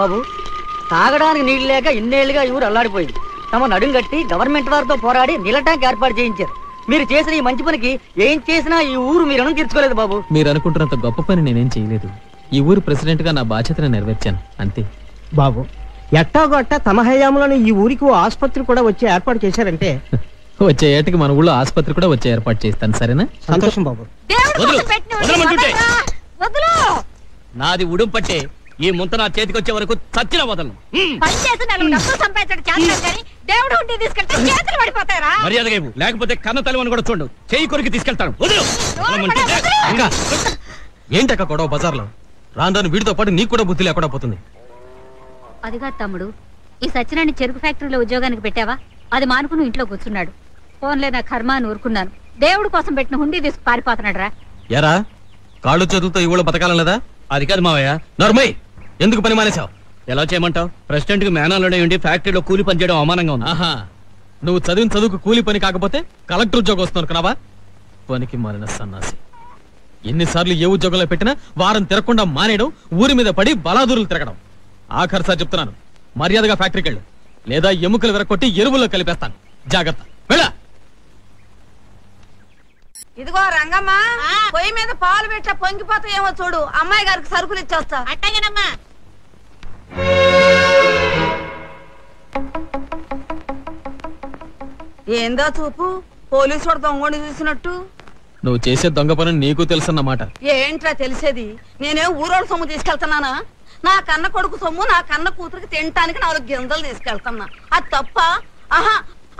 బాబు, తాగడానికి నీళ్లు లేక ఇన్నేళ్లుగా ఈ ఊరు అల్లాడిపోయింది. తమ నడుం కట్టి గవర్నమెంట్ వారితో పోరాడి నీళ్ళ ట్యాంక్ ఏర్పాటు చేయించారు. మీరు చేసిన ఈ మంచి పనికి ఏం చేసినా ఈ ఊరు మీరు రుణం తీర్చుకోలేదు బాబు. మీరు అనుకుంటున్నంత గొప్ప పని నేనేం చేయలేదు. ఈ ఊరు ప్రెసిడెంట్ గా నా బాధ్యతను నెరవేర్చాను అంతే. బాబు, ఎట్టాగొట్ట తమ హయాంలోని ఈ ఊరికి ఓ ఆసుపత్రి కూడా వచ్చి ఏర్పాటు చేశారంటే వచ్చే ఏటకి మన ఊళ్ళో ఆసుపత్రి కూడా వచ్చే ఏర్పాటు చేస్తాను. సరేనా? సంతోషం బాబు. నాది ఉడుం పట్టే ఈ ముంత నా చేతికి వచ్చే వరకు చచ్చిన వదలను. మర్యాదగా ఇవ్వు, లేకపోతే కన్న తల్లి కూడా చూడు, చేయి కొరికి తీసుకెళ్తాను. ఏంటక్క గొడవ బజార్లో? రాను రాను వీడితో పాటు నీకు కూడా బుద్ధి లేకుండా పోతుంది. అదిగా తమ్ముడు, ఈ సత్యనాన్ని చెరుకు ఫ్యాక్టరీలో ఉద్యోగానికి పెట్టావా? అది మానుకుని ఇంట్లో కూర్చున్నాడు. ఫోన్లే నా కర్మ అని ఊరుకున్నాను. దేవుడు కోసం పెట్టిన హుండీ తీసుకు పారిపోతున్నాడు రా. ఎరా కాళ్ళు చేతులతో ఈ ఊళ్ళో బతకాలం లేదా? అది కాదు మావయ్య. నర్మయ్, ఎందుకు పని మానేశావు? ఎలా చేయమంటావు? ప్రెసిడెంట్ కి మేనాలోనే ఉండి ఫ్యాక్టరీలో కూలి పని చేయడం అవమానంగా ఉంది. ఆహా, నువ్వు చదివిన చదువుకు కూలి పని కాకపోతే కలెక్టర్ ఉద్యోగం వస్తున్నావు కనవా? పనికి మారిన సన్నాసి. ఎన్నిసార్లు ఏ ఉద్యోగంలో పెట్టినా వారం తిరగకుండా మానేయడం, ఊరి మీద పడి బలాదూరులు తిరగడం. ఆఖరిసారి చెప్తున్నాను, మర్యాదగా ఫ్యాక్టరీకి వెళ్ళు, లేదా ఎముకలు విరగొట్టి ఎరువుల్లో కలిపేస్తాను. జాగ్రత్త, వెళ్ళ. ఇదిగో రంగమ్మ, పొయ్యి మీద పాలు పెట్టా పొంగిపోతాయేమో చూడు. అమ్మాయి గారికి సరుకులు ఇచ్చేస్తా. అట్టగేనమ్మా. ఏందో చూపు, పోలీసు వాడు దొంగని చూసినట్టు. నువ్వు చేసే దొంగ పని నీకు తెలుసన్నమాట. ఏంట్రా తెలిసేది? నేనేం ఊరోళ్ళ సొమ్ము తీసుకెళ్తున్నానా? నా కన్న కొడుకు సొమ్ము నా కన్న కూతురికి తినటానికి 4 గింజలు తీసుకెళ్తున్నా. అది తప్ప? ఆహా,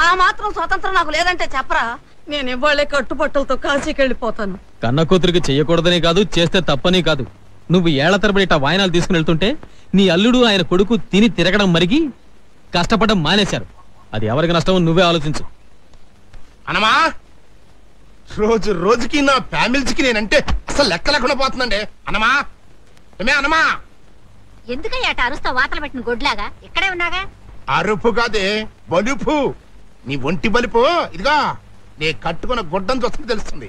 ఆ మాత్రం స్వతంత్రం నాకు లేదంటే చెప్పరా? నేను ఇవాళే కట్టుబట్టలతో కాశీకి వెళ్ళిపోతాను. కన్న కూతురికి చెయ్యకూడదని కాదు, చేస్తే తప్పని కాదు. నువ్వు ఏళ్ల తరబడి ఇట్టా వాయనాలు తీసుకుని వెళ్తుంటే నీ అల్లుడు ఆయన కొడుకు తిని తిరగడం మరిగి కష్టపడడం మానేశారు. అది ఎవరికి నష్టమో నువ్వే ఆలోచించు. అనమా, రోజు రోజుకి నా ఫ్యామిలీకి నేనంటే అసలు లెక్క లేకుండా పోతుందండి. అనమా, అనమా, ఎందుకయ్యా అరుస్తా వాతలు పెట్టిన గొడ్లాగా? ఇక్కడే ఉన్నాగా. అరుపు కాదే, బలుపు. నీ ఒంటి బలుపు ఇదిగా నే కట్టుకున్న గొడ్డని చూస్తే తెలుస్తుంది.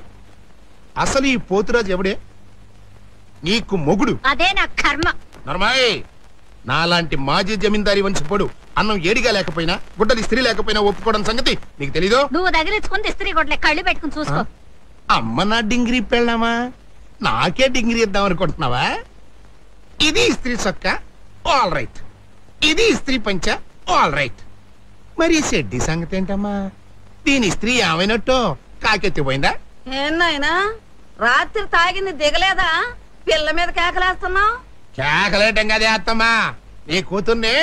అసలు ఈ పోతురాజు ఎవడే? నీకు మొగుడు. అదే నా కర్మ. నర్మాయ్, నాలాంటి మాజీ జమీందారి వంశపోడు అన్నం ఏడిగా లేకపోయినా, గుడ్డలు ఇస్త్రీ లేకపోయినా ఒప్పుకోవడం సంగతి నీకు తెలీదు. నువ్వు తగిలించుకుని ఇస్త్రీ గొడ్లే కళ్ళు పెట్టుకుని చూసుకో. అమ్మ నా డింగిరీ పెళ్ళామా? నాకే డింగిరీ ఇద్దాం అనుకుంటున్నావా? ఇది ఇస్త్రీ చొక్క, ఆల్ రైట్. ఇది ఇస్త్రీ పంచ, ఆల్ రైట్. మరి షెడ్డి సంగతి ఏంటమ్మా? దీని స్త్రీ ఏమైనట్టు కాకెత్తిపోయిందా? ఏనాయనా, రాత్రి తాగింది దిగలేదా? పిల్ల మీద కేకలేస్తున్నావు. కేకలేటం కదే అత్తమ్మా, నీ కూతుర్ని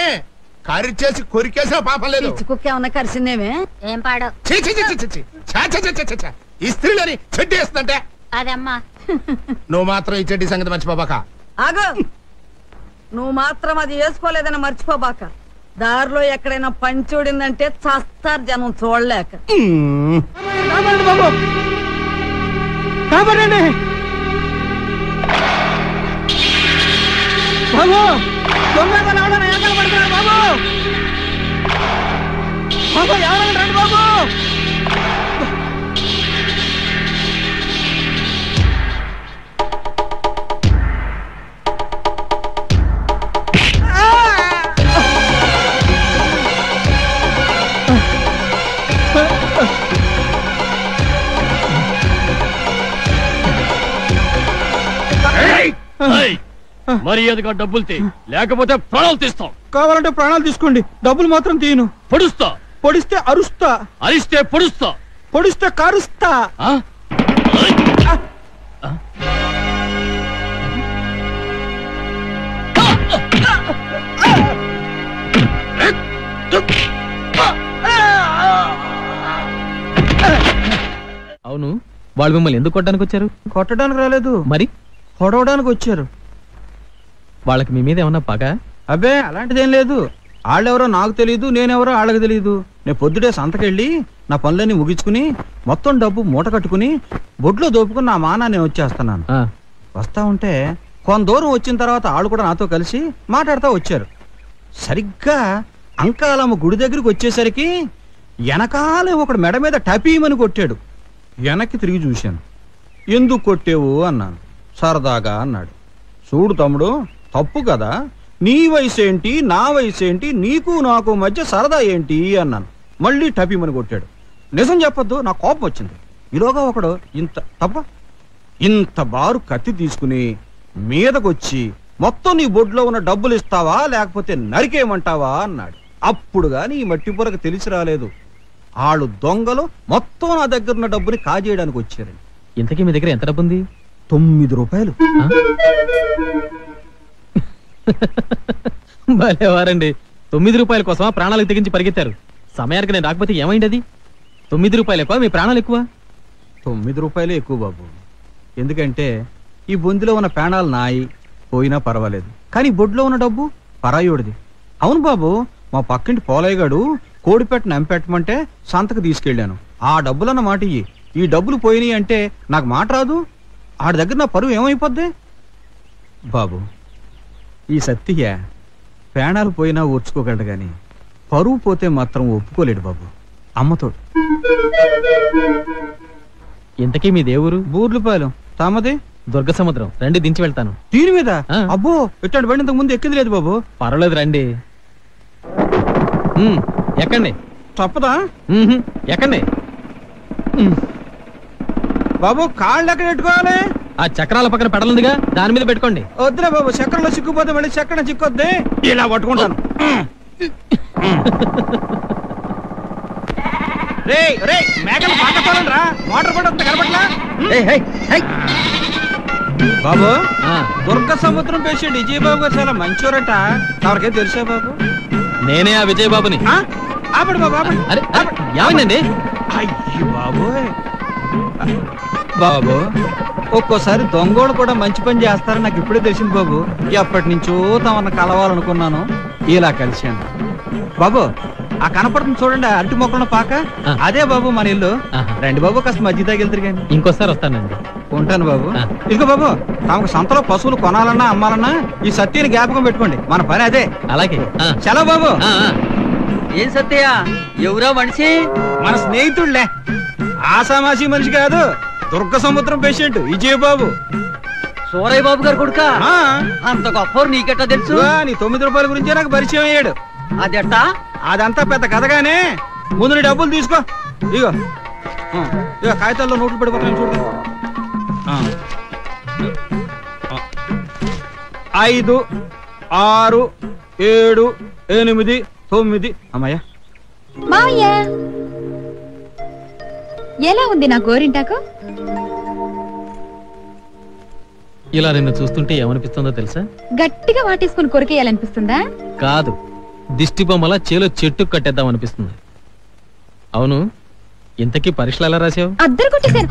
కరిచేసి కొరికేసిన పాపం లేదు. కుక్కేమన్నా కరిసిందేమే? ఏం పాడో. ఇస్త్రీలని చెడ్డి వేస్తుందంటే అదమ్మా. నువ్వు మాత్రం ఈ చెడ్డి సంగతి మర్చిపోబాక. ఆగో, నువ్వు మాత్రం అది వేసుకోలేదని మర్చిపోబాక. దారిలో ఎక్కడైనా పంచోడిందంటే చస్తారు జనం చూడలేక. బాబు, కాపాడండి బాబు. దొంగ ఎవరైనా పడుతున్నారు బాబు. బాబు, ఎవరైనా రండి బాబు. మర్యాదగా డబ్బులు తీ, లేకపోతే ప్రాణాలు తీస్తాం. కావాలంటే ప్రాణాలు తీసుకోండి, డబ్బులు మాత్రం తీయను. పొడుస్తా. పొడిస్తే అరుస్తా. అరిస్తే పొడుస్తా. పొడిస్తే కారుస్తా. అవును, వాళ్ళు మిమ్మల్ని ఎందుకు కొట్టడానికి వచ్చారు? కొట్టడానికి రాలేదు, మరి పొడవడానికి వచ్చారు. వాళ్ళకి మీ మీద ఏమన్నా పగ? అబ్బే, అలాంటిదేం లేదు. వాళ్ళెవరో నాకు తెలియదు, నేనెవరో వాళ్ళకి తెలియదు. నేను పొద్దుటే సంతకెళ్ళి నా పనులన్నీ ముగించుకుని మొత్తం డబ్బు మూట కట్టుకుని బొడ్లో దోపుకుని నా మానా నేను వచ్చేస్తున్నాను. వస్తా ఉంటే కొంత దూరం వచ్చిన తర్వాత వాళ్ళు కూడా నాతో కలిసి మాట్లాడుతూ వచ్చారు. సరిగ్గా అంకాలమ్మ గుడి దగ్గరికి వచ్చేసరికి వెనకాలే ఒకడు మెడ మీద టపీమని కొట్టాడు. వెనక్కి తిరిగి చూశాను. ఎందుకు కొట్టేవు అన్నాను. సరదాగా అన్నాడు. చూడు తమ్ముడు, తప్పు కదా, నీ వయసు ఏంటి, నా వయసు ఏంటి, నీకు నాకు మధ్య సరదా ఏంటి అన్నాను. మళ్ళీ టపీమని కొట్టాడు. నిజం చెప్పొద్దు, నా కోపం వచ్చింది. ఈలోగా ఒకడు ఇంత బారు కత్తి తీసుకుని మీదకొచ్చి మొత్తం నీ బొడ్లో ఉన్న డబ్బులు ఇస్తావా లేకపోతే నరికేయమంటావా అన్నాడు. అప్పుడు గాని ఈ మట్టి పొరకు తెలిసి రాలేదు. వాళ్ళు దొంగలు మొత్తం నా దగ్గర ఉన్న డబ్బుని కాజేయడానికి వచ్చారండి. ఇంతకీ మీ దగ్గర ఎంత డబ్బు ఉంది? 9 రూపాయలు. భలేవారండి. 9 రూపాయల కోసమా ప్రాణాలకు తెగించి పరిగెత్తారు? సమయానికి నేను రాకపోతే ఏమైంది? అది 9 రూపాయలు ఎక్కువ, మీ ప్రాణాలు ఎక్కువ? 9 రూపాయలే ఎక్కువ బాబు. ఎందుకంటే ఈ బొందిలో ఉన్న ప్రాణాలు నాయి పోయినా పర్వాలేదు, కానీ బొడ్లో ఉన్న డబ్బు పరాయోడిది. అవును బాబు, మా పక్కింటి పోలయ్యగాడు కోడిపెట్టను ఎంపెట్టమంటే సంతకు తీసుకెళ్ళాను. ఆ డబ్బులన్న మాట ఇయ్యి. ఈ డబ్బులు పోయినాయి అంటే నాకు మాట రాదు. ఆడి దగ్గర నా పరువు ఏమైపోద్ది బాబు? ఈ సత్తిగా ప్రాణాలు పోయినా ఓర్చుకోగలడు గాని పరువు పోతే మాత్రం ఒప్పుకోలేడు బాబు. అమ్మతోడు. ఇంతకీ మీ దేవురు? బూర్లుపాలెం. తమది? దుర్గ సముద్రం. రండి దించి వెళ్తాను. దీని మీద? అబ్బో, ఇట్లాంటి బండి ఇంతకు ముందు ఎక్కింది లేదు బాబు. పర్వాలేదు రండి. ఎక్కండి. తప్పదా? ఎక్కండి బాబు. కాళ్ళు ఎక్కడ పెట్టుకోవాలి? ఆ చక్రాల పక్కన పెడలుందిగా, దాని మీద పెట్టుకోండి. వద్దులే బాబు, చక్రంలో చిక్కుపోతే మళ్ళీ చక్రం చిక్కొద్ది. ఇలా పట్టుకుంటాను. మోటార్ కూడా కనపట్లా బాబు. దుర్గ సముద్రం పేషెంట్ విజయబాబు గారు చాలా మంచోరట. ఎవరికైనా తెలుసా బాబు? నేనే ఆ విజయబాబుని. ఆపడు బాబు, ఆపడు. ఏమైందండి? అయ్యి బాబు. బాబు, ఒక్కోసారి దొంగోడు కూడా మంచి పని చేస్తారని నాకు ఇప్పుడే తెలిసింది బాబు. ఎప్పటి నుంచో తమను కలవాలనుకున్నాను, ఇలా కలిశాను బాబు. ఆ కనపడుతుంది చూడండి, అరటి మొక్కల పాక, అదే బాబు మన ఇల్లు. రండి బాబు, కాస్త మధ్య తగిలిద్దరు కానీ. ఇంకోసారి వస్తానండి. ఉంటాను బాబు. ఇదిగో బాబు, తమకు సంతలో పశువులు కొనాలన్నా అమ్మాలన్నా ఈ సత్యని జ్ఞాపకం పెట్టుకోండి. మన పని అదే. అలాగే. చలో బాబు. ఏం సత్య, ఎవరో మనిషి? మన స్నేహితుడులే, ఆసామాసి మనిషి కాదు. దుర్గ సముద్రం పేషెంట్ విజయబాబు. సూరయ్య బాబు గారు కొడుక? అంత గొప్ప నీకెట్టా తెలుసు? నీ 9 రూపాయల గురించే నాకు పరిచయం అయ్యాడు. అదెట్టా? అదంతా పెద్ద కథగానే. ముందు నీ డబ్బులు తీసుకో. ఇగో ఇగో కాగితాల్లో నోట్లు పడిపోతాను చూడు. 5, 6, 7, 8, 9. అమ్మాయ్యా. మావయ్య, ఎలా ఉంది నా గోరింటాకు? ఇలా నిన్ను చూస్తుంటే ఏమనిపిస్తుందో తెలుసా? గట్టిగా వాటేసుకుని కొరికేయాలనిపిస్తుందా? కాదు, దిష్టి బొమ్మలా చేలో చెట్టు కట్టేద్దాం అనిపిస్తుంది. అవును, ఇంతకీ పరీక్షలు ఎలా రాసావు? అద్దరు కొట్టేశాను.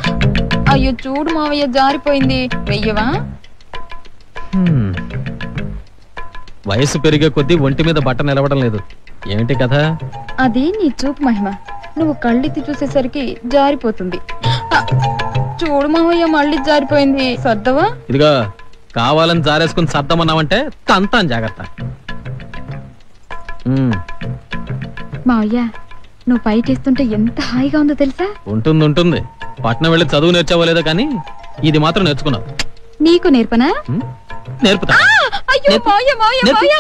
అయ్యో చూడు మావయ్య, జారిపోయింది. వెయ్యవా? వయసు పెరిగే కొద్దీ ఒంటి మీద బట్ట నిలవడం లేదు. ఏమిటి కథ? అది నీ చూపు మహిమ. నువ్వు కళ్ళెత్తి చూసేసరికి జారిపోతుంది. చూడు మావయ్య, మళ్ళీ జారిపోయింది. సర్దవా? ఇదిగా, కావాలని జారేసుకుని సర్దమన్నావంటే తంతాను, జాగ్రత్త. మావయ్య, నువ్వు పైటేస్తుంటే ఎంత హాయిగా ఉందో తెలుసా? ఉంటుంది. పట్నం వెళ్ళి చదువు నేర్చావలేదో కానీ ఇది మాత్రం నేర్చుకున్నావు. నీకు నేర్పనా? నేర్పుతా. అయ్యో మావయ్య, మావయ్య, మావయ్య.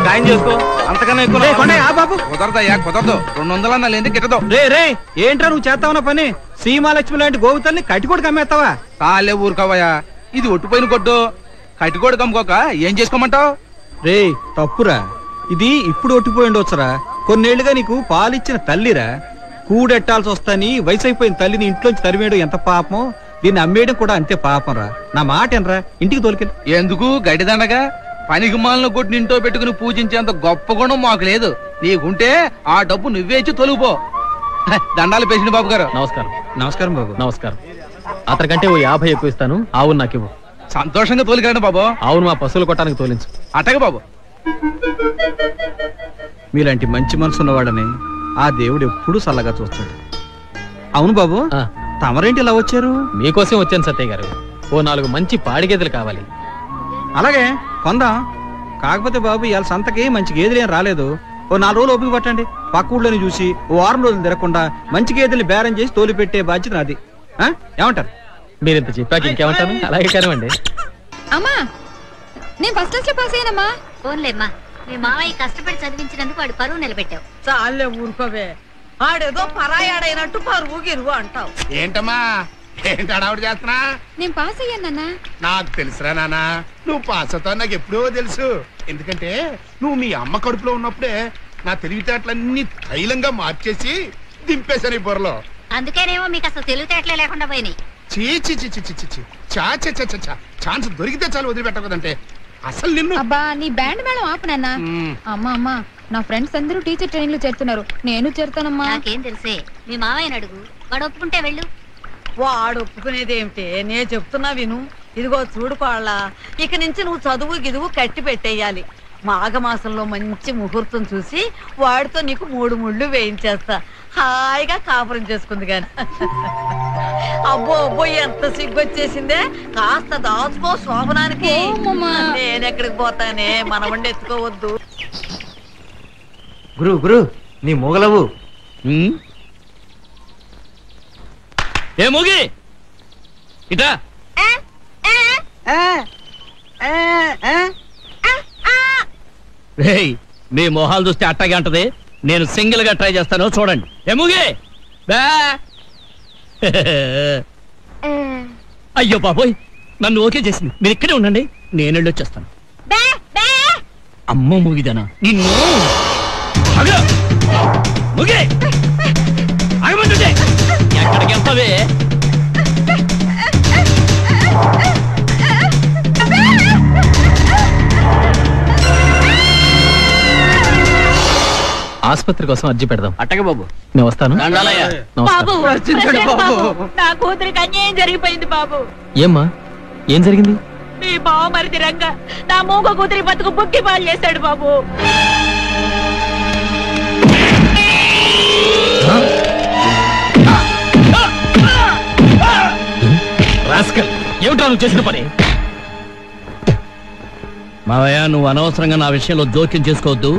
ఖాయం చేసుకో. అంతకన్నా ఎక్కువ బాబు. కుదరదయ్యా, కుదరదు. 200 అన్నా లేని గిట్టదు. రే ఏంట్రా నువ్వు చేస్తావున్న పని? సీమాలక్ష్మి లాంటి గోవుతల్ని కట్టికోడు కమ్మేస్తావా? కాలే ఊరుకోవయ్యా, ఇది ఒట్టిపోయిన కొట్టు. కట్టికోడు కమ్ముకోక ఏం చేసుకోమంటావు? రే తప్పురా, ఇది ఇప్పుడు ఒట్టిపోయిండొచ్చురా. కొన్నేళ్లుగా నీకు పాలిచ్చిన తల్లిరా. కూడెట్టాల్సి వస్తాని వయసు అయిపోయిన తల్లిని ఇంట్లోంచి తరిమేయడం ఎంత పాపం, దీన్ని అమ్మేయడం కూడా అంతే పాపం రా. నా మాట ఎనరా, ఇంటికి తోలికెళ్ళి. ఎందుకు గడిదండగా? పనికి మాలను కొట్టి ఇంట్లో పెట్టుకుని పూజించేంత గొప్ప గుణం మాకు లేదు. నీకుంటే ఆ డబ్బు నువ్వేచి తొలుగుపో. దండాలు పేసిన బాబు గారు. నమస్కారం. నమస్కారం బాబు. నమస్కారం. అతనికంటే ఓ 50 ఎక్కువ ఇస్తాను. ఆవును నాకు ఇవ్వు. సంతోషంగా తోలికండి బాబు. ఆవును మా పశువులు కొట్టడానికి తోలించు. అట్టగా బాబు. మీలాంటి మంచి మనసున్న వాడని ఆ దేవుడు ఎప్పుడూ చల్లగా చూస్తాడు. అవును బాబు, తమరేంటి ఇలా వచ్చారు? మీకోసం వచ్చాను సత్తయ్య గారు. ఓ 4 మంచి పాడి గేదెలు కావాలి. అలాగే కొందాం. కాకపోతే బాబు ఇవాళ సంతకి మంచి గేదెలు ఏం రాలేదు. ఓ 4 రోజులు ఓపిక పట్టండి. పక్క ఊళ్ళోని చూసి ఓ 6 రోజులు తిరగకుండా మంచి గేదెల్ని బేరం చేసి తోలి పెట్టే బాధ్యత నాది. ఏమంటారు? మీరింత చెప్పాక ఇంకేమంటాను? అలాగే కానివ్వండి. అమ్మా నేను ఫస్ట్ క్లాస్ లో పాస్ అయ్యానమ్మా. ఫోన్లేమ్మా, మీ మావయ్య కష్టపడి చదివించినందుకు వాడు పరువు నిలబెట్టావు. చాలే ఊరుకోవే. ఆడేదో పరాయాడైనట్టు పరువు గిరువు అంటావు. ఏంటమ్మా ఏంటి అడావిడ చేస్తున్నా? నేను పాస్ అయ్యానన్నా. నాకు తెలుసురా నాన్న, నువ్వు పాస్ అవుతావు నాకు ఎప్పుడో తెలుసు. ఎందుకంటే నువ్వు మీ అమ్మ కడుపులో ఉన్నప్పుడే నా తెలివితేటలన్నీ తైలంగా మార్చేసి దింపేశాను ఈ బుర్రలో. అందుకేనేమో మీకు అసలు తెలివితేటలే లేకుండా పోయినాయి. చీచి ఛాన్స్ దొరికితే చాలు వదిలిపెట్టకూడదంటే అసలు నిన్ను. అబ్బా నీ బ్యాండ్ మేడం ఆపనన్నా. అమ్మా అమ్మా నా ఫ్రెండ్స్ అందరూ టీచర్ ట్రైనింగ్ లో చేరుతున్నారు, నేను చేరుతానమ్మా. నాకేం తెలుసే, మీ మావయ్యని అడుగు, వాడు ఒప్పుకుంటే వెళ్ళు. వాడు ఒప్పుకునేది ఏమిటి? నే చెప్తున్నా విను. ఇదిగో చూడు కోళ్ళ, ఇక నుంచి నువ్వు చదువు గిదువు కట్టి పెట్టేయాలి. మాఘమాసంలో మంచి ముహూర్తం చూసి వాడితో నీకు 3 ముళ్ళు వేయించేస్తా. హాయిగా కాపురం చేసుకుంది గాని. అబ్బో అబ్బో ఎంత సిగ్గొచ్చేసిందే. కాస్త దాచుకో శోభనానికి. నేనెక్కడికి పోతానే, మనవండి ఎత్తుకోవద్దు. గురు నీ మొగలవు. ఏ మూగి ఇటా. రేయ్, మీ మొహాలు చూస్తే అట్టగే అంటది. నేను సింగిల్ గా ట్రై చేస్తాను, చూడండి. ఏ మూగి బే. అయ్యో బాబోయ్, నన్ను ఓకే చేసింది. మీరు ఇక్కడే ఉండండి, నేను వెళ్ళి వచ్చేస్తాను. అమ్మ మూగిదానా నిన్ను. మూగి ఆగమంటుంటే ఎక్కడికి వెళ్తావే? ఆసుపత్రి కోసం అర్జీ పెడదాం. అట్టగే బాబు, నేను వస్తాను. నా కూతురికి అన్యాయం జరిగిపోయింది బాబు. ఏమ్మా, ఏం జరిగింది? మీ బావ మరి తిరంగా నా మూగ కూతురి బతుకు బుక్కి పాలు చేశాడు బాబు. ఏమిటా నువ్వు చేసిన పని? మావయ్య, నువ్వు అనవసరంగా నా విషయంలో జోక్యం చేసుకోవద్దు.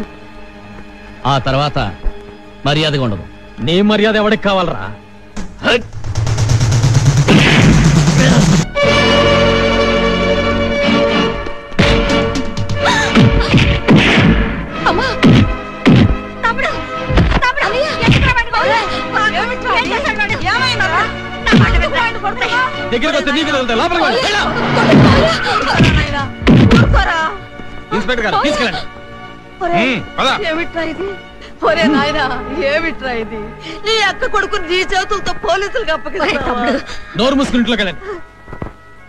ఆ తర్వాత మర్యాదగా ఉండదు. నీ మర్యాద ఎవడికి కావాలరా? ఇన్స్పెక్టర్ గారు తీసుకెళ్ళండి. ఏమిట్రా ఇది? ఒరే నాయనా, ఏమిట్రా ఇది? నీ అక్క కొడుకుని నీ చేతులతో పోలీసులకు అప్పగిస్తా. నోరు మూసుకుని ఇంట్లోకి వెళ్ళండి.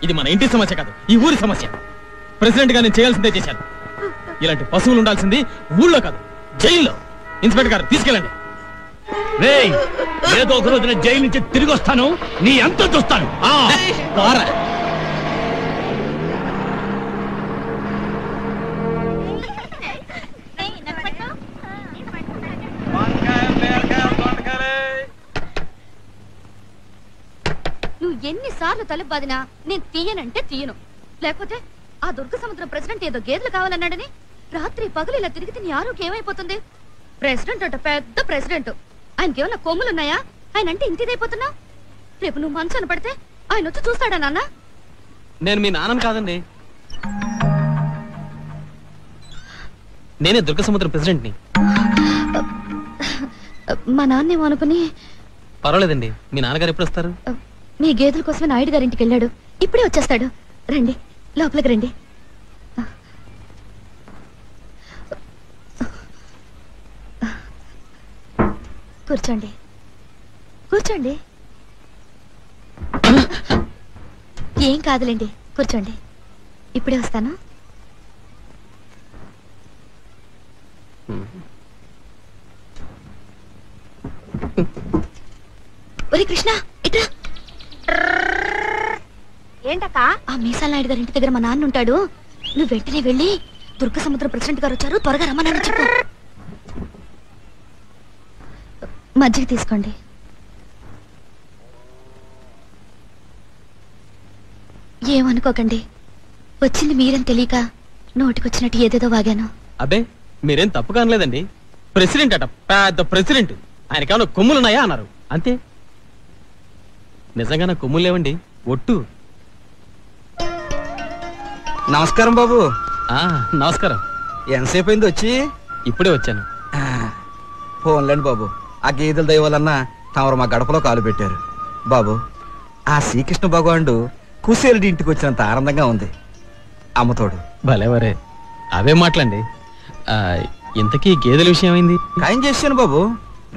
ఇది మన ఇంటి సమస్య కాదు, ఈ ఊరి సమస్య. ప్రెసిడెంట్ గా నేను చేయాల్సిందే చేశాను. ఇలాంటి పశువులు ఉండాల్సింది ఊళ్ళో కాదు, జైల్లో. ఇన్స్పెక్టర్ గారు తీసుకెళ్ళండి. రేయ్, ఏదో ఒక రోజు నేను జైలు నుంచి తిరిగి వస్తాను, నీ అంత చూస్తాను. నువ్వు ఎన్నిసార్లు తలబాదినా నేను తీయనంటే తీయను. లేకపోతే ఆ దుర్గ సముద్రం ప్రెసిడెంట్ ఏదో గేదెలు కావాలన్నాడని రాత్రి పగలు ఇలా తిరిగితే నీ ఆరోగ్యం ఏమైపోతుంది? ప్రెసిడెంట్ అంట, పెద్ద ప్రెసిడెంట్. ఆయనకి ఏమన్నా కొమ్ములున్నాయా? ఆయన అంటే ఇంటిదైపోతున్నావు. రేపు నువ్వు మంచాన పడితే ఆయన వచ్చి చూస్తాడా నాన్న? నేను మీ నాన్నని కాదండి, నేనే దుర్గ సముద్రం ప్రెసిడెంట్ని. మా నాన్నేమో అనుకుని. పర్వాలేదండి, మీ నాన్నగారు ఎప్పుడు వస్తారు? మీ గేదెల కోసమే నాయుడు గారింటికి వెళ్ళాడు, ఇప్పుడే వచ్చేస్తాడు. రండి, లోపలికి రండి. కూర్చోండి, కూర్చోండి. ఏం కాదులేండి, కూర్చోండి. ఇప్పుడే వస్తాను. ఒరే కృష్ణ, ఇట్రా. ఏంటక్క? ఆ మీసాల నాయుడు గారి ఇంటి దగ్గర మా నాన్న ఉంటాడు. నువ్వు వెంటనే వెళ్ళి దుర్గ సముద్రం ప్రెసిడెంట్ గారు వచ్చారు, త్వరగా రమ్మని చెప్పు. మజ్జిగ తీసుకోండి. ఏమనుకోకండి, వచ్చింది మీరని తెలియక నోటికొచ్చినట్టు ఏదేదో వాగాను. అబ్బే, మీరేం తప్పు కానలేదండి. ప్రెసిడెంట్ అట, పెద్ద ప్రెసిడెంట్. ఆయనకేమన్నా కొమ్ములున్నాయా అన్నారు, అంతే. నిజంగా నా కొమ్ములు లేవండి, ఒట్టు. నమస్కారం బాబు. నమస్కారం. ఎంతసేపు అయింది వచ్చి? ఇప్పుడే వచ్చాను. ఫోన్లేండి బాబు, ఆ గేదెల దయవలన్నా తమరు మా గడపలో కాలు పెట్టారు. బాబు, ఆ శ్రీకృష్ణ భగవానుడు కుశేలుడి ఇంటికి వచ్చినంత ఆనందంగా ఉంది. అమ్మతోడు భలేవరే, అవే మాటలండి. ఇంతకీ గేదెల విషయం అయింది? ఖాయం చేశాను బాబు,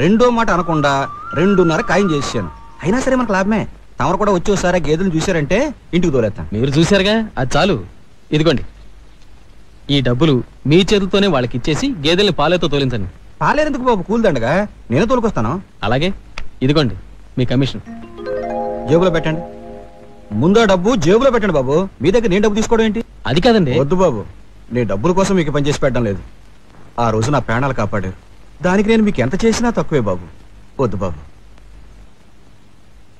రెండో మాట అనకుండా 2.5 ఖాయం చేశాను. అయినా సరే మనకు లాభమే. తమరు కూడా వచ్చి ఒకసారి గేదెలు చూశారంటే ఇంటికి తోలేస్తాను. మీరు చూశారుగా, అది చాలు. ఇదిగోండి, ఈ డబ్బులు మీ చేతులతోనే వాళ్ళకి ఇచ్చేసి గేదెల్ని పాలేతో తోలించండి. పాలేరెందుకు బాబు, కూల్దండగా నేను తోలుకొస్తాను. అలాగే, ఇదిగోండి మీ కమిషన్. జేబులో పెట్టండి. ముందు డబ్బు జేబులో పెట్టండి బాబు. మీ దగ్గర నేను డబ్బు తీసుకోవడం ఏంటి? అది కాదండి. వద్దు బాబు, నేను డబ్బుల కోసం మీకు పనిచేసి పెట్టడం లేదు. ఆ రోజు నా ప్రాణాలు కాపాడారు, దానికి నేను మీకు ఎంత చేసినా తక్కువే బాబు. వద్దు బాబు.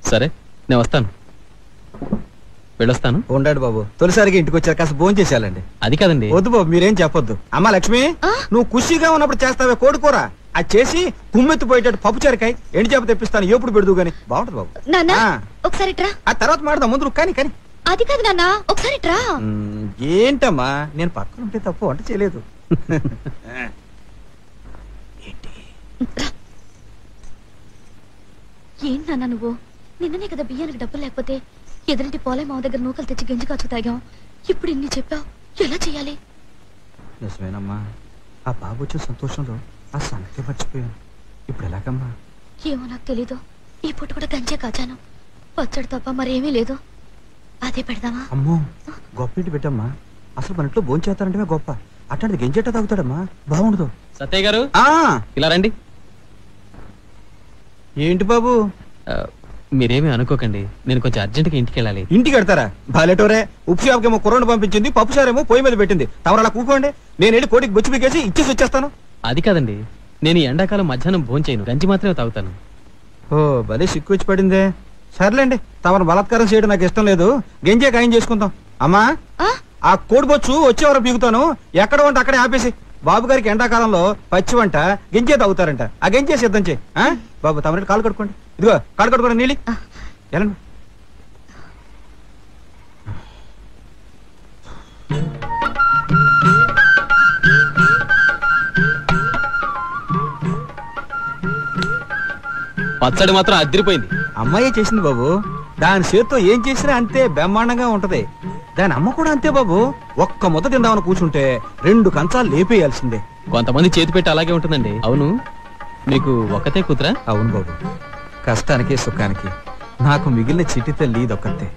సరే, నేను వస్తాను, వెళ్ళొస్తాను. ఉండండి బాబు, తొలిసారిగా ఇంటికి వచ్చారు, కాస్త భోజనం చేసేయాలండి. అది కాదండి. వద్దు బాబు, మీరేం చెప్పొద్దు. అమ్మా లక్ష్మి, నువ్వు ఖుషిగా ఉన్నప్పుడు చేస్తావే కోడికూర, అది చేసి కుమ్మెత్తిపోయేటట్టు పప్పు చేరకాయ ఎండి చేప తెప్పిస్తాను, ఎప్పుడు పెడదు గాని. బాగుంటుంది బాబు. ఒకసారి ట్రా. ఆ తర్వాత మాడదాం, ముందు నువ్వు కానీ. అది కాదు నాన్న, ఒకసారి ట్రా. ఏంటమ్మా, నేను పక్కన ఉంటే తప్పు వంట చేయలేదు. ఏంటి నాన్న నువ్వు? నిన్ననే కదా బియ్యానికి డబ్బులు లేకపోతే ఎదురింటి పోలే మావ దగ్గర నూకలు తెచ్చి గంజి కాచు తాగాం. ఇప్పుడు ఇన్ని చెప్పావు, ఎలా చెయ్యాలి? నిజమేనమ్మా, ఆ బాబు వచ్చే సంతోషంలో ఆ సంగతి మర్చిపోయాను. ఇప్పుడు ఎలాగమ్మా? ఏమో నాకు తెలీదు. ఈ పూట కూడా గంజే కాచాను, పచ్చడి తప్ప మరేమీ లేదు. అదే పెడదామా? అమ్మో, గొప్ప ఇంటి పెట్టమ్మా. అసలు మన ఇంట్లో భోజనం చేస్తారంటే గొప్ప, అట్లాంటిది గంజెట్ట తాగుతాడమ్మా, బాగుండదు. సత్యయ్య గారు, ఇలా రండి. ఏంటి బాబు? మీరేమీ అనుకోకండి, నేను కొంచెం అర్జెంట్గా ఇంటికి వెళ్ళాలి. ఇంటికి వెళ్తారా? బాలేటోరే, ఉప్పు షాప్కేమో కుర్రోని పంపించింది, పప్పు సారేమో పొయ్యి మీద పెట్టింది. తమరు అలా కూకోండి, నేను వెళ్ళి కోటికి బొచ్చు పీకేసి ఇచ్చేసి వచ్చేస్తాను. అది కాదండి, నేను ఈ ఎండాకాలం మధ్యాహ్నం భోజనం చేయను, గంజి మాత్రమే తాగుతాను. ఓ భలే సిక్కు వచ్చి పడిందే. సర్లేండి, తమను బలాత్కారం చేయడం నాకు ఇష్టం లేదు, గంజే ఖాయం చేసుకుందాం. అమ్మా, ఆ కోడి బొచ్చు వచ్చేవరకు పీకుతాను, ఎక్కడ వంట అక్కడే ఆపేసి. బాబు గారికి ఎండాకాలంలో పచ్చి వంట గంజే తాగుతారంట, ఆ గంజే సిద్ధం చేయి. బాబు తమరి కాలు కట్టుకోండి, ఇదిగో కాలు కట్టుకోండి నీళ్ళు వెళ్ళండి. పచ్చడి మాత్రం అదిరిపోయింది. అమ్మాయి చేసింది బాబు, దాని చేత్తో ఏం చేసినా అంతే బ్రహ్మాండంగా ఉంటది. దాని అమ్మ కూడా అంతే బాబు, ఒక్క ముద్ద తిందామని కూర్చుంటే 2 కంచాలు లేపేయాల్సిందే. కొంతమంది చేతి పెట్టి అలాగే ఉంటుందండి. అవును, మీకు ఒక్కతే కూతురా? అవును బాబు, కష్టానికి సుఖానికి నాకు మిగిలిన చిట్టి తల్లి ఇదొక్కతే.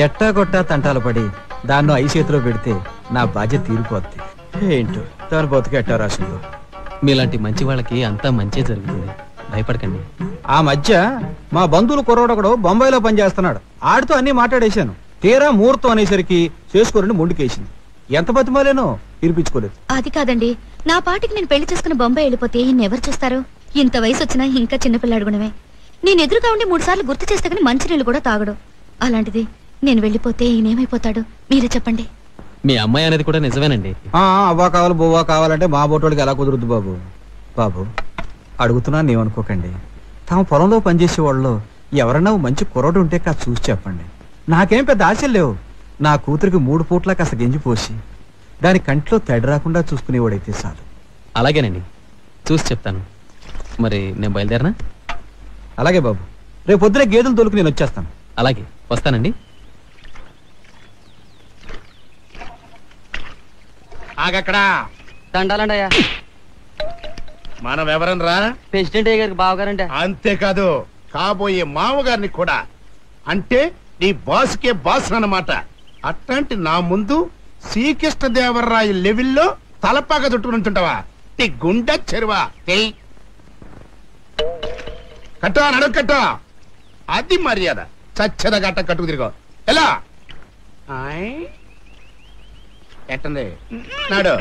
ఎట్టా కొట్టా తంటాలు పడి దాన్ని 5 చేతిలో పెడితే నా బాధ్యత తీరిపోద్ది. ఏంటో దాని బతుకు ఎట్టా రాసిందో. మీలాంటి మంచి వాళ్ళకి అంతా మంచి జరుగుతుంది, భయపడకండి. ఆ మధ్య మా బంధువులు కుర్రోడొకడు బొంబాయిలో పనిచేస్తున్నాడు, ఆడితో అన్ని మాట్లాడేశాను. తీరా ముహూర్తం అనేసరికి చేసుకోరని మొండికేసింది. ఎంత బతిమాలేనో వినిపించుకోలేదు. అది కాదండి, నా పాటికి నేను పెళ్లి చేసుకుని బొంబాయి వెళ్ళిపోతే ఎవరు చూస్తారు? ఇంత వయసు వచ్చినా ఇంకా చిన్నపిల్లాడు గుణమే. నేను ఎదురుగా ఉండి 3 సార్లు గుర్తు చేస్తే కానీ మంచినీళ్ళు కూడా తాగడు. అలాంటిది నేను వెళ్ళిపోతే ఈయనేమైపోతాడు? మీరే చెప్పండి. మీ అమ్మాయి అనేది కూడా నిజమేనండి. అవ్వా కావాలి బొవ్వా కావాలంటే మా బోటోళ్ళకి ఎలా కుదురుద్దు బాబు. బాబు అడుగుతున్నాను, ఏమనుకోకండి. తమ పొలంలో పనిచేసే వాళ్ళు ఎవరన్నా మంచి కుర్రోడు ఉంటే కాస్త చూసి చెప్పండి. నాకేం పెద్ద ఆశలు లేవు. నా కూతురికి 3 పూట్ల కాస్త గెంజి పోసి దాని కంట్లో తడి రాకుండా చూసుకునేవాడైతే చాలు. అలాగేనండి, చూసి చెప్తాను. మరి నేను బయలుదేరనా? అలాగే బాబు, రేపు పొద్దున గేదెలు తోలుకు నేను వచ్చేస్తాను. అలాగే, వస్తానండి. ఆగక్కడా దండాలండి అయ్యా. మనం ఎవరనరా? ప్రెసిడెంట్ గారికి బావగారంటే. అంతేకాదు, కాబోయే మామగారిని కూడా. అంటే నీ బాస్కే బాస్ అన్నమాట. అట్లాంటి నా ముందు శ్రీకృష్ణదేవరాయ లెవెల్లో తలపాక చుట్టుకుని ఉంటుంటావా? నీ గుండె చెరువా కట్టా, నడుగు కట్టా. అది మర్యాద. చచ్చద గట్ట కట్టుకు తిరిగా ఎలా ఎట్టండి నాడు.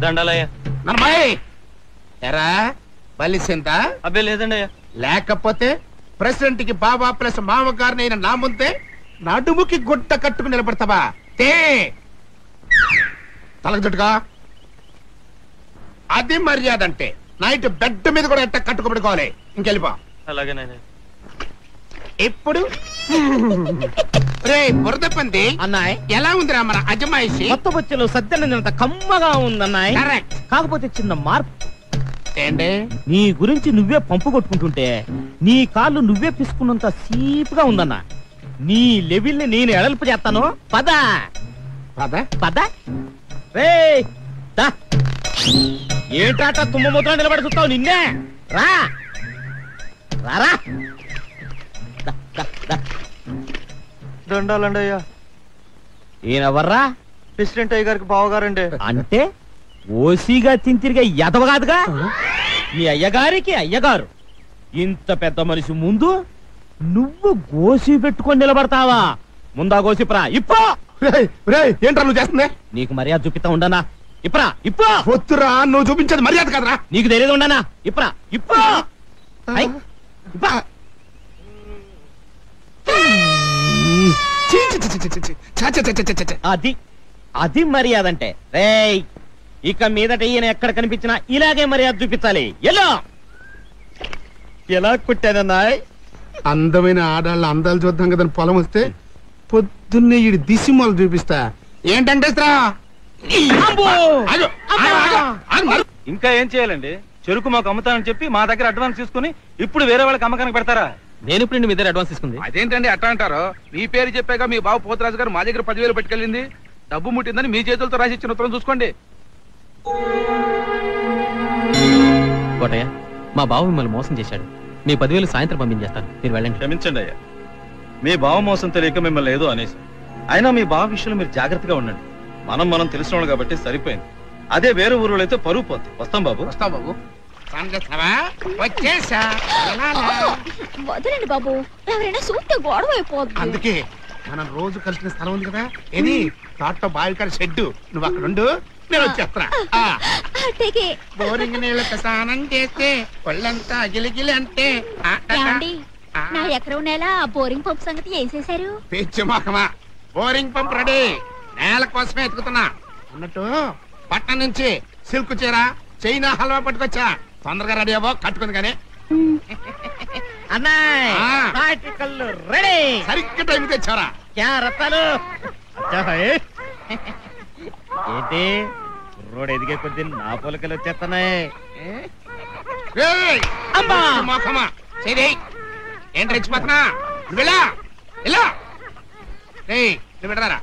దండాలయ్యా. నర్మాయి ఎరా బలిసింత? అబ్బే లేదండి అయ్యా. లేకపోతే ప్రెసిడెంట్ కి బాబా ప్లస్ మామగారిని అయిన నా ముందే నడుముకి గుడ్డ కట్టుకుని నిలబడతావా తే తలకు జట్టుగా అది మర్యాద అంటే నైట్ బెడ్ మీద కూడా ఎట్ట కట్టుకోబడుకోవాలి ఇంకెళ్ళిపో అలాగే నాయన ఇప్పుడు రే బురద పంది అన్నాయ్ ఎలా ఉందిరా మన అజమాయిషి కొత్త బొచ్చెలు సద్దనంత కమ్మగా ఉందన్నాయ్ కరెక్ట్ కాకపోతే చిన్న మార్పు ఏంటి నీ గురించి నువ్వే పంపు కొట్టుకుంటుంటే నీ కాళ్ళు నువ్వే పిసుకున్నంత సీపుగా ఉందన్నా నీ లెవెల్ ని నేను ఎడల్పు చేస్తాను పద పద పద రే ఏంటాట తుమ్మ ముద్ర నిలబడి చూస్తావు నిన్నే రా రారా దండాలండి అయ్యా ఈయనెవర్రా ప్రెసిడెంట్ అయ్య గారికి బావగారండి అంటే ఓసీగా తింతిరిగా ఎదవగాదుగా మీ అయ్యగారికి అయ్యగారు ఇంత పెద్ద మనిషి ముందు నువ్వు గోసి పెట్టుకొని నిలబడతావా ముందా గోసిప్రా ఇప్పో ఏంట్రా నువ్వు చేస్తుంది నీకు మర్యాద చూపిస్తా ఉండనా ఇప్రా ఇప్పో వద్దురా నువ్వు చూపించేది మర్యాద కదరా నీకు తెలియదు ఉండనా ఇప్రా ఇప్పో ఐ, ఇప్పా. అది అది మర్యాద అంటే రేయ్ ఇక మీదట ఈయన ఎక్కడ కనిపించినా ఇలాగే మర్యాద చూపించాలి ఎలా ఎలా కుట్టానన్నాయ్ అందమైన ఆడాళ్ళ అందాలు చూద్దాం కదా పొలం వస్తే పొద్దున్నే ఈ దిశమలు చూపిస్తా ఏంటంటే ఇంకా ఏం చేయాలండి చెరుకు మాకు అమ్ముతానని చెప్పి మా దగ్గర అడ్వాన్స్ తీసుకుని ఇప్పుడు వేరే వాళ్ళకి అమ్మకానికి పెడతారా? నేను ఇప్పుడు మీ దగ్గర అడ్వాన్స్ తీసుకుంది. అదేంటండి అట్లా అంటారు? మీ పేరు చెప్పాక మీ బాబు పోతరాజు గారు మా దగ్గర 10,000 పెట్టుకెళ్ళింది. డబ్బు ముట్టిందని మీ చేతులతో రాసి ఇచ్చిన ఉత్తరం చూసుకోండి. కోటయ్య, మా బావ మిమ్మల్ని మోసం చేశాడు. మీ 10,000 సాయంత్రం పంపించేస్తాను, మీరు వెళ్ళండి. క్షమించండి అయ్యా, మీ బావ మోసం తెలియక మిమ్మల్ని ఏదో అనేసి. అయినా మీ బావ విషయంలో మీరు జాగ్రత్తగా ఉండండి. మనం తెలిసిన వాళ్ళు కాబట్టి సరిపోయింది. అదే వేరే ఊరు అయితే పరువు పోద్ది. వస్తాం బాబు. వస్తాం బాబు. వదలండి బాబు, ఎవరైనా చూస్తే గొడవ అయిపోద్ది. అందుకే మనం రోజు కలిసిన స్థలం ఉంది కదా, ఏది తాటతో బావికాడ షెడ్డు, నువ్వు అక్కడ ఉండు, నేను వచ్చేస్తా. బోరింగ్ నీళ్ళతో స్నానం చేస్తే ఒళ్ళంతా గిలిగిలి అంటే నా ఎకరం నేల బోరింగ్ పంప్ సంగతి ఏం చేశారు? పిచ్చి మొఖమా, బోరింగ్ పంప్ రెడీ, నేల కోసమే ఎత్తుకుతున్నా. అన్నట్టు పట్టణం నుంచి సిల్క్ చీర, చైనా హల్వా పట్టుకొచ్చా. తొందరగా రెడీ అవ్వ, కట్టుకుంది కానీ. అన్నాయ్ రెడీ, సరిగ్గా టైం తెచ్చారా? ఏంటి రోడ్ ఎదిగే కొద్ది నా పొలకలు వచ్చేస్తున్నాయి. మొఖమా చేయి, ఏంటి రెచ్చిపోతున్నా? ఇలా ఇలా నువ్వు పెడతారా?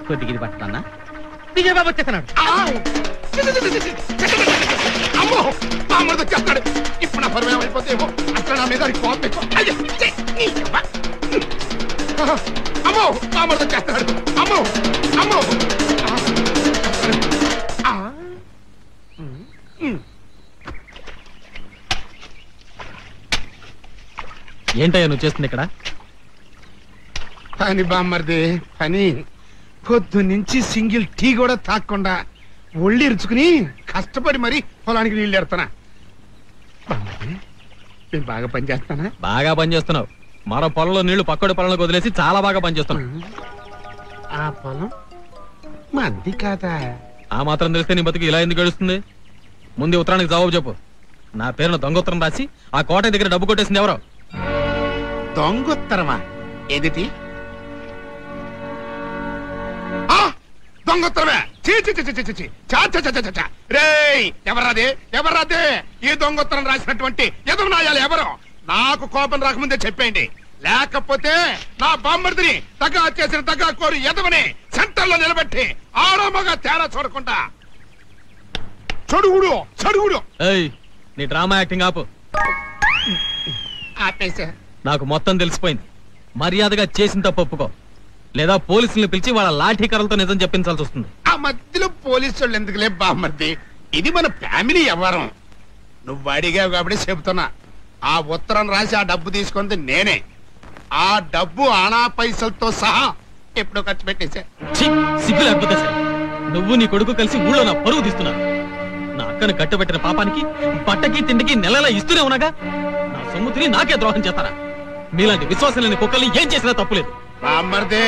కొద్దిగిది పట్టున్నా. విజయబాబు వచ్చేస్తున్నాడు. అమ్మో, అమ్మతో చెప్తాడు. ఇప్పుడు నా పరువు అయిపోతేమో అసలు నా మీద కోపం ఎక్కువ. అమ్మో, అమ్మతో చేస్తాడు. అమ్మో అమ్మో, ఏంటయ్యా నువ్వు చేస్తుంది ఇక్కడ? పని బామ్మర్ది పని. పొద్దు నుంచి సింగిల్ టీ కూడా తాకుండా ఒళ్ళు ఇరుచుకుని కష్టపడి మరి పొలానికి నీళ్ళు ఎడతానా. నేను బాగా పని చేస్తానా? బాగా పని చేస్తున్నావు. మరో పొలంలో నీళ్లు పక్కడి పొలంలోకి వదిలేసి చాలా బాగా పని చేస్తున్నావు. ఆ పొలం మంది కాదా? ఆ మాత్రం తెలిస్తే నీ బతుకు ఇలా ఎందుకు గడుస్తుంది? ముందు ఉత్తరానికి జవాబు చెప్పు. నా పేరున దొంగోత్తరం రాసి ఆ కోట దగ్గర డబ్బు కొట్టేసింది ఎవరో? దొంగోత్తరమా? ఎదిటి దొంగోత్తరమే? రేయ్, ఎవరాదే ఎవరాదే? ఈ దొంగోత్తరం రాసినటువంటి ఎదవనాయాలు ఎవరు? నాకు కోపం రాకముందే చెప్పేయండి, లేకపోతే నా బామ్మర్దిని తగా చేసిన తగా కోరి ఎదవని సెంటర్ లో నిలబెట్టి ఆడమగా తేడా చూడకుండా చడుగుడు చడుగుడు. నీ డ్రామా యాక్టింగ్ ఆపు. ఆపేసా. నాకు మొత్తం తెలిసిపోయింది. మర్యాదగా చేసిన తప్పు ఒప్పుకో, లేదా పోలీసుల్ని పిలిచి వాళ్ళ లాఠీ కర్రలతో నిజం చెప్పించాల్సి వస్తుంది. ఆ మధ్యలో పోలీసు వాళ్ళు ఎందుకులే బామ్మర్ది, ఇది మన ఫ్యామిలీ వ్యవహారం. నువ్వు అడిగావు కాబట్టి చెబుతున్నా. ఆ ఉత్తరం రాసి ఆ డబ్బు తీసుకుంది నేనే. ఆ డబ్బు ఆనా పైసలతో సహా ఎప్పుడో ఖర్చు పెట్టేశా. సిగ్గు లేకపోతే సరే, నువ్వు నీ కొడుకు కలిసి ఊళ్ళో నా పరువు తీస్తున్నారు. నా అక్కను కట్టుబెట్టిన పాపానికి బట్టకి తిండికి నెలలా ఇస్తూనే ఉన్నాగా. నా సొమ్ము తిని నాకే ద్రోహం చేస్తారా? మీలాంటి విశ్వాసం లేని కుక్కల్ని ఏం చేసినా తప్పులేదు. బామ్మర్దే,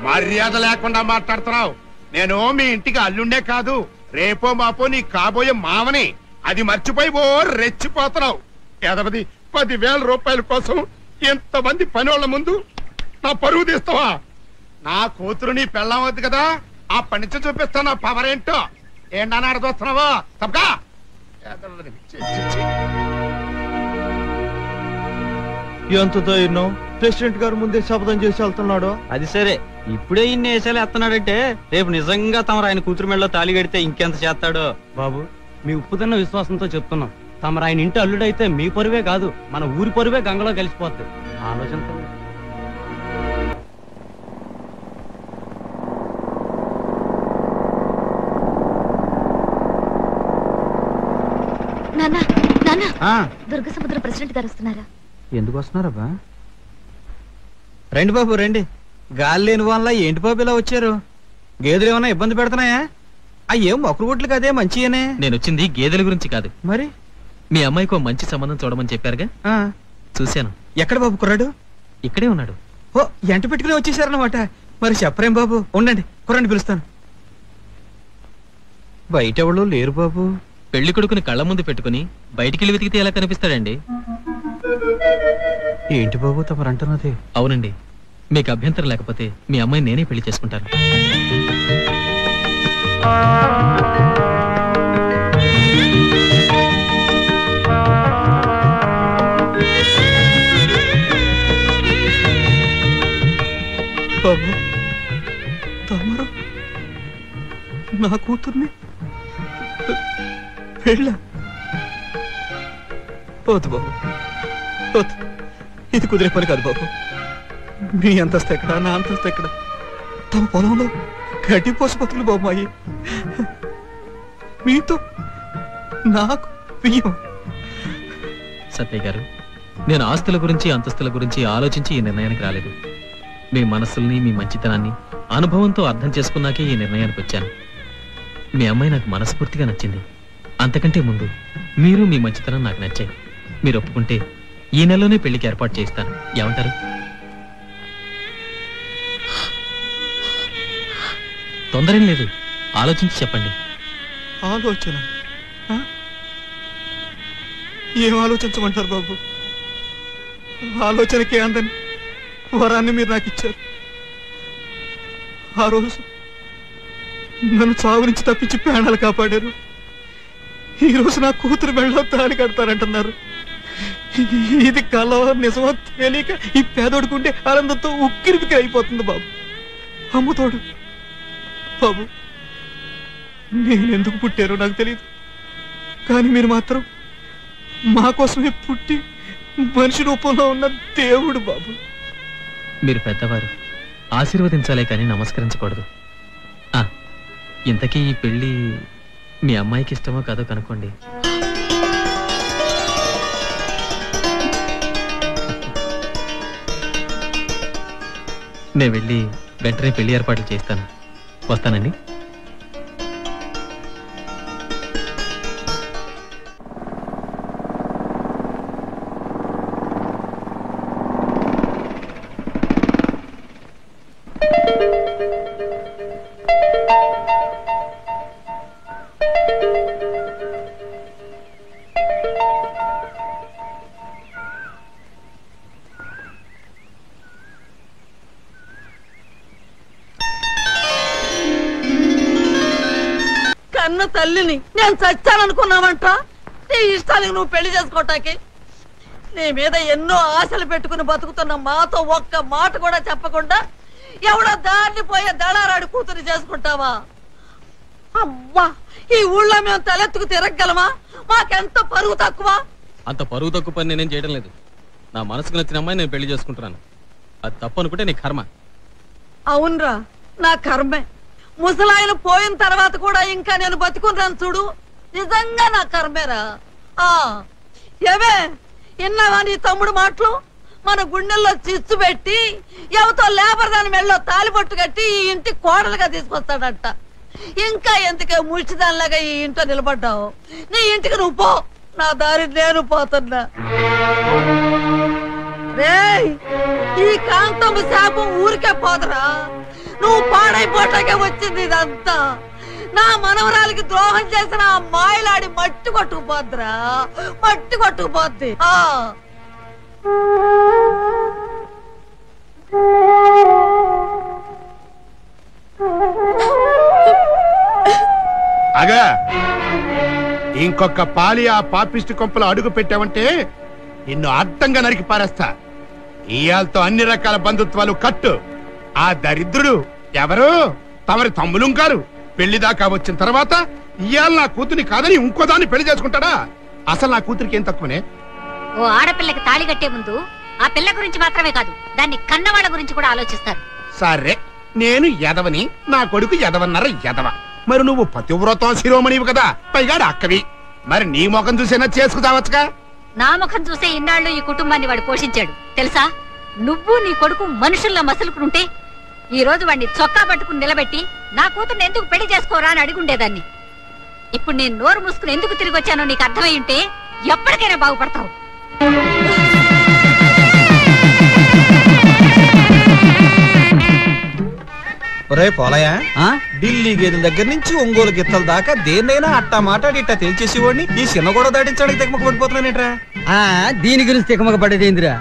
మర్యాద లేకుండా మాట్లాడుతున్నావు. నేను మీ ఇంటికి అల్లుండే కాదు, రేపో మాపో నీ కాబోయే మావని. అది మర్చిపోయి ఓ రెచ్చిపోతున్నావు. ఎదవది 10,000 రూపాయల కోసం ఎంతమంది పనివాళ్ల ముందు నా పరువు తీస్తావా? నా కూతురు నీ పెళ్ళం వద్దు కదా, ఆ పనిచ చూపిస్తా నా పవర్ ఏంటో. ఏంటన్నా అర్థొస్తున్నావా? తప్పగా ఎంత ధైర్యం, ప్రెసిడెంట్ గారు ముందే శపథం చేసి వెళ్తున్నాడు. అది సరే, ఇప్పుడే ఇన్ని వేసాలు ఎత్తన్నాడంటే రేపు నిజంగా తమరు ఆయన కూతురు మెడలో తాళి కడితే ఇంకెంత చేస్తాడో. బాబు, మీ ఉప్పుదన్న విశ్వాసంతో చెప్తున్నాం. తమరు ఆయన ఇంటి అల్లుడైతే మీ పరువే కాదు, మన ఊరి పరువే గంగలో కలిసిపోద్ది. ఆలోచనతో దుర్గ సముద్ర ప్రెసిడెంట్ గారు వస్తున్నారా? ఎందుకు వస్తున్నారబ్బా? రండి బాబు రండి. గాలి లేని వల్ల ఏంటి బాబు ఇలా వచ్చారు? గేదెలు ఏమన్నా ఇబ్బంది పెడుతున్నాయా? అయ్యేం మొక్కలు గుట్లు కదే మంచిగానే. నేను వచ్చింది గేదెల గురించి కాదు. మరి మీ అమ్మాయికి మంచి సంబంధం చూడమని చెప్పారుగా, చూశాను. ఎక్కడ బాబు కుర్రాడు? ఇక్కడే ఉన్నాడు. ఓ, ఎంట పెట్టుకుని వచ్చేసారనమాట. మరి చెప్పరేం బాబు, ఉండండి కుర్రాడిని పిలుస్తాను. బయట ఎవరు లేరు బాబు. పెళ్లి కొడుకుని కళ్ళ ముందు పెట్టుకుని బయటికి వెతికితే ఎలా కనిపిస్తాడండి? ఏంటి బాబు తమరంటున్నది? అవునండి, మీకు అభ్యంతరం లేకపోతే మీ అమ్మాయిని నేనే పెళ్లి చేసుకుంటాను. బాబు, తమరు నా కూతుర్ని పెళ్ళ వద్దు బాబు, వద్దు. ఇది కుదిరే పని కాదు బాబు. మీ అంతస్తు ఎక్కడ, నా అంతస్తు ఎక్కడ? తమ పొలంలో గడ్డి పోసి బతుకులు బాబు మాయి. మీతో నాకు బియ్యం. సత్య గారు, నేను ఆస్తుల గురించి అంతస్తుల గురించి ఆలోచించి ఈ నిర్ణయానికి రాలేదు. మీ మనస్సుల్ని, మీ మంచితనాన్ని అనుభవంతో అర్థం చేసుకున్నాకే ఈ నిర్ణయానికి వచ్చాను. మీ అమ్మాయి నాకు మనస్ఫూర్తిగా నచ్చింది. అంతకంటే ముందు మీరు మీ మంచితనం నాకు నచ్చాయి. మీరు ఒప్పుకుంటే ఈ నెలలోనే పెళ్లికి ఏర్పాటు చేస్తాను. ఏమంటారు? తొందరేం లేదు, ఆలోచించి చెప్పండి. ఆలోచన? ఏం ఆలోచించమంటారు బాబు? ఆలోచనకే అందని వరాన్ని మీరు నాకు ఇచ్చారు. ఆ రోజు నన్ను చావు నుంచి తప్పించి ప్రాణాలు కాపాడారు. ఈ రోజు నా కూతురు మెళ్ళలో తాళి కడతారంటున్నారు. ఇది కల నిజమో తెలియక ఈ పేదోడుకుంటే ఆనందంతో ఉక్కిరిబిక్కిరి అయిపోతుంది బాబు. అమ్ముతోడు బాబు, నేనెందుకు పుట్టారో నాకు తెలియదు, కానీ మీరు మాత్రం మా కోసమే పుట్టి మనిషి రూపంలో ఉన్న దేవుడు బాబు. మీరు పెద్దవారు, ఆశీర్వదించాలే కానీ నమస్కరించకూడదు. ఇంతకీ ఈ పెళ్లి మీ అమ్మాయికి ఇష్టమో కాదో కనుక్కోండి. నేను వెళ్ళి వెంటనే పెళ్లి ఏర్పాట్లు చేస్తాను. వస్తానండి. కన్న తల్లిని నేను చచ్చాననుకున్నావంట. నీ ఇష్టానికి నువ్వు పెళ్లి చేసుకోవటానికి నీ మీద ఎన్నో ఆశలు పెట్టుకుని బతుకుతున్న మాతో ఒక్క మాట కూడా చెప్పకుండా ఎవడో దారిని పోయే దళారాడి కూతురు చేసుకుంటావా? అమ్మా, ఈ ఊళ్ళో మేము తలెత్తుకు తిరగలమా? మాకెంత పరువు తక్కువ. అంత పరువు తక్కువ పని నేనేం చేయడం లేదు. నా మనసుకు నచ్చిన అమ్మాయి నేను పెళ్లి చేసుకుంటున్నాను. అది తప్పు అనుకుంటే నీ కర్మ. అవునరా, నా కర్మే. ముసలాయన పోయిన తర్వాత కూడా ఇంకా నేను బతుకున్నాను చూడు, నిజంగా నా కర్మేరా. ఏమే విన్నావా నీ తమ్ముడు మాటలు? మన గుండెల్లో చిచ్చు పెట్టి ఎవతో లేబర్ దాని మెళ్ళలో తాలిబొట్టు కట్టి ఈ ఇంటి కోడలుగా తీసుకొస్తాడంట. ఇంకా ఎందుకే ముడిచిదానిలాగా ఈ ఇంట్లో నిలబడ్డావు? నీ ఇంటికి నువ్వు పో, నా దారి నేను పోతున్నా. రేయ్, ఈ కాంతమ్మ శాపం ఊరికే పోదరా. నువ్వు పాడైపోటాకే వచ్చింది ఇదంతా. నా మనవరాలకి ద్రోహం చేసిన ఆ మాయలాడి మట్టి కొట్టుకుపోద్దురా, మట్టి కొట్టుకుపోద్ది. అగా ఇంకొక పాలి ఆ పాపిష్టి కొంపలో అడుగు పెట్టావంటే నిన్ను అడ్డంగా నరికి పారేస్తా. ఇయాలతో అన్ని రకాల బంధుత్వాలు కట్టు. ఆ దరిద్రుడు ఎవరు? తమరి తమ్ములుంకారు. పెళ్లి దాకా వచ్చిన తర్వాత ఇయాల నా కూతుని కాదని ఇంకో దాన్ని పెళ్లి చేసుకుంటాడా? అసలు నా కూతురికి ఏం తక్కువనే? ఓ ఆడపిల్లకి తాళి కట్టే ముందు ఆ పిల్ల గురించి మాత్రమే కాదు, దాన్ని కన్నవాళ్ళ గురించి కూడా ఆలోచిస్తారు. సరే, నేను ఎదవని, నా కొడుకు ఎదవన్నర ఎదవ. మరి నువ్వు పతివ్రతం శిరోమణివి కదా, పైగా అక్కవి. మరి నీ ముఖం చూసేనా చేసుకుతావచ్చుగా? నా ముఖం చూసే ఇన్నాళ్ళు ఈ కుటుంబాన్ని వాడు పోషించాడు తెలుసా. నువ్వు నీ కొడుకు మనుషుల్లో మసులుకుంటే ఈ రోజు వాడిని చొక్కా పట్టుకుని నిలబెట్టి నా కూతుర్ని ఎందుకు పెళ్లి చేసుకోరా అని అడిగుండేదాన్ని. ఇప్పుడు నేను నోరు మూసుకుని ఎందుకు తిరిగి వచ్చానో నీకు అర్థమై ఉంటే ఎప్పటికైనా బాగుపడతావు. ఒరే పోలయా, ఢిల్లీ గేదెల దగ్గర నుంచి ఒంగోలు గిత్తల దాకా దేన్నైనా అట్టా మాట్లాడి ఇట్టా తెలిచేసేవాడిని ఈ చిన్న గొడవ దాటించడానికి తెగమక పడిపోతున్నానేట్రా? దీని గురించి తికమక పడేదేందిరా?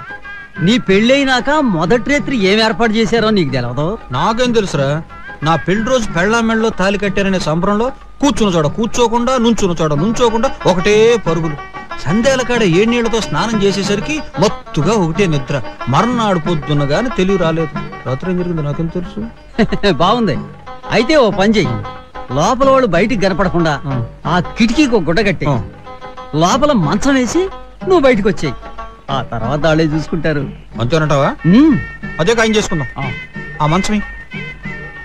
నీ పెళ్ళైనాక మొదటి రాత్రి ఏం ఏర్పాటు చేశారో నీకు తెలవదు. నాకేం తెలుసురా? నా పెళ్లి రోజు పెళ్ళామెళ్ళలో తాలి కట్టారనే సంబరంలో కూర్చున్న చోట కూర్చోకుండా, నుంచున్న చోట నుంచోకుండా ఒకటే పరుగులు. సందేల కాడ ఏ నీళ్లతో స్నానం చేసేసరికి మత్తుగా ఒకటే నిద్ర. మర్నాడు పొద్దున్న గాని తెలివి రాలేదు. రాత్రి ఏం జరిగింది నాకేం తెలుసు. బాగుంది. అయితే ఓ పని చెయ్యి, లోపల వాళ్ళు బయటికి కనపడకుండా ఆ కిటికీకి ఒక గుడ్డ కట్టి లోపల మంచం వేసి నువ్వు బయటకు వచ్చేయి. ఆ తర్వాత వాళ్ళే చూసుకుంటారు. అంతేనంటావా? అదే ఖాయం చేసుకుందాం. ఆ మంచం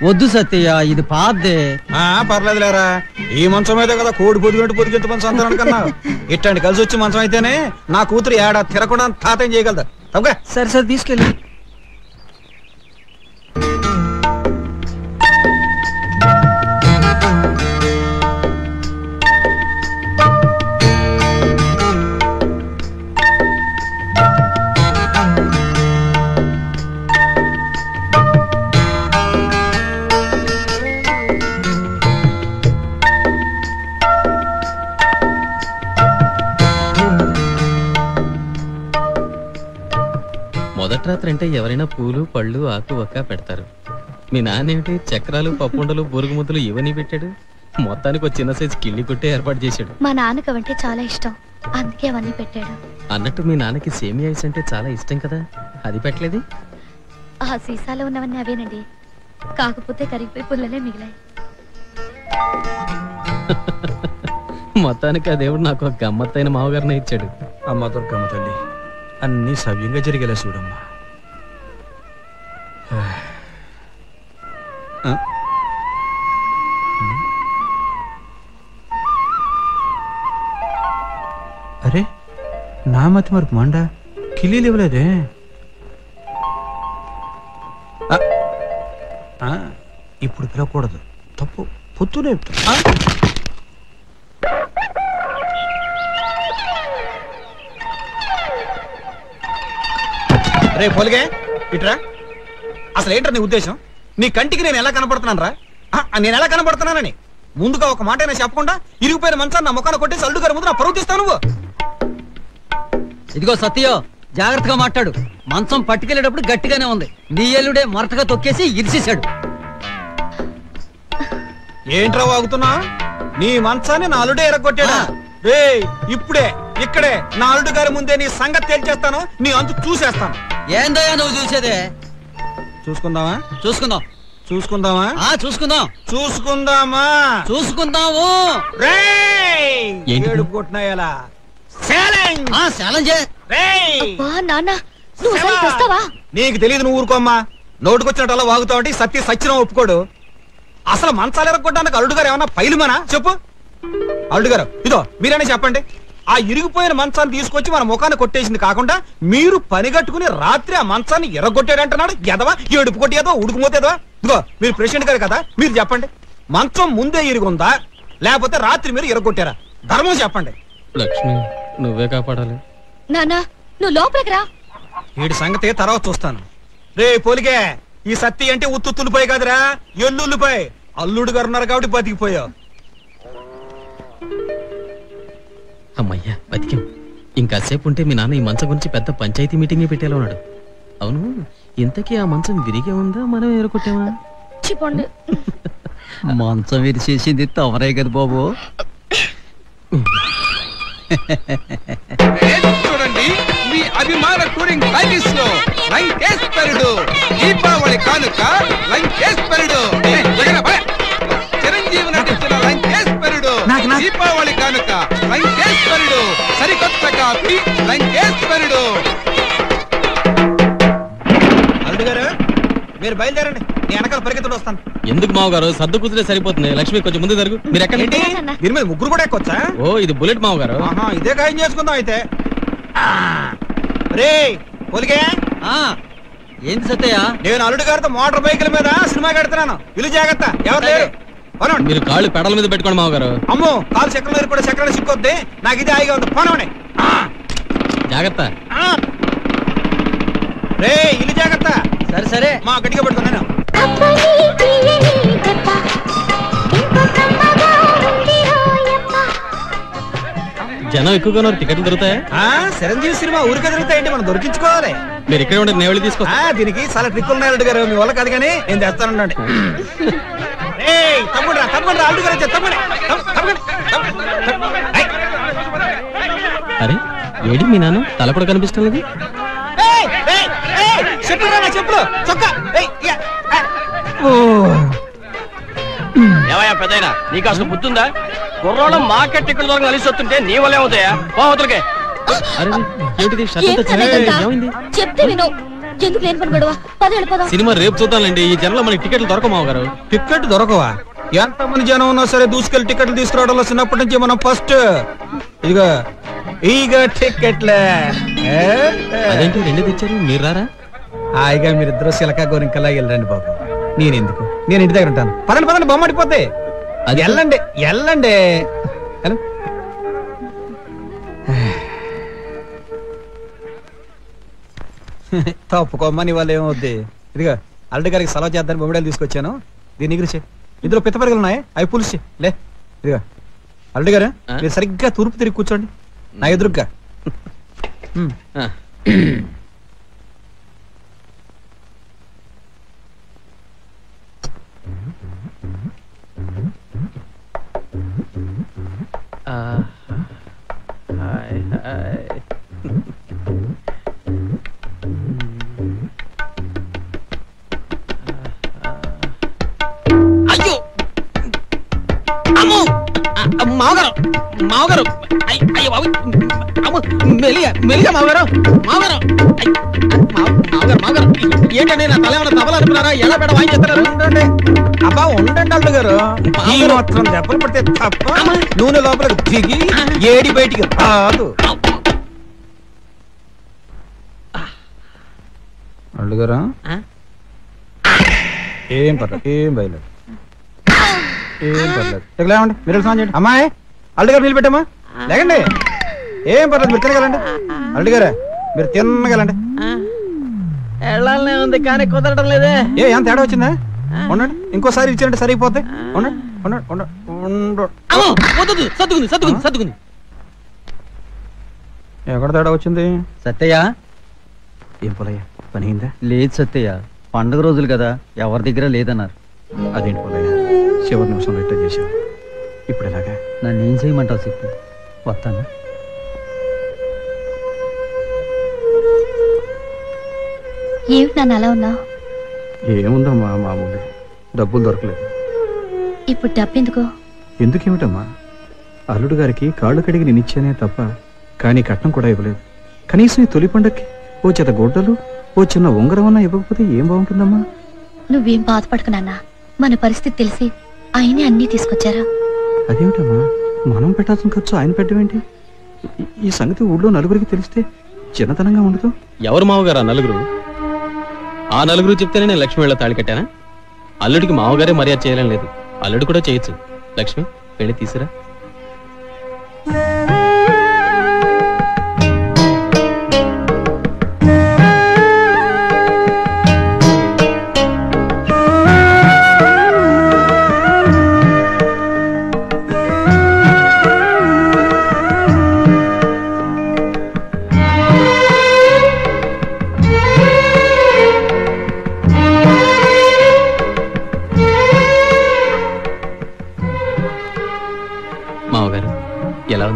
వద్దు సత్యయ్య, ఇది పాదే. పర్లేదు లేరా, ఈ మంచం అయితే కదా కోడి పొదిగంట మంచం అంటారనుకన్నా. ఇట్లాంటి కలిసి వచ్చి మంచం అయితేనే నా కూతురు ఏడా తిరగకుండా తాతేం చేయగలదా? తప్పగా సరే సరే తీసుకెళ్ళి. మొదటి రాత్రి అంటే ఎవరైనా పూలు పళ్ళు ఆకు ఒక్క పెడతారు. మీ నాన్నేమిటి చక్రాలు పప్పుండలు బొరుగు ముద్దలు ఇవన్నీ పెట్టాడు. మొత్తానికి ఒక చిన్న సైజు కిళ్ళి కొట్టే ఏర్పాటు చేశాడు. మా నాన్నకు అవంటే చాలా ఇష్టం, అందుకే అవన్నీ పెట్టాడు. అన్నట్టు మీ నాన్నకి సేమియా ఐస్ అంటే చాలా ఇష్టం కదా, అది పెట్టలేదు? ఆ సీసాలో ఉన్నవన్నీ అవేనండి, కాకపోతే కరిగిపోయి పుల్లలే మిగిలాయి. మొత్తానికి ఆ దేవుడు నాకు ఒక గమ్మత్తైన మావగారిని ఇచ్చాడు. అమ్మ దుర్గమ్మ తల్లి, అన్ని సవ్యంగా జరిగేలా చూడమ్మా. అరే నా మతి మరపు మండ కిలీలు ఇవ్వలేదే. ఇప్పుడు పిలవకూడదు, తప్పు. పొద్దునే రే పోలిగే ఇట్రా. అసలు ఏంట్రా నీ ఉద్దేశం? నీ కంటికి నేను ఎలా కనపడుతున్నాను రా? నేను ఎలా కనపడుతున్నానని ముందుగా ఒక మాట అయినా చెప్పకుండా ఇరిగిపోయిన మంచాన్ని నా ముఖాన్ని కొట్టేసి అల్లు గారి ముందు నా పరువు తీస్తావు నువ్వు. ఇదిగో సత్యో, జాగ్రత్తగా మాట్లాడు. మంచం పట్టుకెళ్ళేటప్పుడు గట్టిగానే ఉంది, నీ ఎల్లుడే మొరటగా తొక్కేసి ఇరిసేశాడు. ఏంట్రా వాగుతున్నా? నీ మంచాన్ని నా అల్లుడే ఎరగొట్టాడా? రే ఇప్పుడే ఇక్కడే నా అల్లుడు గారి ముందే నీ సంగతి తేల్చేస్తాను, నీ అంతు చూసేస్తాను. ఏందయ్యా నువ్వు చూసేదే? చూసుకుందామా? చూసుకుందాం. చూసుకుందామా? చూసుకుందాం. చూసుకుందామా? చూసుకుందాము. ఏడుపు కొట్టినాయలా నీకు తెలియదు, నువ్వు ఊరుకోమ్మా. నోటుకొచ్చినట్టు అలా వాగుతావంటే సత్య సత్యం ఒప్పుకోడు. అసలు మంచాలు ఎరగొట్టడానికి అల్లుడు గారు ఏమన్నా పైలుమనా చెప్పు. అల్లుడు గారు ఇదో మీరైనా చెప్పండి. ఆ ఇరిగిపోయిన మంచాన్ని తీసుకొచ్చి మన ముఖాన్ని కొట్టేసింది కాకుండా మీరు పని కట్టుకుని రాత్రి ఆ మంచాన్ని ఎర్రగొట్టాడంటున్నాడు. ఎదవా ఏడుపు కొట్టేదో ఉడుకుమోతేదో. ఇదిగో మీరు ప్రెసిడెంట్ గారు కదా, మీరు చెప్పండి. మంచం ముందే ఇరుగుందా లేకపోతే రాత్రి మీరు ఎర్రగొట్టారా? ధర్మం చెప్పండి. లక్ష్మి నువ్వే కాపాడాలి. నానా నువ్వు లోపలికి రా. వీడి సంగతి తర్వాత చూస్తాను. రే పోలికే, ఈ సత్తి అంటే ఉత్తుల్లిపోయి కాదురా, ఎల్లుల్లిపోయి. అల్లుడు గారు ఉన్నారు కాబట్టి బతికిపోయావు. అమ్మయ్యా బతికాం. ఇంకాసేపు ఉంటే మీ నాన్న ఈ మంచం గురించి పెద్ద పంచాయతీ మీటింగ్ పెట్టేలా ఉన్నాడు. అవును, ఇంతకీ ఆ మంచం విరిగే ఉందా, మనం ఎరుకొట్టామా? మంచం విరిచేసింది తమరే కదా బాబు. చూడండి, మీ అభిమాన టూరింగ్ టాకీస్ లో లంకేశ్వరుడు దీపావళి కానుక. లంకేశ్వరుడు చిరంజీవి నటించిన లంకేశ్వరుడు దీపావళి కానుక. లంకేశ్వరుడు సరికొత్త కాపీ లంకేశ్వరుడు. అల్లుడు గారు మీరు బయలుదేరండి, నీ వెనకాల పరిగెత్తుడు వస్తాను. ఎందుకు మావగారు, సర్దు కూతురే సరిపోతుంది. లక్ష్మి కొంచెం ముందు జరుగు. మీరు ఎక్కడ? దీని మీద ముగ్గురు కూడా ఎక్కొచ్చా? ఓ ఇది బుల్లెట్ మావగారు. ఇదే ఖాయం చేసుకుందాం అయితే. రే పోలికే, ఏంటి సత్తయ్య? నేను అల్లుడు గారితో మోటార్ బైకుల మీద సినిమా కడుతున్నాను. ఇల్లు జాగ్రత్త, ఎవరు లేరు. మీరు కాళ్ళు పెడల మీద పెట్టుకోండి మావగారు. అమ్మో, కాలు చక్రం కూడా చక్రాలు సిక్కొద్ది. నాకు ఇది హాయిగా ఉంది. పోనవనే జాగ్రత్త. రే ఇల్లు జాగ్రత్త. సరే సరే, మా గట్టిగా పడుతున్నాను. జనం ఎక్కువగా టికెట్లు దొరుకుతాయా? చిరంజీవి సినిమా ఊరికే దొరుకుతాయంటే మనం దొరికించుకోవాలి. మీరు ఇక్కడ ఉండే నేను వెళ్ళి తీసుకో. దీనికి చాలా ట్రిక్కులు ఉన్నాయి అల్లుడు గారు, మీ వల్ల కాదు కానీ నేను తెస్తానండి. తమ్ముడు రా, తమ్ముడు రా, అల్లుడు గారు వచ్చారు. అరే ఏడి మీ నాన్న తల కూడా కనిపిస్తాం లేదు. చెప్పులు చొక్కా. ఏమయ్యా పెద్దయినా, నీకు అసలు బుద్ధుందా? కుర్రోళ్ళం మార్కెట్ టికెట్ దొరక కలిసి వస్తుంటే నీ వల్ల ఏమవుతాయా? పోవతులకే. చెప్తే విను, ఎందుకు లేని పని గొడవ? పదేళ్ళు పద. సినిమా రేపు చూద్దాంలేండి. ఈ జనంలో మనకి టికెట్లు దొరకమావు గారు. టికెట్ దొరకవా? ఎంత మంది జనం ఉన్నా సరే దూసుకెళ్ళి టికెట్లు తీసుకురావడంలో చిన్నప్పటి నుంచి మనం ఫస్ట్. ఇదిగో ఈగ టికెట్లే. అదేంటి రెండు తెచ్చారు, మీరు రారా? హాయిగా మీరిద్దరు సిలకా గోరింకల్లా వెళ్ళండి బాబు. నేనెందుకు, నేను ఇంటి దగ్గర ఉంటాను. పదండి పదండి, బొమ్మ అడిపోతే. అది వెళ్ళండి వెళ్ళండి. తప్పుకోమ్మని వాళ్ళు ఏమవుద్ది. ఇదిగా అల్లుడి గారికి సలహా చేద్దాన్ని బొమ్మడాలు తీసుకొచ్చాను. దీని ఎగిరిచే. ఇందులో పిత్త పరిగలు ఉన్నాయి, అవి పులిచి లే. ఇదిగా అల్లుడి గారు మీరు సరిగ్గా తూర్పు తిరిగి కూర్చోండి, నా ఎదురుగ్గా. అయ్యో అమ్మో, మావగారు మావగారు, అయ్యో బాబు, అమ్మో మెలిగా మెలిగా మావగారు మావగారు మావగారు మావగారు. ఏంటండి నా తల ఏమైనా తబలా అనుకున్నారా? ఎలా పెడ వాయించేస్తున్నారు? అబ్బా ఉండండి అల్లుడు గారు, ఈ మాత్రం దెబ్బలు పడితే తప్ప నూనె లోపలికి దిగి ఏడి బయటికి రాదు. అల్లుడు గారు ఏం పర్లేదు, ఏం బయలేదు, ఏం పర్లేదు. లేవండి, మీరు స్నానం చేయండి. అమ్మాయి అల్లుడు గారు నీళ్ళు పెట్టమ్మా, లేకండి. ఏం పర్లేదు, మీరు తినగలండి. అల్లుడు గారు మీరు తినగలండి. వెళ్ళాలనే ఉంది కానీ కుదరడం లేదే. ఏం తేడా వచ్చిందా? ఉండండి, ఇంకోసారి ఇచ్చారంటే సరిపోతే. ఉండండి ఉండండి ఉండండి. సర్దుకుంది సర్దుకుంది సర్దుకుంది. ఎక్కడ తేడా వచ్చింది? సత్తయ్య, ఏం పొలయ్య, పని అయిందా? లేదు సత్తయ్య, పండుగ రోజులు కదా, ఎవరి దగ్గర లేదన్నారు. అదేంటి పొలయ్య, చివరి నిమిషంలో రిటర్న్ చేశావు. ఇప్పుడు ఎలాగా? నన్ను ఏం చేయమంటావు చెప్పు, వస్తాను. ఏమిటి నన్ను అలా ఉన్నావు? ఏముందమ్మా, మామూలు డబ్బులు దొరకలేదు. ఇప్పుడు డబ్బెందుకు? ఎందుకేమిటమ్మా, అల్లుడు గారికి కాళ్ళు కడిగి నేను ఇచ్చానే తప్ప కానీ కట్నం కూడా ఇవ్వలేదు. కనీసం ఈ తొలి పండక్కి ఓ చేత గొడ్డలు, ఓ చిన్న ఉంగరం అన్నా ఇవ్వకపోతే ఏం బాగుంటుందమ్మా? నువ్వేం బాధపడకు నాన్న, మన పరిస్థితి తెలిసి ఆయనే అన్నీ తీసుకొచ్చారా. అదేమిటమ్మా, మనం పెట్టాల్సిన ఖర్చు ఆయన పెట్టవేంటి? ఈ సంగతి ఊళ్ళో నలుగురికి తెలిస్తే చిన్నతనంగా ఉండదు. ఎవరు మావగారు ఆ నలుగురు? ఆ నలుగురు చెప్తేనే నేను లక్ష్మి వెళ్ళ తాళి కట్టానా? అల్లుడికి మావగారే మర్యాద చేయలేం లేదు, అల్లుడు కూడా చేయొచ్చు. లక్ష్మి వెళ్ళి తీసిరా.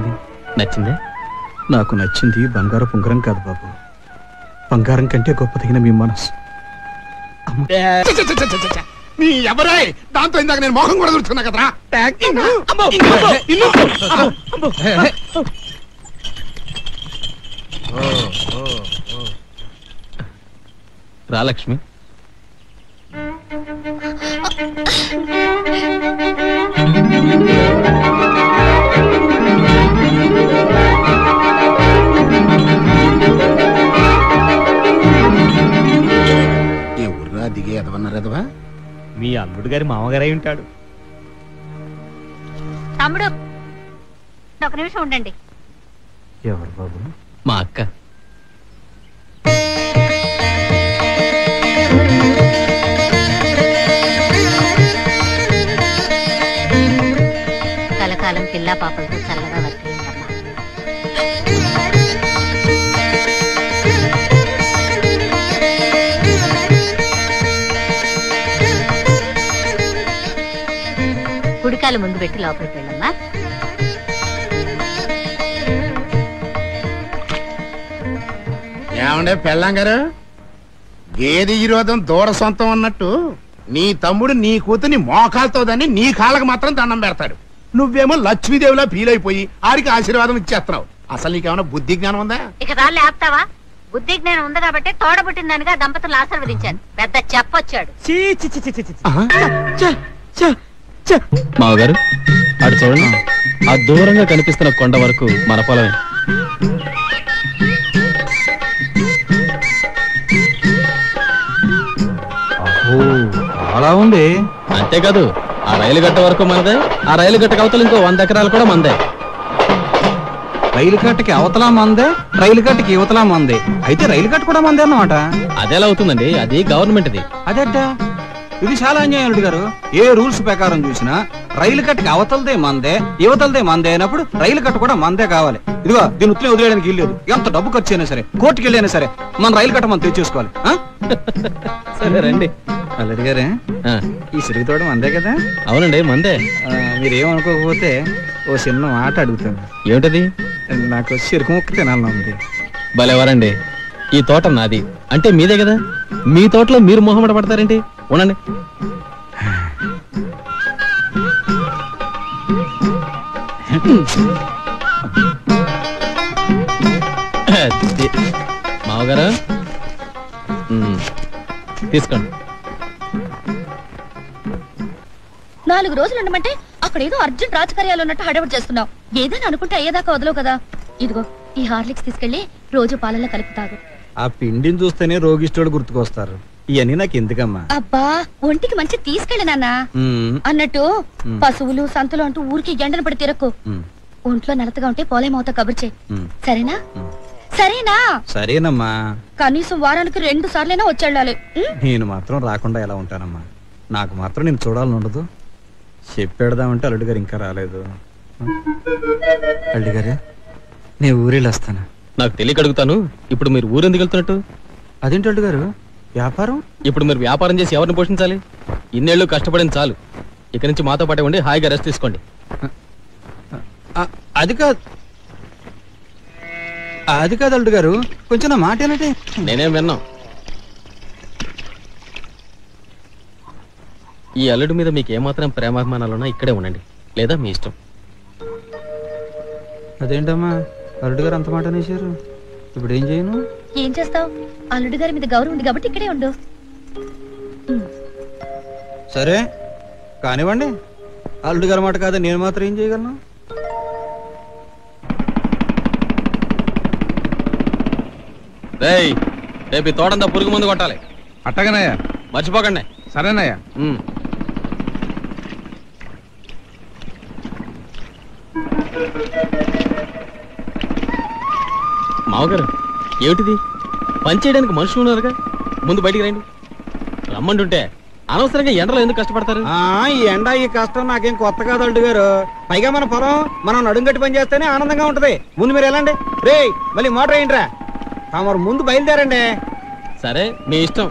ఉంది. నచ్చిందే? నాకు నచ్చింది బంగారు ఉంగరం కాదు బాబు, బంగారం కంటే గొప్పదైన మీ మనసు. నీ ఎవరాయ్ దాంతో ఇందాక నేను మోహం కూడా దొరుకుతున్నా కదరా. రా లక్ష్మి. ఏ ఊర్రా దిగే ఎదవన్నారు ఎదవా? మీ అల్లుడు గారి మామగారై ఉంటాడు. తమ్ముడు ఒక నిమిషం ఉండండి. ఎవరు బాబు? మా అక్క. కలకాలం పిల్లా పాపలతో చల్లగా వర్తించమ్మా. కుడికాలు ముందు పెట్టి లోపలికి వెళ్ళమ్మా. ఏమండే పెళ్ళాం గారు, గేదె ఈరోజం దూర సొంతం అన్నట్టు నీ తమ్ముడు నీ కూతుని మోకాలతో దాన్ని నీ కాళ్ళకు మాత్రం దండం పెడతాడు. నువ్వేమో లక్ష్మీదేవిలా ఫీల్ అయిపోయి ఆడికి ఆశీర్వాదం ఇచ్చేస్తున్నావు. అసలు నీకేమైనా బుద్ధి జ్ఞానం ఉందా? ఇక రాళ్ళు ఆపుతావా? బుద్ధి జ్ఞానం ఉంది కాబట్టి తోడబుట్టిందనిగా దంపతులు ఆశీర్వదించాను. పెద్ద చెప్పొచ్చాడు. మావగారు అటు చూడండి, ఆ దూరంగా కనిపిస్తున్న కొండ వరకు మన పొలమే. అలా ఉంది. అంతేకాదు, ఆ రైలు గట్ట వరకు మనదే, ఆ రైలు గట్టకు అవతల ఇంకో 100 ఎకరాలు కూడా మనదే. రైలు కట్టకి అవతలా మందే, రైలు కట్టకి యువతలా మందే. అయితే రైలు కట్ట కూడా మందే అన్నమాట. అదేలా అవుతుందండి? అది గవర్నమెంట్ది. అదేట, ఇది చాలా అన్యాయం అల్లుడు గారు. ఏ రూల్స్ ప్రకారం చూసినా రైలు కట్టకి అవతలదే మందే, యువతలదే మందే అయినప్పుడు రైలు కట్ట కూడా మందే కావాలి. ఇదిగో దీన్ని ఉత్తులే వదిలేయడానికి ఇల్లేదు. ఎంత డబ్బు ఖర్చు అయినా సరే, కోర్టుకి వెళ్ళైనా సరే మన రైలు కట్ట మనం తెచ్చేసుకోవాలి. సరే రండి. అల్లుడు గారే, ఈ సిరుగుతోవడం మందే కదా? అవునండి మందే. మీరేమనుకోకపోతే ఓ చిన్న మాట అడుగుతాను. ఏమిటది? నాకు చెరుకు ముక్క తినాలని ఉంది. భలేవారండి, ఈ తోట నాది అంటే మీదే కదా, మీ తోటలో మీరు మొహమాట పడతారేంటి? ఉండండి. మావగారు తీసుకోండి. 4 రోజులు ఉండమంటే అక్కడ ఏదో అర్జెంట్ రాజకార్యాలు ఉన్నట్టు హడావిడి చేస్తున్నావు. ఏదైనా అనుకుంటే అయ్యేదాకా వదలవు కదా. ఇదిగో ఈ హార్లిక్స్ తీసుకెళ్లి రోజు పాలల్లో కలిపి తాగు. ఆ పిండిని చూస్తేనే రోగిష్టోడు గుర్తుకొస్తారు. ఇవన్నీ నాకు ఎందుకమ్మా? అబ్బా, ఒంటికి మంచి తీసుకెళ్ళి నాన్న. అన్నట్టు పశువులు సంతలు అంటూ ఊరికి ఎండను పడి తిరక్కు. ఒంట్లో నలతగా ఉంటే పోలేమవుతా కబురు చేయి. సరేనా? సరేనా? సరేనమ్మా. కనీసం వారానికి 2 సార్లైనా వచ్చేళ్ళాలి. నేను మాత్రం రాకుండా ఎలా ఉంటానమ్మా? నాకు మాత్రం నేను చూడాలని ఉండదు. చెప్పేద్దామంటే అల్లుడు గారు ఇంకా రాలేదు. అల్లుడు గారు, నేను ఊరెళ్ళొస్తాను. నాకు తెలియక అడుగుతాను, ఇప్పుడు మీరు ఊరెందుకు వెళ్తున్నట్టు? అదేంటి అల్లుడు గారు, వ్యాపారం? ఇప్పుడు మీరు వ్యాపారం చేసి ఎవరిని పోషించాలి? ఇన్నేళ్ళు కష్టపడింది చాలు. ఇక నుంచి మాతో పాటే ఉండి హాయిగా రెస్ట్ తీసుకోండి. అది కాదు అల్లుడు గారు, కొంచెం నా మాట ఏంటంటే. నేనేం విన్నాం. ఈ అల్లుడి మీద మీకు ఏమాత్రం ప్రేమాభిమానాలున్నా ఇక్కడే ఉండండి, లేదా మీ ఇష్టం. అదేంటమ్మా అల్లుడు గారు అంత మాట అనేసారు? ఇప్పుడు ఏం చేయను? ఏం చేస్తావు? అల్లుడు గారి మీద గౌరవం ఉంది కాబట్టి ఇక్కడే ఉండు. సరే కానివ్వండి. అల్లుడు గారి మాట కాదా, నేను మాత్రం ఏం చేయగలను? రేపు ఈ తోటంతా పురుగు మందు కొట్టాలి. అట్టగనయ్యా, మర్చిపోకండి. సరేనయ్యా. మావగారు, ఏమిటిది? పని చేయడానికి మనుషులు ఉన్నారుగా, ముందు బయటికి రండి. రమ్మంటుంటే అనవసరంగా ఎండలో ఎందుకు కష్టపడతారు? ఈ ఎండ ఈ కష్టం నాకేం కొత్త కాదు అల్లుడు గారు. పైగా మన పొలం మనం నడుంగట్టి పని చేస్తేనే ఆనందంగా ఉంటది. ముందు మీరు వెళ్ళండి. రే మళ్ళీ మోటార్ అయ్యిండ్రా, తమరు ముందు బయలుదేరండి. సరే మీ ఇష్టం.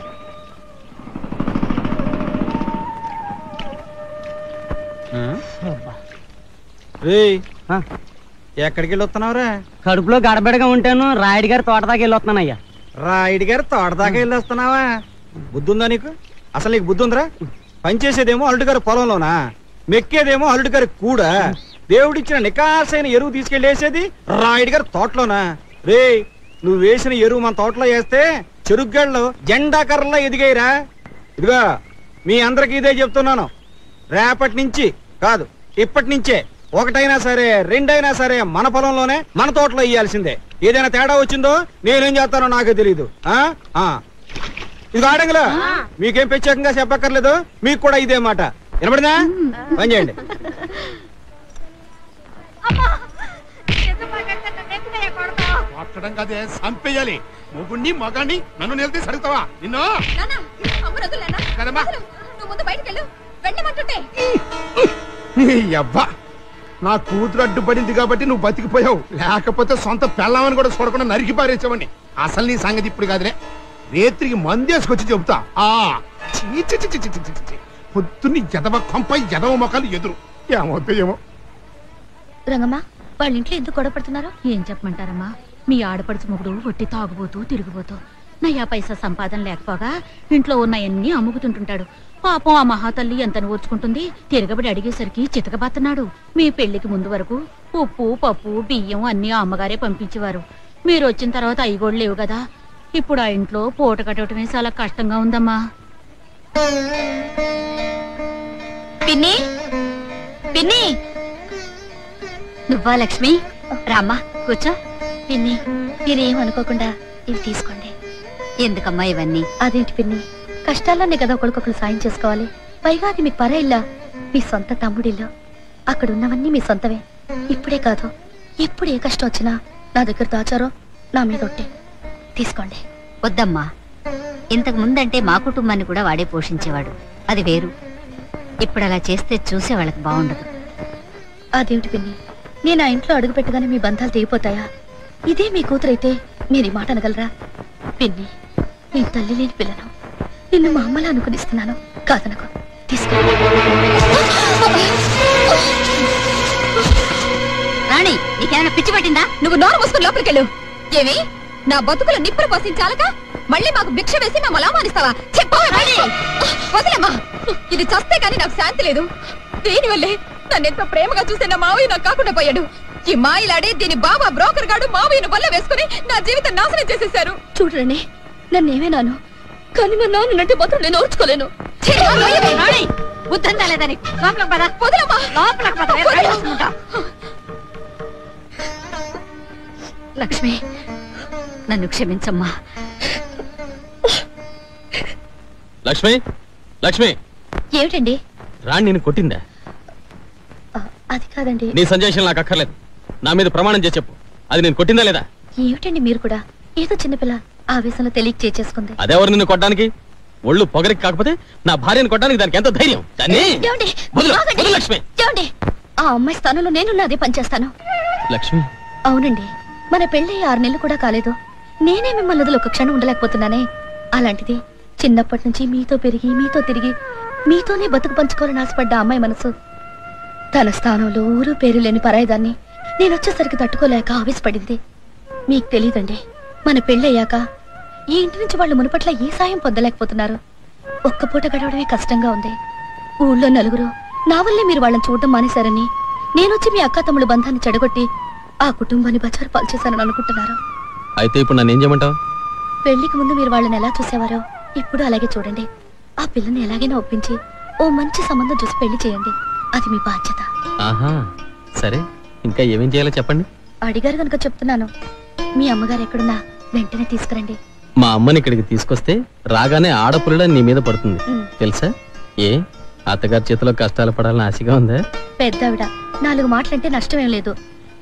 ఎక్కడికి వెళ్ళి వస్తున్నావురా? కడుపులో గడబిడగా ఉంటాను రాయుడు గారి తోట దాకా వెళ్ళి వస్తున్నానయ్యా. రాయుడు గారు తోట దాకా వెళ్ళి వస్తున్నావా? బుద్ధి ఉందా నీకు? అసలు నీకు బుద్ధి ఉందిరా? పనిచేసేదేమో అల్లుడు గారి పొలంలోనా, మెక్కేదేమో అల్లుడు గారి కూడా. దేవుడిచ్చిన నికాసైన ఎరువు తీసుకెళ్ళేసేది రాయుడు గారి తోటలోనా? రే, నువ్వు వేసిన ఎరువు మన తోటలో వేస్తే చెరుగ్గళ్ళు జెండా కర్రలా ఎదిగాయిరా. ఇదిగా మీ అందరికి ఇదే చెప్తున్నాను, రేపటి నుంచి కాదు ఇప్పటి నుంచే ఒకటైనా సరే రెండైనా సరే మన పొలంలోనే మన తోటలో ఇయ్యాల్సిందే. ఏదైనా తేడా వచ్చిందో నేనేం చేస్తానో నాకే తెలియదు. ఇది ఆడంగులో మీకేం ప్రత్యేకంగా చెప్పక్కర్లేదు, మీకు కూడా ఇదే మాట. వినపడిందా? పని చేయండి. కొట్టడం కదే చంపేయాలి. మొగుణ్ణి మగాణ్ణి నన్ను నిలదీసి అడుగుతావా? నిన్ను అబ్బా, నా కూతురు అడ్డుపడింది కాబట్టి నువ్వు బతికిపోయావు. లేకపోతే సొంత పెళ్ళామని కూడా చూడకుండా నరికి పారేసావండి. అసలు నీ సంగతి ఇప్పుడు కాదులే, రేత్రికి మందేసుకొచ్చి చెబుతా. పొద్దున్ని ఎదవ కొంప ఎదవ మొక్కలు ఎదురు ఏమవుతాయేమో. రంగమ్మా, వాళ్ళ ఇంట్లో ఎందుకు గొడవ పడుతున్నారు? ఏం చెప్పమంటారమ్మా, మీ ఆడపడుచు మొగుడు ఒట్టి తాగుబోతూ తిరిగిపోతూ నయ్యా పైసా సంపాదన లేకపోగా ఇంట్లో ఉన్నాయన్నీ అమ్ముకుతుంటుంటాడు. పాపం ఆ మహాతల్లి ఎంత ఓర్చుకుంటుంది. తిరగబడి అడిగేసరికి చితకబాతున్నాడు. మీ పెళ్లికి ముందు వరకు ఉప్పు పప్పు బియ్యం అన్ని ఆ అమ్మగారే పంపించేవారు. మీరు వచ్చిన తర్వాత అవి కూడా లేవు కదా. ఇప్పుడు ఆ ఇంట్లో పూట కట్టడమే చాలా కష్టంగా ఉందమ్మా. పిన్ని, పిన్ని, నువ్వా లక్ష్మి? రామ్మా కూర్చో. పిన్ని, మీరేం అనుకోకుండా ఇవి తీసుకోండి. ఎందుకమ్మా ఇవన్నీ? అదేంటి పిన్ని, కష్టాల్లోనే కదా ఒకరికొకరు సాయం చేసుకోవాలి. పైగా అది మీకు పరే ఇల్లా, మీ సొంత తమ్ముడిల్లు. అక్కడ ఉన్నవన్నీ మీ సొంతమే. ఇప్పుడే కాదు, ఇప్పుడు ఏ కష్టం వచ్చినా నా దగ్గర దాచారో నా మీద ఒట్టే. తీసుకోండి. వద్దమ్మా, ఇంతకు ముందంటే మా కుటుంబాన్ని కూడా వాడే పోషించేవాడు. అది వేరు. ఇప్పుడు అలా చేస్తే చూసే వాళ్ళకి బాగుండదు. అదేమిటి పిన్ని, నేను ఆ ఇంట్లో అడుగు పెట్టగానే మీ బంధాలు తెగిపోతాయా? ఇదే మీ కూతురైతే మీరు ఈ మాట అనగలరా? పిన్ని, నీ తల్లి లేని పిల్లను నిన్ను మా అమ్మలా అనుకునిస్తున్నాను. కాదనకు, తీసుకో. రాణి, నీకేమైనా పిచ్చి పట్టిందా? నువ్వు నోరు మూసుకుని లోపలికెళ్ళు. ఏమి, నా బతుకులు నిప్పులు పోసించాలక మళ్ళీ మాకు భిక్ష వేసి మమ్మల్ని అవమానిస్తావా? వదిలేమ్మా, ఇది చస్తే కానీ నాకు శాంతి లేదు. దీనివల్లే నన్నెంతో ప్రేమగా చూసే నా మావయ్య నాకు కాకుండా పోయాడు. ఈ మాయిలాడే దీని బాబా బ్రోకర్ గాడు మావయ్యను వల్ల వేసుకుని నా జీవితం నాశనం చేసేశారు. చూడరండి, నన్నేమేనాను కానీ మా నాన్నంటే మాత్రం నేను ఓర్చుకోలేను. బుద్ధంతా లేదని లక్ష్మి, నన్ను క్షమించమ్మా. లక్ష్మి, లక్ష్మి, ఏమిటండి? రాణి నేను కొట్టిందా? అది కాదండి. నీ సంజయ్ నాకు అక్కర్లేదు. నా మీద ప్రమాణం చేసి చెప్పు, అది నేను కొట్టిందా లేదా? ఏమిటండి మీరు కూడా? ఏదో చిన్నపిల్ల ఆవేశంలో తెలియక చేసేసుకుంది. అదెవరు నిన్ను కొట్టడానికి? ఒళ్ళు పొగరికి కాకపోతే నా భార్యను కొట్టడానికి దానికి ఎంత ధైర్యం? లక్ష్మి, ఆ అమ్మాయి స్థానంలో నేను అదే పనిచేస్తాను. లక్ష్మి, అవునండి, మన పెళ్లి 6 నెలలు కూడా కాలేదు. నేనే మిమ్మల్ని వదిలి ఒక క్షణం ఉండలేకపోతున్నానే. అలాంటిది చిన్నప్పటి నుంచి మీతో పెరిగి మీతో తిరిగి మీతోనే బతుకు పంచుకోవాలని ఆశపడ్డ అమ్మాయి మనసు తన స్థానంలో ఊరు పేరు లేని పరాయిదాన్ని నేను వచ్చేసరికి తట్టుకోలేక ఆవేశపడింది. మీకు తెలీదండి, మన పెళ్ళయ్యాక ఈ ఇంటి నుంచి వాళ్ళు మునుపట్ల ఏ సాయం పొందలేకపోతున్నారు. ఒక్క పూట గడవడమే కష్టంగా ఉంది. ఊళ్ళో నలుగురు నా వల్లే మీరు వాళ్ళని చూడడం మానేశారని, నేనొచ్చి మీ అక్క తమ్ముడు బంధాన్ని చెడగొట్టి ఆ కుటుంబాన్ని బచారు పాలు చేశానని అనుకుంటున్నారు. అయితే ఇప్పుడు నన్ను ఏం చేయమంటావు? పెళ్లికి ముందు మీరు వాళ్ళని ఎలా చూసేవారో ఇప్పుడు అలాగే చూడండి. ఆ పిల్లని ఎలాగైనా ఒప్పించి ఓ మంచి సంబంధం చూసి పెళ్లి చేయండి. అది మీ బాధ్యత. ఆహా, సరే, ఇంకా ఏమేం చేయాలో చెప్పండి. అడిగారు కనుక చెప్తున్నాను. మీ అమ్మగారు ఎక్కడున్నా వెంటనే తీసుకురండి. మా అమ్మని ఇక్కడికి తీసుకొస్తే రాగానే ఆడపుల్ల నీ మీద పడుతుంది తెలుసా? ఏ అత్తగారి చేతిలో కష్టాలు పడాలని ఆశగా ఉందా? పెద్దవిడ 4 మాటలంటే నష్టమేం లేదు.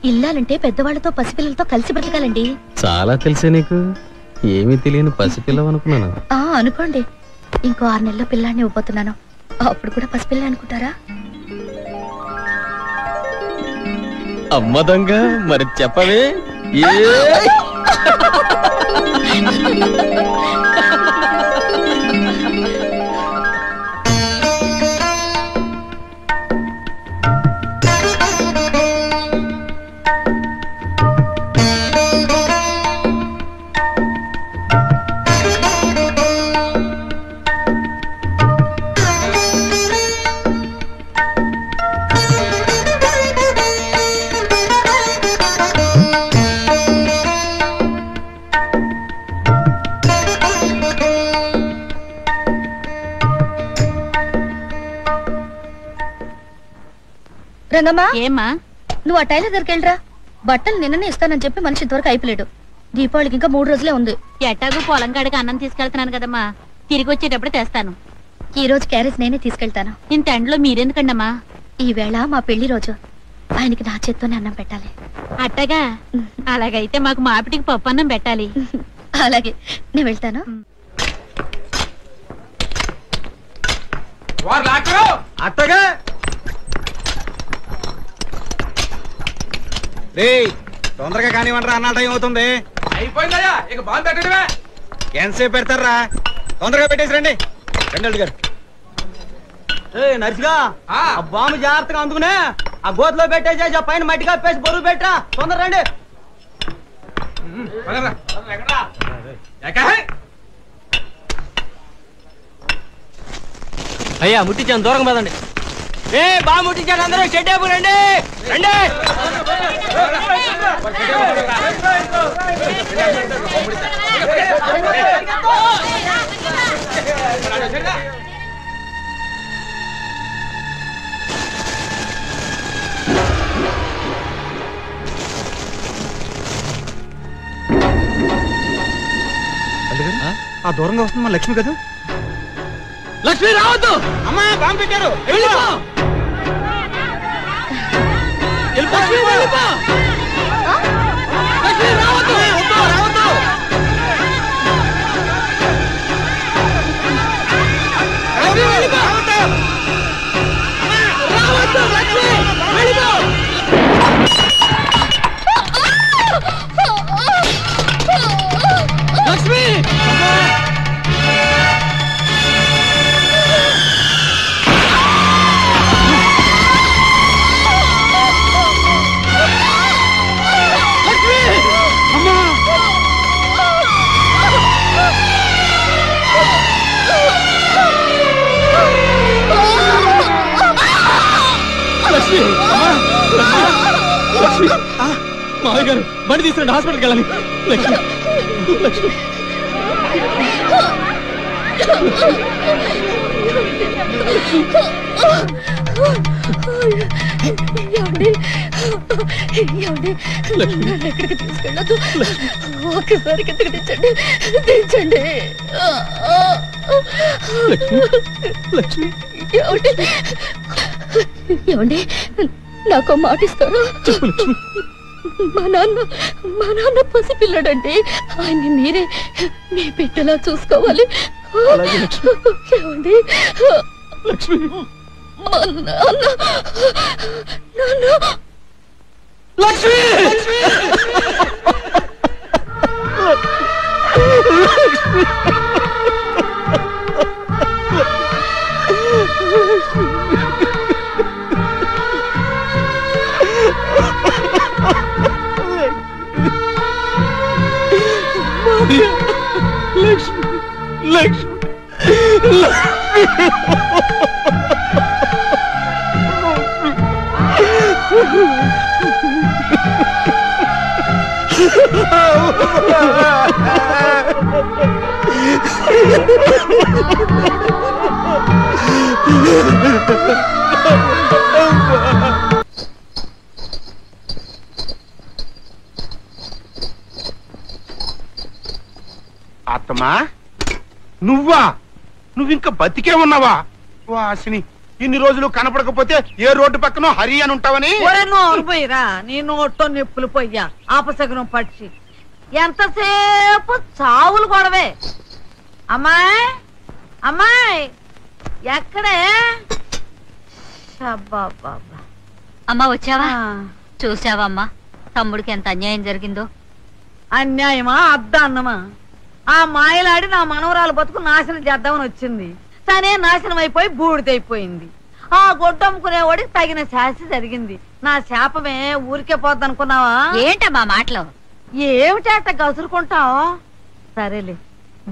ఇల్లాలంటే పెద్దవాళ్లతో పసిపిల్లలతో కలిసి బ్రతకాలండి. చాలా తెలిసే నీకు. ఏమీ తెలియని పసిపిల్లవు అనుకున్నాను. అనుకోండి, ఇంకో 6 నెలల్లో పిల్లాన్ని ఇవ్వబోతున్నాను. అప్పుడు కూడా పసిపిల్ల అనుకుంటారా? అమ్మ దొంగ, మరి చెప్పవే. రంగమ్మా ఏమ్మా నువ్వు ఆ టైలర్ దగ్గరికి వెళ్ళరా. బట్టలు నిన్ననే ఇస్తానని చెప్పి మనిషి ఇంతవరకు అయిపోలేడు. దీపావళికి ఇంకా 3 రోజులే ఉంది. ఎట్టాగూ పొలం కాడికి అన్నం తీసుకెళ్తున్నాను కదమ్మా, తిరిగి వచ్చేటప్పుడు తెస్తాను. ఈ రోజు క్యారేజ్ నేనే తీసుకెళ్తాను. ఇంత ఎండలో మీరెందుకండమ్మా? ఈ వేళ మా పెళ్లి రోజు, ఆయనకి నా చేత్తోనే అన్నం పెట్టాలి. అట్టగా అలాగైతే మాకు మాపిటికి పప్పు అన్నం పెట్టాలి. అలాగే నేను వెళ్తాను. అత్తగా తొందరగా కానివ్వండి, అన్న టైం అవుతుంది. అయిపోయిందయ్యా, ఇక బాంబు పెట్టడమే. ఎంతసేపు పెడతారా? తొందరగా పెట్టేసి రండి. రండి గారు. నర్సిగా ఆ బాంబు జాగ్రత్తగా అందుకునే ఆ గోతులో పెట్టేసే, పైన మట్టి కప్పేసి బరువు పెట్టరా. తొందర రండి. అయ్యా ముట్టించాను, దూరంగా పదండి. బాగా ముట్టించాను, అందరూ షెడ్ రండి రండి. ఆ దూరంగా వస్తుంది మన లక్ష్మి కదా. లక్ష్మి రావద్దు. అమ్మా బాంబు పెట్టారు. లక్ష్మి మావయ్య గారు బండి తీసుకురండి, హాస్పిటల్కి వెళ్ళాలి. లక్ష్మి లక్ష్మి ఎక్కడికి తీసుకెళ్ళదు. ఒక్కసారి కిందకి దించండి, దించండి. ఏమండి నాకు మాట ఇస్తారా? మా నాన్న పసిపిల్లడండి, ఆయన్ని మీరే మీ బిడ్డలా చూసుకోవాలి. ఏమండి లక్ష్మి మా నాన్న లక్ష్మి అత్తమ్మా నువ్వా? నువ్వింకా బతికే ఉన్నావా? వాసిని ఇన్ని రోజులు కనపడకపోతే ఏ రోడ్డు పక్కనో హరి అని ఉంటావని. పోయిరా నీ నోట్లో నిప్పులు పోయ్యా ఆపసగనం పక్షి. ఎంతసేపు చావులు గొడవే. అమ్మాయి అమ్మాయి ఎక్కడే? అమ్మా వచ్చావా? చూసావా అమ్మా తమ్ముడికి ఎంత అన్యాయం జరిగిందో? అన్యాయమా అద్దన్నమా? ఆ మాయలాడి నా మనవరాలు బతుకు నాశనం చేద్దామని వచ్చింది. తనే నాశనం అయిపోయి బూడిదైపోయింది. ఆ గొడ్డమ్ముకునేవాడికి తగిన శాస్తి జరిగింది. నా శాపమే ఊరికే పోద్దనుకున్నావా? ఏంటమ్మా మాటలు? ఏమిటట గసురుకుంటావు? సరేలే,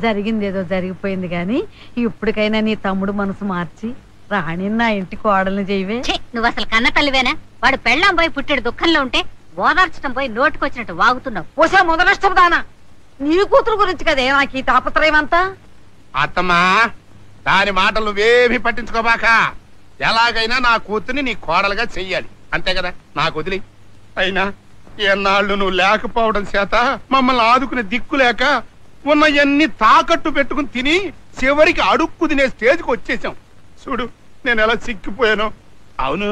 జరిగిందేదో జరిగిపోయింది గాని ఇప్పటికైనా నీ తమ్ముడు మనసు మార్చి రాణి నా ఇంటి కోడల్ని చేయవే. నువ్వు అసలు కన్న తల్లివేనా? వాడు పెళ్ళాం పోయి పుట్టాడు దుఃఖంలో ఉంటే ఓదార్చడం పోయి నోటుకొచ్చినట్టు వాగుతున్నావు. ఓసే మొదలష్టం దానా, నీ కూతురు గురించి కదే నాకు ఈ తాపత్రయం అంతా. అత్తమ్మా దాని మాటలు నువ్వేమీ పట్టించుకోబాక. ఎలాగైనా నా కూతుర్ని నీ కోడలుగా చెయ్యాలి అంతే కదా, నాకు వదిలి. అయినా ఎన్నాళ్ళు నువ్వు లేకపోవడం చేత మమ్మల్ని ఆదుకునే దిక్కు లేక ఉన్నవన్నీ తాకట్టు పెట్టుకుని తిని చివరికి అడుక్కు తినే స్టేజ్కి వచ్చేసాం. చూడు నేను ఎలా సిక్కిపోయాను. అవును,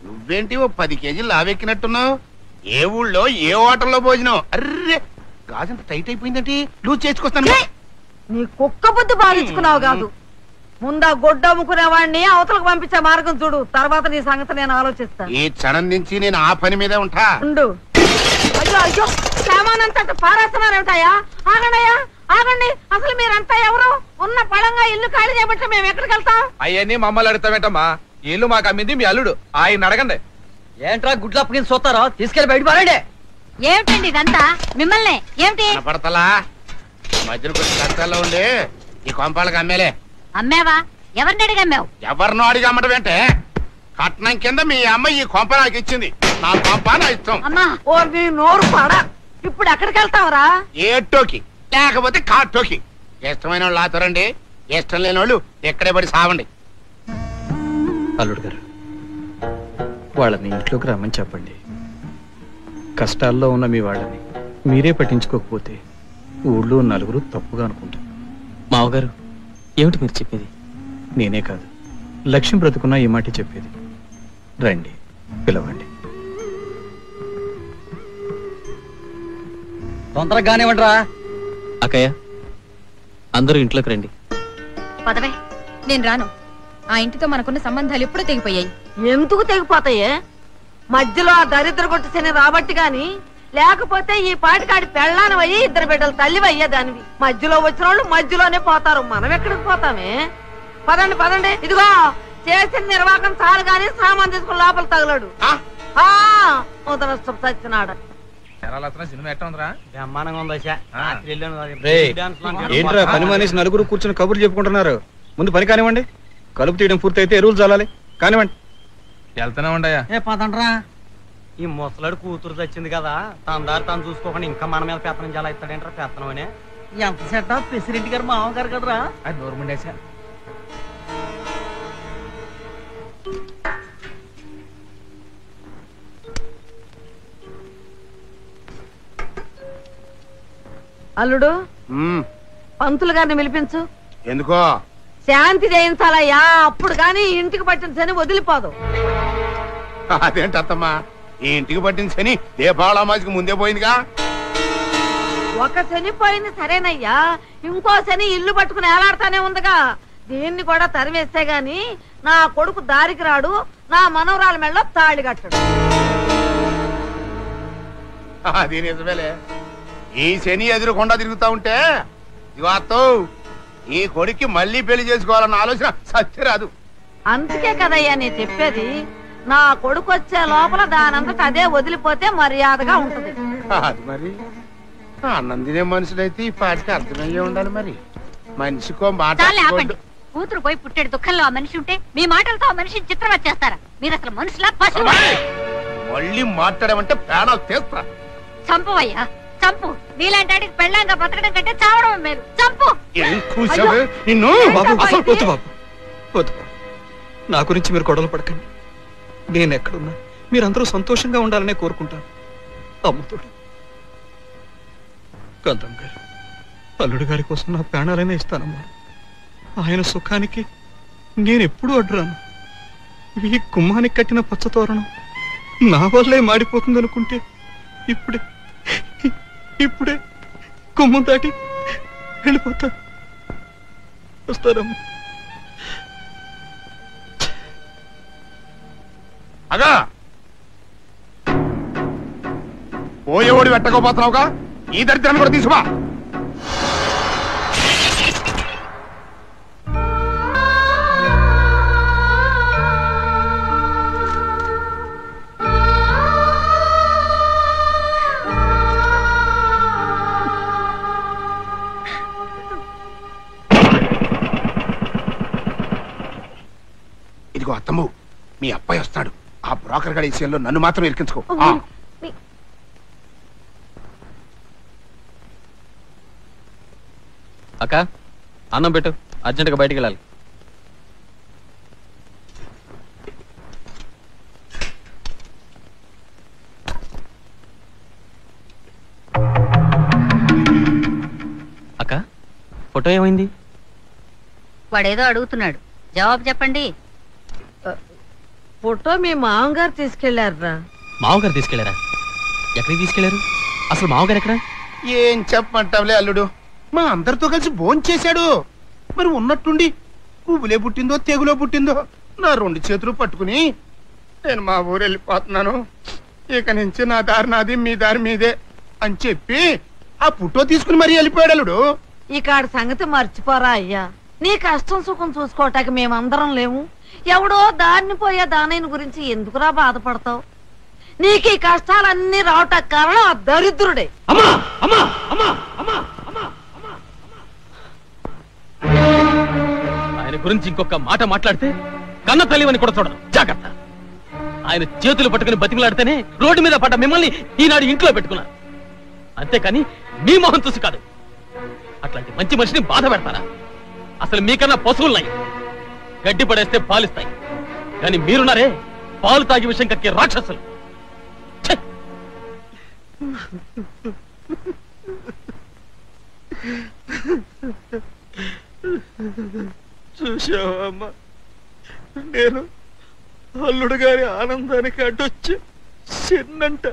నువ్వేంటి ఓ 10 కేజీలు లావెక్కినట్టున్నావు? ఏ ఊళ్ళో ఏ హోటల్లో భోజనం? అర్రే గాజంత టైట్ అయిపోయిందంటే లూజ్ చేసుకొస్తాను. నీ కుక్క బుద్ధి బాధించుకున్నావు కాదు, ముందా గొడ్డు అమ్ముకునే వాడిని అవతలకు పంపించే మార్గం చూడు, తర్వాత నీ సంగతి నేను ఆలోచిస్తాను. ఈ క్షణం నుంచి నేను ఆ పని మీదే ఉంటా. ఉండు. అయ్యో అయ్యో, సామానంతా పారేస్తున్నారేమిటాయా? ఆగండియా, ఆగండి. అసలు మీరంతా ఎవరు? ఉన్న పళంగా ఇల్లు ఖాళీ చేయబట్టి మేము ఎక్కడికి వెళ్తాం? అవన్నీ మమ్మల్ని అడుగుతామేటమ్మా, ఇల్లు మాకు అమ్మింది మీ అల్లుడు, ఆయన అడగండి. ఏంట్రా గుడ్లు అప్పగించి చూస్తారో, తీసుకెళ్లి బయట పారండి. ఏమిటండి ఇదంతా? మిమ్మల్ని ఏమిటి పడతలా మధ్యలో కొంచెం కష్టాల్లో ఉండి ఈ కొంపాలకు అమ్మేలే. అమ్మావా? ఎవరిని అడిగి అమ్మావు? ఎవరినో అడిగి అమ్మటం ఏంటే? కట్నం కింద మీ అమ్మ ఈ కొంప నాకు ఇచ్చింది, నా కొంప నా ఇష్టం. అమ్మా ఓ నీ నోరు పాడా. ఇప్పుడు ఎక్కడికి వెళ్తావరా? ఏటోకి లేకపోతే కాటోకి. ఇష్టమైన వాళ్ళు ఆతరండి, ఇష్టం లేని వాళ్ళు ఎక్కడే పడి సావండి. అల్లుడు గారు, వాళ్ళని ఇంట్లోకి రమ్మని చెప్పండి. కష్టాల్లో ఉన్న మీ వాళ్ళని మీరే పట్టించుకోకపోతే ఊళ్ళో నలుగురు తప్పుగా అనుకుంటారు. మావగారు, ఏమిటి మీరు చెప్పేది? నేనే కాదు, లక్ష్యం బ్రతుకున్నా ఈ మాట చెప్పేది. రండి, పిలవండి. తొందరగా కానివ్వండి రా. అక్కయ్య, అందరూ ఇంట్లోకి రండి. పదవే, నేను రాను. ఆ ఇంటితో మనకున్న సంబంధాలు ఎప్పుడూ తెగిపోయాయి. ఎందుకు తెగిపోతాయే? మధ్యలో ఆ దరిద్ర కొట్టి శని రాబట్టి గాని, లేకపోతే ఈ పాటికాడి పెళ్ళానవయ్యి 2 బిడ్డలు తల్లివి అయ్యేదానివి. మధ్యలో వచ్చిన వాళ్ళు మధ్యలోనే పోతారు, మనం ఎక్కడికి పోతామే? పదండి పదండి. ఇదిగో చేసిన నిర్వాహకం చాలు గాని సామాన్ తీసుకుని లోపల తగలడు. ముదనష్టం చచ్చినాడు. సినిమా ఎట్లా ఉందిరా? బ్రహ్మాండంగా ఉందా? ఏంట్రా పని మానేసి నలుగురు కూర్చొని కబుర్లు చెప్పుకుంటున్నారు? ముందు పని కానివ్వండి. కలుపు తీయడం పూర్తయితే ఎరువులు చల్లాలి. కానివ్వండి. వెళ్తూనే ఉండయా? పదండ్రా. ఈ ముసలాడు కూతురు తెచ్చింది కదా, తన దారి తను చూసుకోకుండా ఇంకా మన మీద పెత్తనం చాలా ఇస్తాడేంట్రా? పెత్తనం అనే ఎంత సెట్ ప్రెసిడెంట్ గారు మామగారు కదరా. అది నోరుముండేసా. అల్లుడు, పంతులు గారిని పిలిపించు. ఎందుకో? శాంతి చేయించాలయ్యా, అప్పుడు గాని ఇంటికి పట్టిన శని వదిలిపోదు. అదేంటమ్మా, ఈ ఇంటికి పట్టిన శని దీపావళి ముందే పోయిందిగా. ఒక శని పోయింది సరేనయ్యా, ఇంకో శని ఇల్లు పట్టుకుని ఏలాడుతానే ఉందిగా. దీన్ని కూడా తరివేస్తే గాని నా కొడుకు దారికి రాడు, నా మనవరాల మెళ్ళో తాళి కట్టడు. అది నిజమేలే. ఈ శని ఎదురుకుండా తిరుగుతా ఉంటే ఇవాతో ఈ కొడుక్కి మళ్ళీ పెళ్లి చేసుకోవాలన్న ఆలోచన సత్యరాదు. అందుకే కదయ్యా నేను చెప్పేది, నా కొడుకు వచ్చే లోపల దానంతట అదే వదిలిపోతే మర్యాదగా ఉంటది. అది మరి అన్నం తినే మనుషులైతే ఈ పాటికి అర్థమయ్యే ఉండాలి. మరి మనిషికో మాట. కూతురు పోయి పుట్టాడు దుఃఖంలో ఆ మనిషి ఉంటే మీ మాటలతో ఆ మనిషిని చిత్రం వచ్చేస్తారా? మీరు అసలు మనుషులా పశువు? మళ్ళీ మాట్లాడమంటే ప్రాణాలు తీస్తా. చంపవయ్యా, చంపు. నీలాంటి వాడికి పెళ్ళాంగా బతకడం కంటే చావడం మేలు. చంపు. నా గురించి మీరు గొడవలు పడకండి. నేను ఎక్కడున్నా మీరందరూ సంతోషంగా ఉండాలనే కోరుకుంటాను. అమ్ముతుడు కందం గారు, అల్లుడు గారి కోసం నా ప్రాణాలనే ఇస్తానమ్మా. ఆయన సుఖానికి నేనెప్పుడూ అడ్డురాను. ఈ గుమ్మానికి కట్టిన పచ్చతోరణం నా వల్లే మాడిపోతుంది అనుకుంటే ఇప్పుడే గుమ్మం దాటి వెళ్ళిపోతా. వస్తారమ్మా. అగా పోయేవాడు పెట్టకపోతున్నావుగా, ఈ దరిద్రాన్ని కూడా తీసుకురా. ఇదిగో అత్తమ్ము, మీ అబ్బాయి వస్తాడు. ఆ బ్రోకర్ గడి విషయంలో నన్ను మాత్రం ఇరికించుకో. అక్క, అన్నం పెట్టు, అర్జెంటుగా బయటికి వెళ్ళాలి. ఫోటో ఏమైంది? వాడేదో అడుగుతున్నాడు, జవాబు చెప్పండి. ఫోటో మీ మామగారు తీసుకెళ్లారా? మామగారు తీసుకెళ్లారా? ఎక్కడికి తీసుకెళ్లారు? అసలు మామగారు ఎక్కడ? ఏం చెప్పమంటావులే అల్లుడు, మా అందరితో కలిసి భోంచేశాడు. మరి ఉన్నట్టుండి పువ్వులే పుట్టిందో తెగులో పుట్టిందో నా 2 చేతులు పట్టుకుని నేను మా ఊరు వెళ్ళిపోతున్నాను, ఇక నుంచి నా దారి నాది మీ దారి మీదే అని చెప్పి ఆ ఫోటో తీసుకుని మరీ వెళ్ళిపోయాడు అల్లుడు. ఈ కాడి సంగతి మర్చిపోరా అయ్యా. నీ కష్టం సుఖం చూసుకోవటానికి మేమందరం లేము. ఎవడో దారిని పోయే దానయ్య గురించి ఎందుకురా బాధపడతావు? నీకు ఈ కష్టాలన్నీ రావటానికి కారణం ఆ దరిద్రుడే. ఆయన గురించి ఇంకొక మాట మాట్లాడితే కన్న తల్లివని కూడా చూడరు, జాగ్రత్త. ఆయన చేతులు పట్టుకుని బతిమలాడితేనే రోడ్డు మీద పడ్డ మిమ్మల్ని ఈనాడు ఇంట్లో పెట్టుకున్నారు, అంతేకాని మీ మొహం చూసి కాదు. అట్లాంటి మంచి మనిషిని బాధ పెడతారా? అసలు మీకన్నా పశువులున్నాయి, గడ్డి పడేస్తే పాలిస్తాయి, కానీ మీరున్నారే పాలు తాగి విషయం కక్కే రాక్షసులు. చూసావా అమ్మా, నేను అల్లుడు గారి ఆనందానికి అడ్డొచ్చి చిన్నంట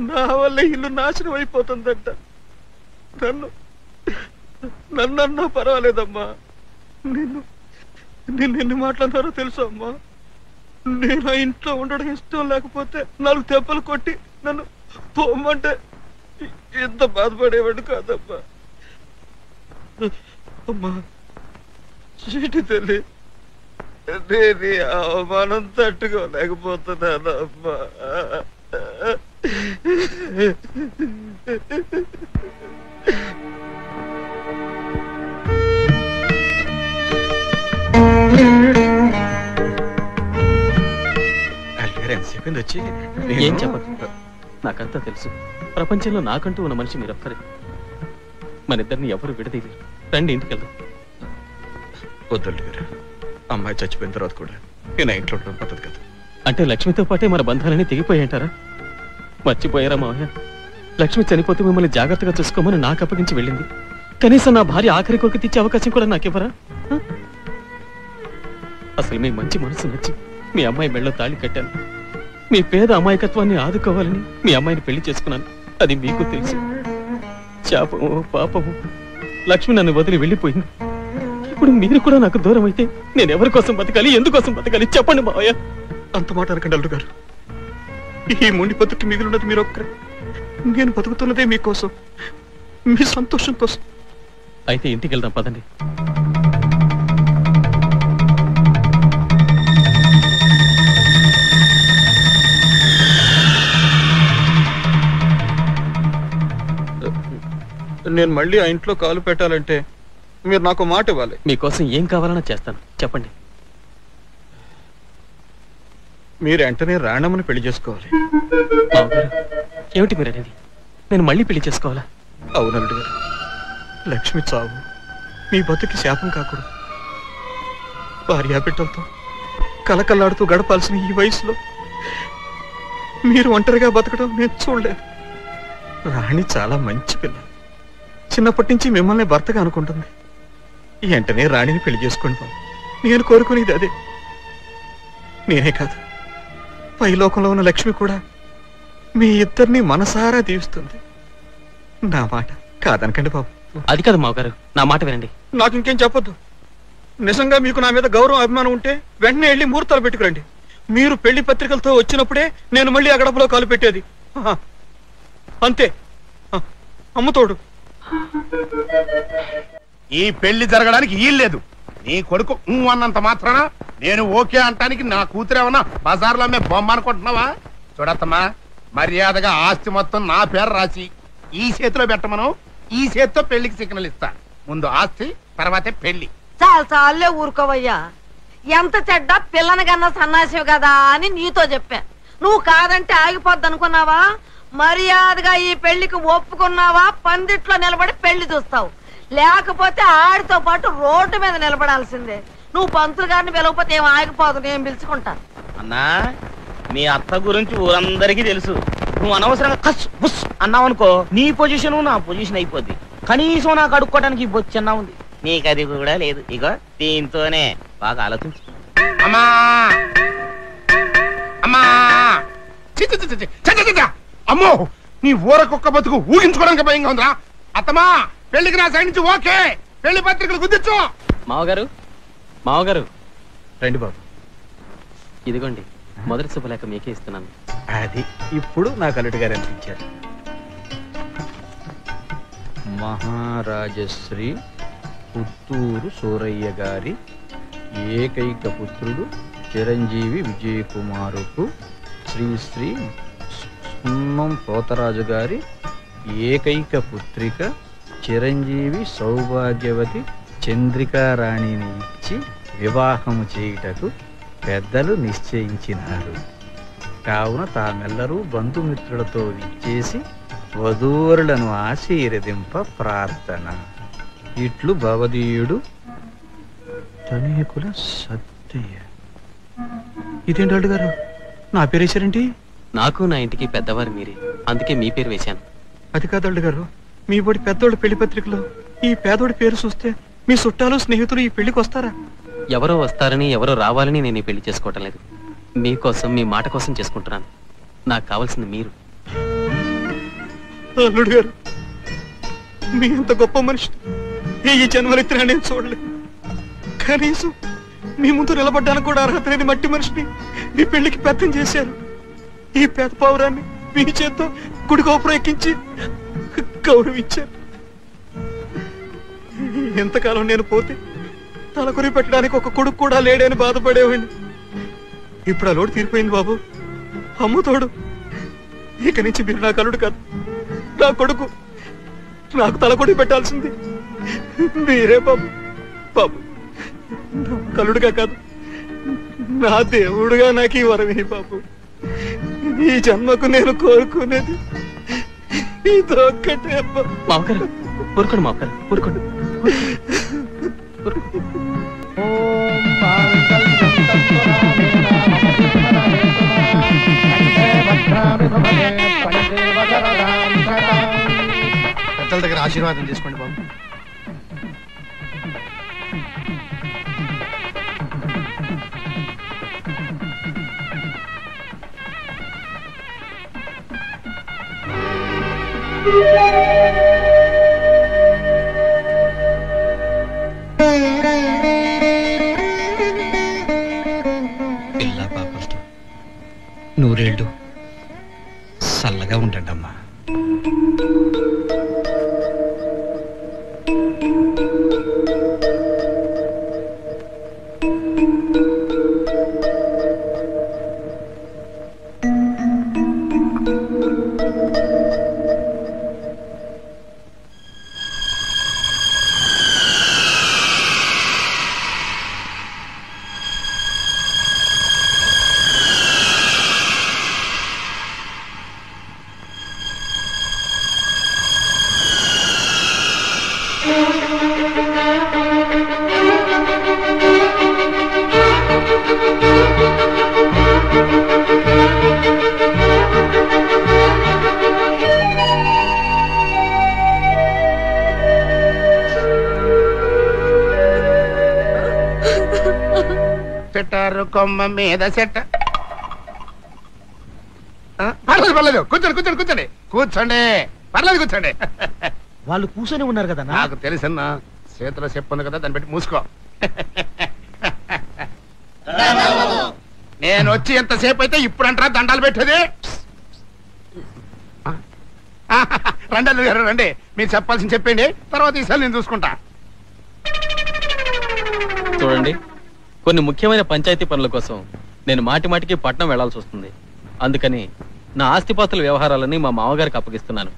నా వల్ల ఇల్లు నాశనం అయిపోతుందంట. నన్నన్నా పర్వాలేదమ్మా, నిన్ను ఎన్ని మాట్లాడారో తెలుసు అమ్మా. నేను ఆ ఇంట్లో ఉండడం ఇష్టం లేకపోతే 4 దెబ్బలు కొట్టి నన్ను పోమంటే ఎంత బాధపడేవాడు కాదమ్మా. అమ్మా చీటి తల్లి, నేను అవమానం తట్టుకోలేకపోతున్నాను అమ్మా. వచ్చి ఏం చెప్పదు, నాకంతా తెలుసు. ప్రపంచంలో నాకంటూ ఉన్న మనిషి మీరొక్కరే. మనిద్దరిని ఎవరు విడదీయలేరు. రండి ఇంటికి వెళ్దాం. వద్దల్లు గారు, అమ్మాయి చచ్చిపోయిన తర్వాత కూడా నేను ఇంట్లో ఉండడం పద్ధతి కదా. అంటే లక్ష్మితో పాటే మన బంధాలన్నీ తెగిపోయాయంటారా? మర్చిపోయారా మావయ్య? లక్ష్మి చనిపోతే మిమ్మల్ని జాగ్రత్తగా చూసుకోమని నాకు అప్పగించి వెళ్ళింది. కనీసం నా భార్య ఆఖరి కొరకు తెచ్చే అవకాశం కూడా నాకివ్వరా? అసలు మీ మంచి మనసు నచ్చి మీ అమ్మాయి మెళ్ళో తాళి కట్టాను. మీ పేద అమాయకత్వాన్ని ఆదుకోవాలని మీ అమ్మాయిని పెళ్లి చేసుకున్నాను. అది మీకు తెలుసు. శాపము పాపము లక్ష్మి నన్ను వదిలి వెళ్ళిపోయింది. ఇప్పుడు మీరు కూడా నాకు దూరం అయితే నేను ఎవరి కోసం బతకాలి, ఎందుకోసం బతకాలి చెప్పండి మావయ్య. అంత మాట అనకండి అల్లుడు గారు. ఈ మొండి బతుకు మిగిలినది మీరు ఒక్కరే. నేను బతుకుతున్నదే మీకోసం, మీ సంతోషం కోసం. అయితే ఇంటికి వెళ్దాం పదండి. నేను మళ్ళీ ఆ ఇంట్లో కాలు పెట్టాలంటే మీరు నాకు మాట ఇవ్వాలి. మీకోసం ఏం కావాలన్నా చేస్తాను, చెప్పండి. మీరు వెంటనే రాణమ్మని పెళ్లి చేసుకోవాలి. ఏమిటి మీరు అనేది? నేను మళ్ళీ పెళ్లి చేసుకోవాలా? అవునల్లుడు గారు, లక్ష్మి చావు మీ బతుకి శాపం కాకూడదు. భార్యాబిడ్డలతో కలకల్లాడుతూ గడపాల్సిన ఈ వయసులో మీరు ఒంటరిగా బతకడం నేను చూడలేదు. రాణి చాలా మంచి పిల్ల, చిన్నప్పటి నుంచి మిమ్మల్ని భర్తగా అనుకుంటుంది. వెంటనే రాణిని పెళ్లి చేసుకోండి బాబు. నేను కోరుకునేది అదే. నేనే కాదు, పై లోకంలో ఉన్న లక్ష్మి కూడా మీ ఇద్దరిని మనసారా దీవిస్తుంది. నా మాట కాదనకండి బాబు. అది కాదు మావగారు, నా మాట వినండి. నాకు ఇంకేం చెప్పొద్దు. నిజంగా మీకు నా మీద గౌరవం అభిమానం ఉంటే వెంటనే వెళ్ళి ముహూర్తాలు పెట్టుకురండి. మీరు పెళ్లి పత్రికలతో వచ్చినప్పుడే నేను మళ్ళీ ఆ గడపలో కాలు పెట్టేది. అంతే, అమ్మతోడు. ఈ పెళ్లి జరగడానికి వీల్లేదు. నీ కొడుకు అన్నంత మాత్రాన నేను ఓకే అంటానికి నా కూతురేమన్నా బజార్లో మే బొమ్మ అనుకుంటున్నావా? చూడత్తమ్మా, మర్యాదగా ఆస్తి మొత్తం నా పేరు రాసి ఈ చేతిలో పెట్టమను. ఈ చేతితో పెళ్లికి సిగ్నల్ ఇస్తా. ముందు ఆస్తి, తర్వాతే పెళ్లి. చాలే ఊరుకోవయ్యా. ఎంత చెడ్డ పిల్లని కన్నా సన్నాసివి కదా అని నీతో చెప్పా. నువ్వు కాదంటే ఆగిపోద్ది అనుకున్నావా? మర్యాదగా ఈ పెళ్లికి ఒప్పుకున్నావా? పందిట్లో నిలబడి పెళ్లి చూస్తావు, లేకపోతే ఆడితో పాటు రోడ్డు మీద నిలబడాల్సిందే. నువ్వు పంతులు గారిని పిలవకపోతే ఏం ఆగిపోదు, నేను పిలుచుకుంటా. అన్నా, మీ అత్త గురించి ఊరందరికీ తెలుసు. నువ్వు అనవసరంగా కస్ బుస్ అన్నావనుకో, నీ పొజిషన్ నా పొజిషన్ అయిపోద్ది. కనీసం నాకు అడుక్కోవడానికి బొచ్చన్నా ఉంది. నీకు అది కూడా లేదు. ఇగో దీంతోనే బాగా ఆలోచించు. అమ్మా అమ్మా అమ్మో, నీ ఊరకొక్క బతుకు ఊహించుకోవడానికి భయంగా ఉందిరా. అత్తమా, పెళ్లికి నా సైడ్ నుంచి ఓకే, పెళ్లి పత్రికలు గుద్దించు. మావగారు రండి బాబు. ఇదిగోండి మొదటి శుభలేఖ మీకే ఇస్తున్నాను. అది ఇప్పుడు నాకు అల్లుడి గారు అనిపించారు. మహారాజశ్రీ పుత్తూరు సూరయ్య గారి ఏకైక పుత్రుడు చిరంజీవి విజయకుమారుకు శ్రీ శ్రీ సున్నం పోతరాజు గారి ఏకైక పుత్రిక చిరంజీవి సౌభాగ్యవతి చంద్రికారాణిని ఇచ్చి వివాహము చేయుటకు పెద్దలు నిశ్చయించినారు. కావున తామెల్లరూ బంధుమిత్రులతో విచ్చేసి వధూవరులను ఆశీర్వదింప ప్రార్థన. ఇట్లు భవదీయుడు తనేకుల సత్తయ్య. ఇదేంటి అల్లుడు గారు నా పేరు వేశారేంటి? నాకు నా ఇంటికి పెద్దవారు మీరే, అందుకే మీ పేరు వేశాను. అది కాదు అల్లుడు గారు, మీ బడి పెద్దోడు పెళ్లి పత్రికలో ఈ పేదోడి పేరు చూస్తే మీ చుట్టాలు స్నేహితులు ఈ పెళ్లికి వస్తారా? ఎవరో వస్తారని ఎవరో రావాలని నేను ఈ పెళ్లి చేసుకోవటం లేదు. మీకోసం, మీ మాట కోసం చేసుకుంటున్నాను. నాకు కావాల్సింది మీరు. అల్లుడు గారు, మీ అంత గొప్ప మనిషి ఈ జన్మలెత్తినా నేను చూడలేదు. కనీసం మీ ముందు నిలబడ్డానికి కూడా అర్హత లేని మట్టి మనిషిని మీ పెళ్లికి పెద్దం చేశారు. ఈ పేద పౌరాన్ని మీ చేత్తో గుడి గోపురం ఎక్కించి గౌరవించారు. ఎంతకాలం నేను పోతే తలకొరి పెట్టడానికి ఒక కొడుకు కూడా లేడని బాధపడేవాడిని. ఇప్పుడు ఆ లోటు తీరిపోయింది బాబు. అమ్ముతోడు ఇక నుంచి మీరు నా కలుడు కాదు, నా కొడుకు. నాకు తలకొడి పెట్టాల్సింది మీరే బాబు. బాబు, కలుడుగా కాదు, నా దేవుడుగా నాకు ఈ వరమే బాబు. ఈ జన్మకు నేను కోరుకునేది ఇదొక్కటే. మావగారు ఊరుకోండి, మావగారు ఊరుకోండి. పెద్దల దగ్గర ఆశీర్వాదం తీసుకోండి బాబు. పిల్ల పాపలతో నూరేళ్ళు చల్లగా ఉండండి అమ్మా. పెట్టారు కొమ్మ మీద చెట్ట. పర్లేదు పర్లేదు, కూర్చోండి కూర్చోండి కూర్చోండి కూర్చోండి, పర్లేదు కూర్చోండి. వాళ్ళు కూర్చొని ఉన్నారు కదా. నాకు తెలుసన్నా, చేతిలో చెప్పుంది కదా, దాన్ని బట్టి మూసుకో. నేను వచ్చి ఎంతసేపు అయితే ఇప్పుడు అంటారా దండాలు పెట్టేది? రండి గారు రండి, మీరు చెప్పాల్సింది చెప్పండి, తర్వాత ఈసారి నేను చూసుకుంటా. చూడండి, కొన్ని ముఖ్యమైన పంచాయతీ పనుల కోసం నేను మాటి మాటికి పట్నం వెళ్లాల్సి వస్తుంది. అందుకని నా ఆస్తిపాస్తుల వ్యవహారాలని మా మామగారికి అప్పగిస్తున్నాను.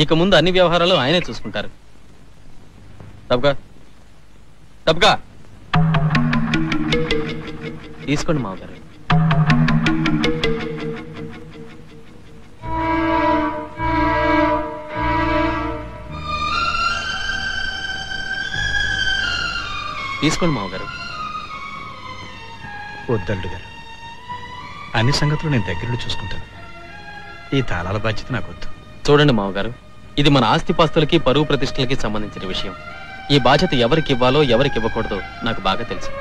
ఇక ముందు అన్ని వ్యవహారాలు ఆయనే చూసుకుంటారు. తప్పగా తప్పగా తీసుకోండి మామగారు. తీసుకోండి మామగారు. వద్దల్లుడు గారు, అన్ని సంగతులు నేను దగ్గరుండి చూసుకుంటాను. ఈ తాళాల బాధ్యత నాకు వద్దు. చూడండి మామగారు, ఇది మన ఆస్తిపాస్తులకి పరువు ప్రతిష్టలకి సంబంధించిన విషయం. ఈ బాధ్యత ఎవరికి ఇవ్వాలో ఎవరికి ఇవ్వకూడదో నాకు బాగా తెలుసు.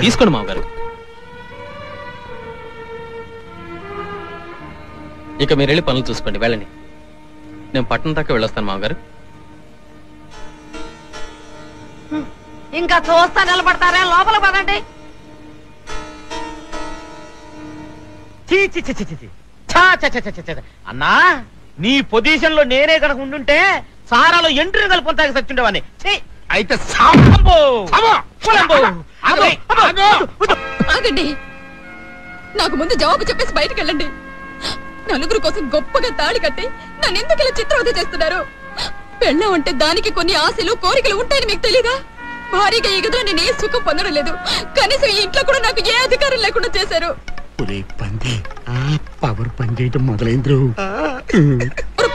తీసుకోండి మామగారు. ఇక మీరు వెళ్ళి పనులు చూసుకోండి, వెళ్ళండి. నేను పట్టణం దాకా వెళ్ళొస్తాను మామగారు. ఇంకా చూస్తా నిలబడతారా? లోపల పదండి. అన్నా, నీ పొజిషన్ లో నేనే కనుక ఉండుంటే సారాలో ఎంట్రీ కలుపుతాకి సచ్చుండేవాన్ని. అయితే ఆగండి, నాకు ముందు జవాబు చెప్పేసి బయటకు వెళ్ళండి. నలుగురు కోసం గొప్పగా తాళి కట్టి నన్ను ఎందుకు ఇలా చిత్రవద చేస్తున్నారు? పెళ్ళం అంటే దానికి కొన్ని ఆశలు కోరికలు ఉంటాయని మీకు తెలీదా? భారీగా ఈ గదిలో నేను ఏ సుఖం పొందడం లేదు. కనీసం ఈ ఇంట్లో కూడా నాకు ఏ అధికారం లేకుండా చేశారు. పవర్ పని చేయటం మొదలైంది.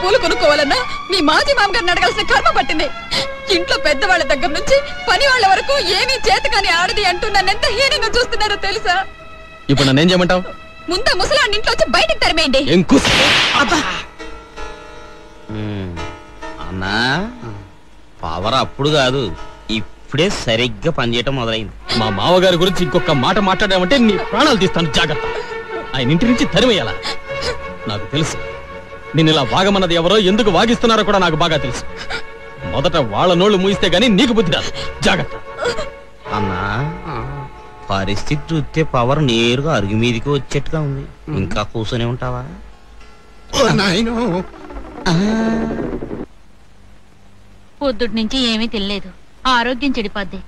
పూలు కొనుక్కోవాలన్నా మీ మాజీ మామగారిని అడగాల్సిన కర్మ పట్టింది. ఇంట్లో పెద్దవాళ్ళ దగ్గర నుంచి పని వాళ్ళ వరకు ఏమీ చేత కాని ఆడది అంటూ నన్ను ఎంత హీనంగా చూస్తున్నారో తెలుసా? ఇప్పుడు నన్నేం చేయమంటావు? ముందా ముసలాన్ని ఇంట్లో వచ్చి బయటకు తరిమేయండి. అన్నా, పవర్ అప్పుడు కాదు, ఇప్పుడే సరిగ్గా పనిచేయటం మొదలైంది. మా మామగారి గురించి ఇంకొక మాట మాట్లాడామంటే నీ ప్రాణాలు తీస్తాను, జాగ్రత్త. ఆయన ఇంటి నుంచి తరిమేయాల. నాకు తెలుసు నేను ఇలా వాగమన్నది ఎవరో, ఎందుకు వాగిస్తున్నారో కూడా నాకు బాగా తెలుసు. మొదట వాళ్ళ నోళ్లు మూయిస్తే గానీ నీకు బుద్ధి రాదు, జాగ్రత్త. అన్నా, పరిస్థితి చూస్తే పవర్ నేరుగా అరుగు మీదకి వచ్చేట్టుగా ఉంది. ఇంకా కూర్చొని ఉంటావా? పొద్దుటి నుంచి ఏమీ తినలేదు, ఆరోగ్యం చెడిపోద్ది.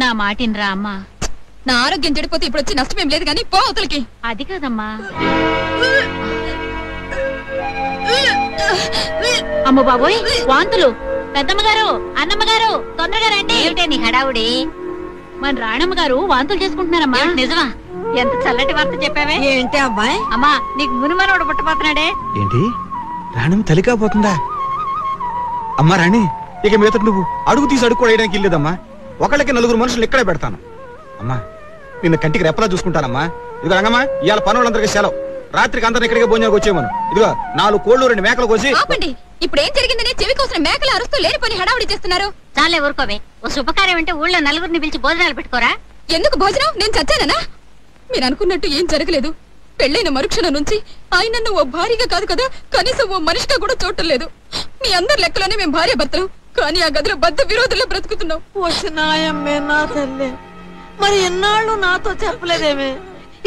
నా మాటినరా అమ్మా. నా ఆరోగ్యం చెడిపోతే ఇప్పుడు వచ్చి నష్టమేం లేదు కానీ పో అవతలకి. అది కాదమ్మా. అమ్మ బాబోయ్, వాంతులు. పెద్దమ్మగారు, అన్నమ్మగారు, తొందరగా రండి. ఏమిటే నీ హడావుడి? మన రాణమ్మ గారు వాంతులు చేసుకుంటున్నారమ్మా. నిజమా? ఎంత చల్లటి వార్త చెప్పావే. ఏంటి అబ్బాయి? అమ్మా, నీకు మునిమనోడు పుట్టపోతున్నాడే. ఏంటి, రాణి తలికాపోతుందా? అమ్మా రాణి, ఇక మీదట నువ్వు అడుగు తీసి అడుగు వేయడానికి ఇల్లేదమ్మా. ఒకళ్ళకి నలుగురు మనుషులు ఇక్కడే పెడతాను. అమ్మా, నిన్ను కంటికి రెప్పలా చూసుకుంటానమ్మా. ఇదిగో రంగమ్మా, ఇవాళ పనులందరికీ సెలవు. రాత్రికి అందరిని ఇక్కడికి భోజనానికి వచ్చేయమను. ఇదిగో 4 కోళ్లు 2 మేకలు కోసి. ఆపండి, ఇప్పుడు ఏం జరిగిందని చెవి కోసం మేకలు అరుస్తూ లేని పని హడావుడి చేస్తున్నారు. చాలే ఊరుకోవే. ఓ శుభకార్యం అంటే ఊళ్ళో నలుగురిని పిలిచి భోజనాలు పెట్టుకోరా. ఎందుకు భోజనం? నేను చచ్చానా? మీరు అనుకున్నట్టు ఏం జరగలేదు. పెళ్ళైన మరుక్షణం నుంచి ఆయన నన్ను ఓ భారీగా కాదు కదా, కనీసం ఓ మనిషిగా కూడా చూడటం లేదు. మీ అందరి లెక్కలోనే మేము భార్య భర్తలు, కానీ ఆ గదిలో బద్ద విరోధుల్లో బ్రతుకుతున్నాం. వచ్చినాయమ్మే నా తల్లి, మరి ఎన్నాళ్ళు నాతో చెప్పలేదేమే?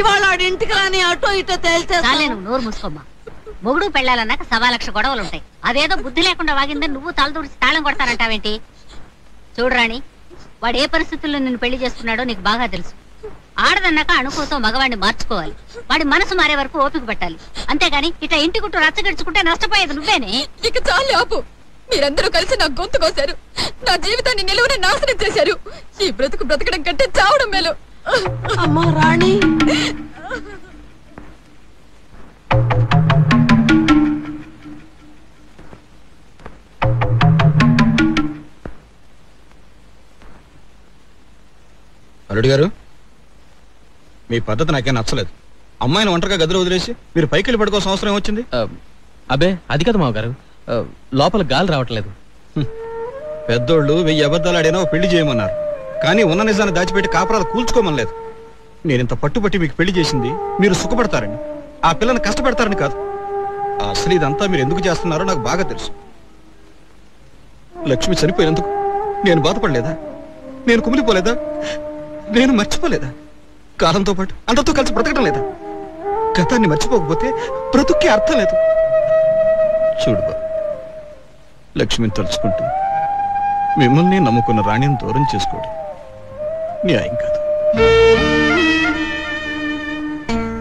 ఇవాళ ఆడింటికి రాని అటో ఇటో తేల్చే. నువ్వు నోరు మూసుకోమ్మా. మొగుడు పెళ్ళాలన్నాక 1,00,000 గొడవలు ఉంటాయి. అదేదో బుద్ధి లేకుండా వాగిందని నువ్వు తలదూడిచి తాళం కొడతానంటావేంటి? చూడరాణి, వాడు ఏ పరిస్థితుల్లో నిన్ను పెళ్లి చేసుకున్నాడో నీకు బాగా తెలుసు. ఆడదన్నాక అణుకుతో మగవాడిని మార్చుకోవాలి. వాడి మనసు మారే వరకు ఓపిక పట్టాలి. అంతేగాని ఇట్లా ఇంటి గుట్టు రచ్చగడుచుకుంటే నష్టపోయేది నువ్వేనే. ఇక చాలు ఆపు. మీరందరూ కలిసి నా గొంతు కోసారు, నా జీవితాన్ని నిలువున నాశనం చేశారు. ఈ బ్రతుకు బ్రతకడం కంటే చావడం మేలు. అమ్మా రాణి, అల్లుడు గారు, మీ పద్ధతి నాకేం నచ్చలేదు. అమ్మాయిని ఒంటరిగా గదిలో వదిలేసి మీరు పైకి వెళ్ళి పడుకోవాల్సిన అవసరం వచ్చింది. అబ్బే అది కదా మామగారు, లోపల గాలి రావట్లేదు. పెద్దోళ్ళు 1000 అబద్ధాలు ఆడైనా పెళ్లి చేయమన్నారు, కానీ ఉన్న నిజాన్ని దాచిపెట్టి కాపురాలు కూల్చుకోమనలేదు. నేనింత పట్టుబట్టి మీకు పెళ్లి చేసింది మీరు సుఖపడతారని, ఆ పిల్లని కష్టపెడతారని కాదు. అసలు ఇదంతా మీరు ఎందుకు చేస్తున్నారో నాకు బాగా తెలుసు. లక్ష్మి చనిపోయినందుకు నేను బాధపడలేదా? నేను కుమిలిపోలేదా? నేను మర్చిపోలేదా? కాలంతో పాటు అందరితో కలిసి బ్రతకడం లేదా? గతాన్ని మర్చిపోకపోతే బ్రతుక్కే అర్థం లేదు. చూడు బాబు, లక్ష్మిని తలుచుకుంటూ మిమ్మల్ని నమ్ముకున్న రాణిని దూరం చేసుకోవడం న్యాయం కాదు.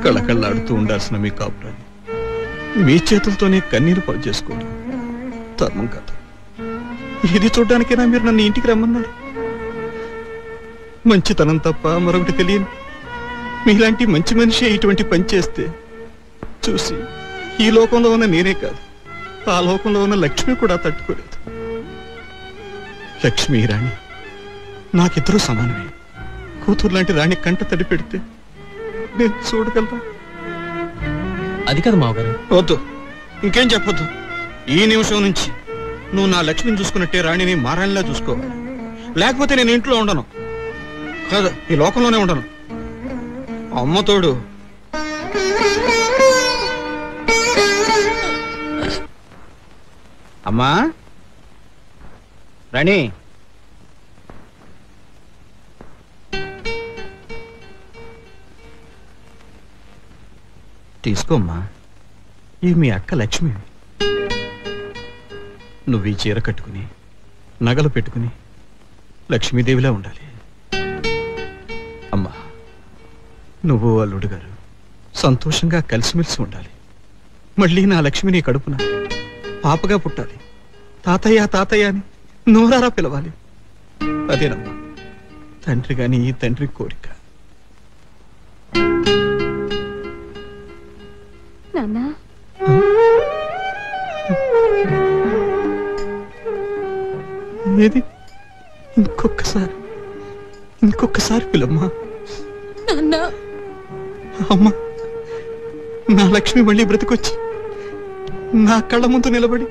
కళకళ్ళాడుతూ ఉండాల్సిన మీ కాపురాన్ని మీ చేతులతోనే కన్నీరు పాలు చేసుకోవడం ధర్మం కాదు. ఇది చూడ్డానికైనా మీరు నన్ను ఇంటికి రమ్మన్నారు. మంచితనం తప్ప మరొకటి తెలియని మీలాంటి మంచి మనిషి ఇటువంటి పని చేస్తే చూసి ఈ లోకంలో ఉన్న నేనే కాదు, ఆ లోకంలో ఉన్న లక్ష్మి కూడా తట్టుకోలేదు. లక్ష్మి రాణి నాకిద్దరూ సమానమే. కూతురు లాంటి రాణి కంట తడి పెడితే నేను చూడగలరా? అది కాదు మావగారు. వద్దు, ఇంకేం చెప్పొద్దు. ఈ నిమిషం నుంచి నువ్వు నా లక్ష్మిని చూసుకున్నట్టే రాణిని మారాణిలా చూసుకోవాలి. లేకపోతే నేను ఇంట్లో ఉండను, కాదు ఈ లోకంలోనే ఉండను. అమ్మ తోడు. అమ్మా రాణి, తీసుకోమ్మా, ఈ మీ అక్క లక్ష్మి. నువ్వు ఈ చీర కట్టుకుని నగలు పెట్టుకుని లక్ష్మీదేవిలా ఉండాలి. అమ్మా, నువ్వు అల్లుడు గారు సంతోషంగా కలిసిమెలిసి ఉండాలి. మళ్ళీ నా లక్ష్మి నీ కడుపున పాపగా పుట్టాలి. తాతయ్య తాతయ్య అని నోరారా పిలవాలి. అదేనమ్మా తండ్రి గాని ఈ తండ్రి కోరిక. నాన్నా, ఏది ఇంకొకసారి పిలమ్మా. నాన్నా, అమ్మా, నా లక్ష్మి మళ్ళీ బ్రతికొచ్చి నా కళ్ళ ముందు నిలబడి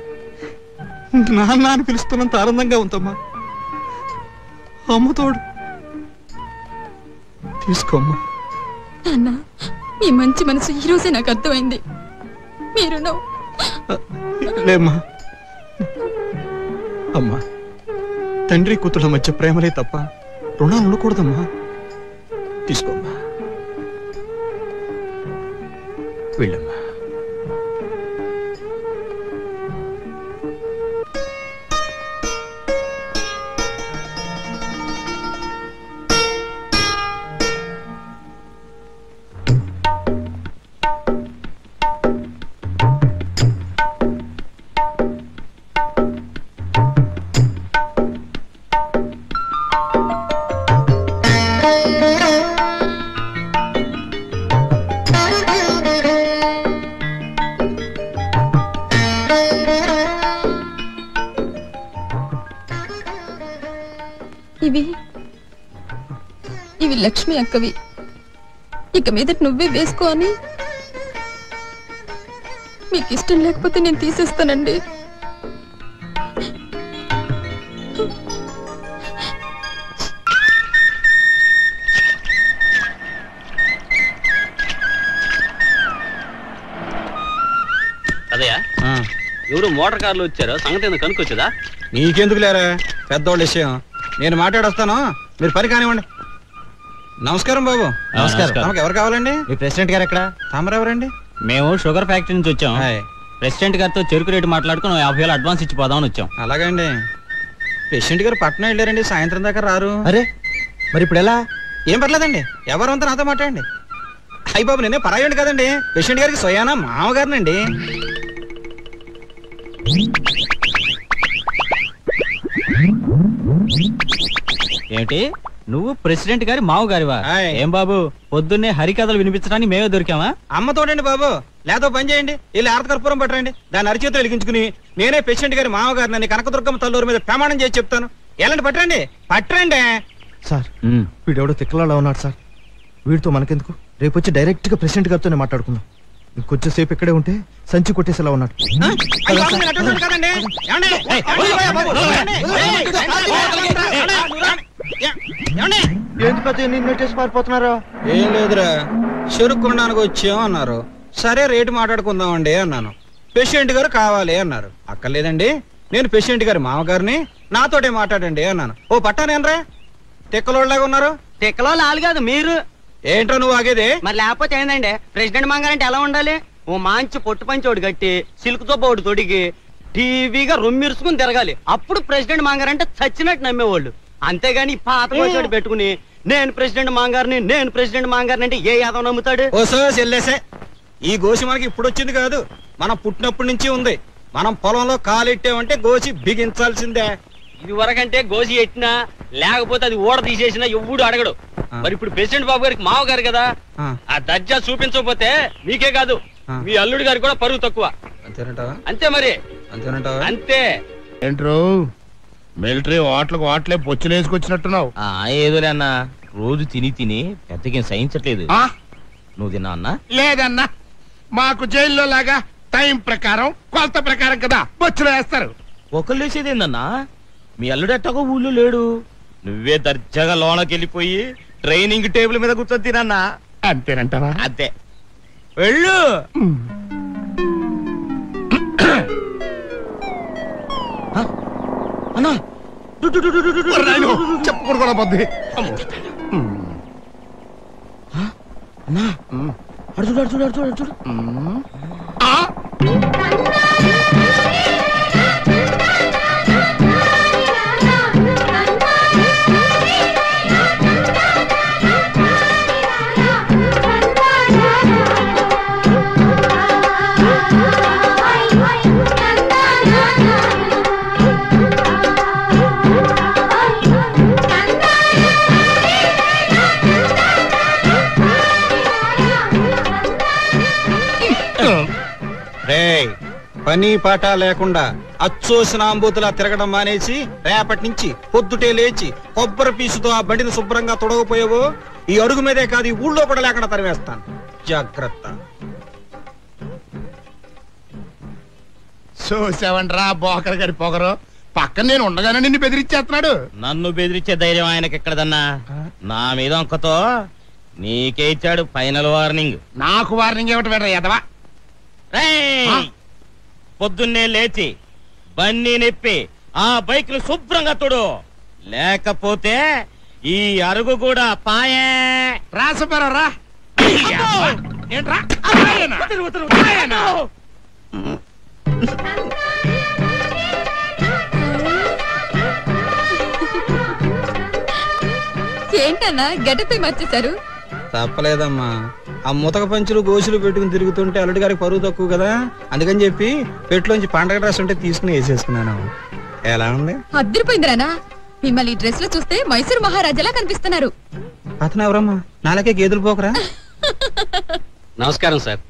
నాన్న అని పిలుస్తున్నంత ఆనందంగా ఉందమ్మా. అమ్మ తోడు. తీసుకోమ్మా. నాన్నా, మీ మంచి మనసు ఈ రోజే నాకు అర్థమైంది. మీరు లేమ్మా. అమ్మా, తండ్రి కూతుళ్ళ మధ్య ప్రేమలే తప్ప రుణాలు ఉండకూడదమ్మా. తీసుకోమ్మా, వెళ్ళమ్మా. ఇవి లక్ష్మి అక్కవి. ఇక మీద నువ్వే వేసుకో అని. మీకు ఇష్టం లేకపోతే నేను తీసేస్తానండి. అదయ్యా, ఎవరు మోటార్ కార్లు వచ్చారో సంగతి ఎందుకు కనుక్కొచ్చదా? నీకెందుకు లేరా పెద్దోళ్ళ విషయం. నేను మాట్లాడొస్తాను, మీరు పని కానివ్వండి. నమస్కారం బాబు. నమస్కారం. తమకు ఎవరు కావాలండి? మీ ప్రెసిడెంట్ గారు ఎక్కడ? తమరెవరండి? మేము షుగర్ ఫ్యాక్టరీ నుంచి వచ్చాం. ప్రెసిడెంట్ గారితో చెరుకు రేటు మాట్లాడుకుని 50,000 అడ్వాన్స్ ఇచ్చి పోదామని వచ్చాం. అలాగండి. ప్రెసిడెంట్ గారు పట్నం వెళ్ళారండి, సాయంత్రం దాకా రారు. అరే, మరి ఇప్పుడు ఎలా? ఏం పర్లేదండి, ఎవరంతా నాతో మాట్లాడండి. అయ్యి బాబు, నేనే పరాయండి కదండి, ప్రెసిడెంట్ గారికి స్వయానా మామగారినండి. ఏమిటి, నువ్వు ప్రెసిడెంట్ గారి మావగారివా? ఏం బాబు, పొద్దున్నే హరికథలు వినిపించడానికి మేమే దొరికామా? అమ్మతోడండి బాబు, లేదో పని చేయండి, ఇలా ఆరత కర్పూరం పట్టండి, దాన్ని అరిచేతులు వెలిగించుకుని నేనే ప్రెసిడెంట్ గారి మామగారిని కనకదుర్గమ్మ తల్లూరు మీద ప్రమాణం చేసి చెప్తాను. ఎలాంటి పట్టండి పట్టండి. సార్, వీడెవడో తిక్కలాగా ఉన్నాడు సార్. వీడితో మనకెందుకు, రేపు వచ్చి డైరెక్ట్ గా ప్రెసిడెంట్ గారితోనే మాట్లాడుకుందాం. ఇంకొంచెం సేపు ఇక్కడే ఉంటే సంచి కొట్టేసేలా ఉన్నాడు. ఏంటి పెద్ద నెట్టేసి పారిపోతున్నారా? ఏం లేదురా, చెరుకు కొనడానికి వచ్చాం అన్నారు. సరే రేటు మాట్లాడుకుందామండి అన్నాను. ప్రెసిడెంట్ గారు కావాలి అన్నారు. అక్కర్లేదండి, నేను ప్రెసిడెంట్ గారి మామగారిని, నాతోటే మాట్లాడండి అన్నాను. ఓ పట్టానేనరా, తిక్కలోళ్ళగా ఉన్నారు. తిక్కలో లాలు కాదు మీరు. ఏంట్రా నువ్వు ఆగేది? మరి లేకపోతే ఏందండి, ప్రెసిడెంట్ మాంగారంటే ఎలా ఉండాలి? ఓ మంచి పొట్టు పంచోడు కట్టి సిల్క్ తో బోడు తొడిగి టీవీగా రొమ్మిరుసుకుని తిరగాలి. అప్పుడు ప్రెసిడెంట్ మాంగారంటే చచ్చినట్టు నమ్మేవాళ్ళు. అంతేగాని పాత కోసాడు పెట్టుకుని నేను ప్రెసిడెంట్ మాంగారిని, నేను ప్రెసిడెంట్ మాంగారిని అంటే ఏ యాదవ్ నమ్ముతాడు? ఓసో చెల్లేసే, ఈ గోసి మనకి ఇప్పుడు వచ్చింది కాదు, మనం పుట్టినప్పటి నుంచి ఉంది. మనం పొలంలో కాలెట్టామంటే గోసి బిగించాల్సిందే. ఇది వరకంటే గోసి ఎట్టినా లేకపోతే అది ఓడ తీసేసినా ఎవ్వడు అడగడు. మరి ఇప్పుడు ప్రెసిడెంట్ బాబు గారికి మావగారు కదా, ఆ దర్జా చూపించకపోతే మీకే కాదు మీ అల్లుడి గారికి కూడా పరువు తక్కువ. అంతే మరి, అంతే. ఏంట్రో మిలిటరీ వాటలే పొచ్చులేసుకొచ్చినట్టున్నావు. ఏదోలే అన్న, రోజు తిని తిని పెద్దకేం సహించట్లేదు. నువ్వు తిన్నా అన్నా? లేదన్నా, మాకు జైల్లో లాగా టైం ప్రకారం కొలత ప్రకారం కదా బొచ్చులో వేస్తారు. ఒకళ్ళు వేసేది ఏందన్నా? మీ అల్లుడు ఎట్టగో ఊళ్ళో లేడు, నువ్వే దర్జాగా లోనకి వెళ్ళిపోయి ట్రైనింగ్ టేబుల్ మీద కూర్చొని తినన్నా. అంతేనంటావా? అంతే, వెళ్ళు. అన్నా చెప్పకూడదు కూడా పొద్దు. అన్నా అడు చూడు, అడు చూడు, అడు చూడు, అడు చూడు. పని పాట లేకుండా అచ్చోసిన అంబూతులా తిరగడం మానేసి రేపటి నుంచి పొద్దుటే లేచి కొబ్బరి పీసుతో ఆ బండిని శుభ్రంగా తొడగపోయావో ఈ అడుగు మీదే కాదు, ఈ ఊళ్ళో కూడా లేకుండా తరివేస్తాను. జాగ్రత్త. చూసావంట్రా బోకర్ గారి పొగరు. పక్కన నేను ఉండగానే నిన్ను బెదిరించేస్తున్నాడు. నన్ను బెదిరించే ధైర్యం ఆయనకి ఎక్కడదన్నా? నా మీద అంకతో నీకే ఇచ్చాడు ఫైనల్ వార్నింగ్. నాకు వార్నింగ్ ఏమిటి వేడ ఎదవా? పొద్దున్నే లేచి బన్నీ నెప్పి ఆ బైక్ ను శుభ్రంగా తొడు, లేకపోతే ఈ అరుగు కూడా పాయే. రాసపరా ఏంట్రా? ఏంటన్నా గడ్డపై మర్చేశారు? తప్పలేదమ్మా, ఆ ముతక పంచులు గోసులు పెట్టుకుని తిరుగుతుంటే అల్లుడి గారికి పరువు తక్కువ కదా, అందుకని చెప్పి పెట్టులోంచి పండగ డ్రెస్ ఉంటే తీసుకుని వేసేసుకున్నాను. ఎలా ఉంది? అద్దరిపోయిందిరానా, మిమ్మల్ని ఈ డ్రెస్ లో చూస్తే మైసూరు మహారాజాలా కనిపిస్తున్నారు. అతను ఎవరమ్మా? నాలకే గేదెలు పోకరా? నమస్కారం సార్.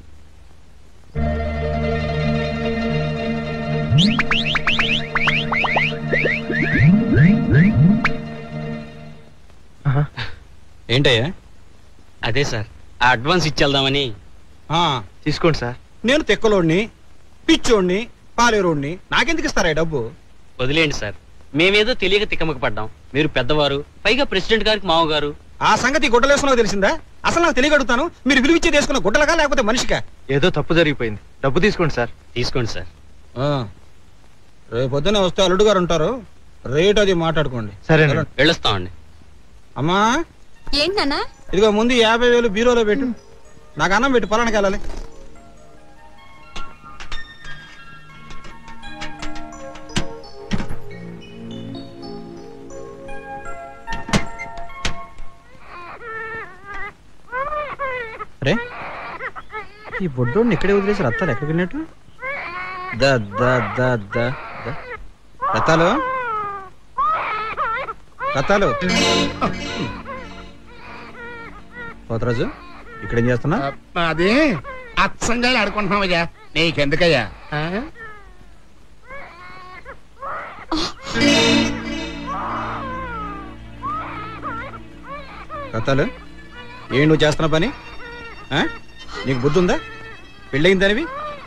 ఏంటయ్యా? అదే సార్, ఆ అడ్వాన్స్ ఇచ్చేద్దామని. తీసుకోండి సార్. నేను తెక్కలోడిని, పిచ్చోడిని, పాలేరోడిని, నాకెందుకు ఇస్తారా డబ్బు? వదిలేండి సార్, మేమేదో తెలియక తిక్కమక పడ్డాం. మీరు పెద్దవారు, పైగా ప్రెసిడెంట్ గారికి మామగారు. ఆ సంగతి గుడ్డలేసుకున్నా తెలిసిందా? అసలు నాకు తెలియగడుగుతాను, మీరు విలువిచ్చే తీసుకున్న గుడ్డలగా లేకపోతే మనిషిగా? ఏదో తప్పు జరిగిపోయింది, డబ్బు తీసుకోండి సార్. తీసుకోండి సార్. రేపు పొద్దునే వస్తే అల్లుడు గారు ఉంటారు, రేట్ అది మాట్లాడుకోండి. సరే, వెళ్ళొస్తామండి. అమ్మా ఏంటన్నా? ఇదిగో ముందు 50,000 బీరోలో పెట్టు, నాకు అన్నం పెట్టు, పొలానికి వెళ్ళాలి. అరే ఈ బొడ్డోడిని ఇక్కడే వదిలేసి రత్తాలు ఎక్కడికి వెళ్ళినట్టు? రత్తాలు రత్తాలు పోతరాజు, ఇక్కడేం చేస్తున్నా? అదే అచ్చంగా ఆడుకుంటున్నావయ్యా, నీకెందుకయ్యా? రత్తాలు, ఏం నువ్వు చేస్తున్న పని? నీకు బుద్ధి ఉందా? పెళ్ళయిందనివి,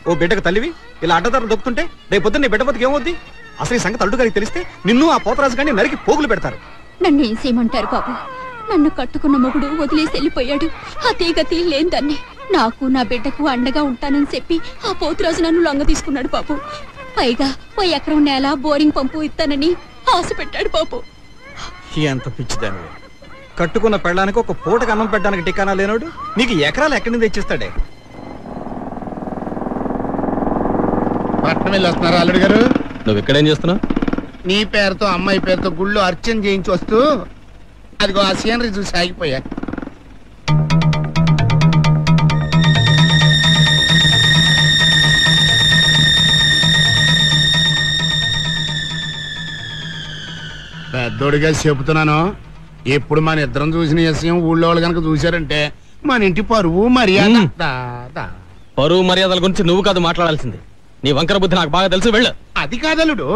ఓ బిడ్డకు తల్లివి, ఇలా అడ్డదారులు దొక్కుతుంటే రేపు పొద్దున్న నీ బిడ్డ బతికి ఏమవుద్ది? అసలు ఈ సంగతి అల్లుడు గారికి తెలిస్తే నిన్ను ఆ పోతరాజు గారిని నరికి పోగులు పెడతారు. నన్ను ఏం చేయమంటారు బాబు? నన్ను కట్టుకున్న మొగుడు వదిలేసి వెళ్ళిపోయాడు. ఆ తీగతి లేని దాన్ని నాకు నా బిడ్డకు అండగా ఉంటానని చెప్పి ఆ పోతురాజు నన్ను లొంగ తీసుకున్నాడు బాబు. పైగా ఓ ఎకరం నేల బోరింగ్ పంపు ఇస్తానని ఆశ పెట్టాడు బాబు. ఎంత పిచ్చిదాన్ని! కట్టుకున్న పెళ్ళడానికి ఒక పూటకు అన్నం పెట్టడానికి టికానా లేనోడు నీకు ఎకరాలు ఎక్కడి నుంచి తెచ్చిస్తాడే? పట్నం వెళ్ళి వస్తున్నారా అల్లుడు గారు? నువ్వు ఇక్కడేం చేస్తున్నావు? నీ పేరుతో అమ్మాయి పేరుతో గుళ్ళు అర్చన చేయించి వస్తూ అదిగో ఆ సీనరీ చూసి ఆగిపోయా. పెద్దోడిగా చెబుతున్నాను, ఎప్పుడు మన ఇద్దరం చూసిన విషయం ఊళ్ళో వాళ్ళు కనుక చూశారంటే మన ఇంటి పరువు మర్యాద. పరువు మర్యాదల గురించి నువ్వు కాదు మాట్లాడాల్సింది, నీ వంకర బుద్ధి నాకు బాగా తెలుసు. వెళ్ళు. అది కాదలుడు,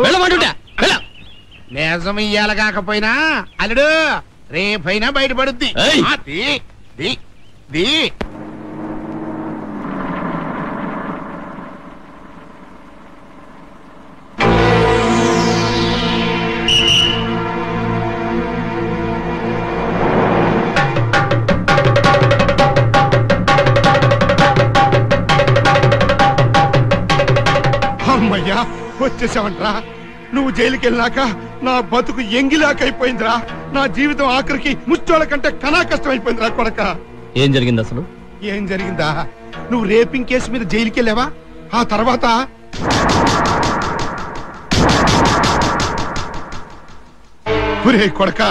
నిజం ఇయ్యాల కాకపోయినా అల్లుడు రేపైనా బయటపడుద్ది. అమ్మయ్యా వచ్చేసావంట్రా. నువ్వు జైలుకి వెళ్ళాక నా బతుకు ఎంగిలాకైపోయిందిరా. నా జీవితం ఆఖరికి ముచ్చోళ్ళ కంటే కనా కష్టం అయిపోయిందిరా కొడక. ఏం జరిగింది అసలు? ఏం జరిగిందా? నువ్వు రేపింగ్ కేసు మీద జైలుకి వెళ్ళావా? ఆ తర్వాత ఒరే కొడక,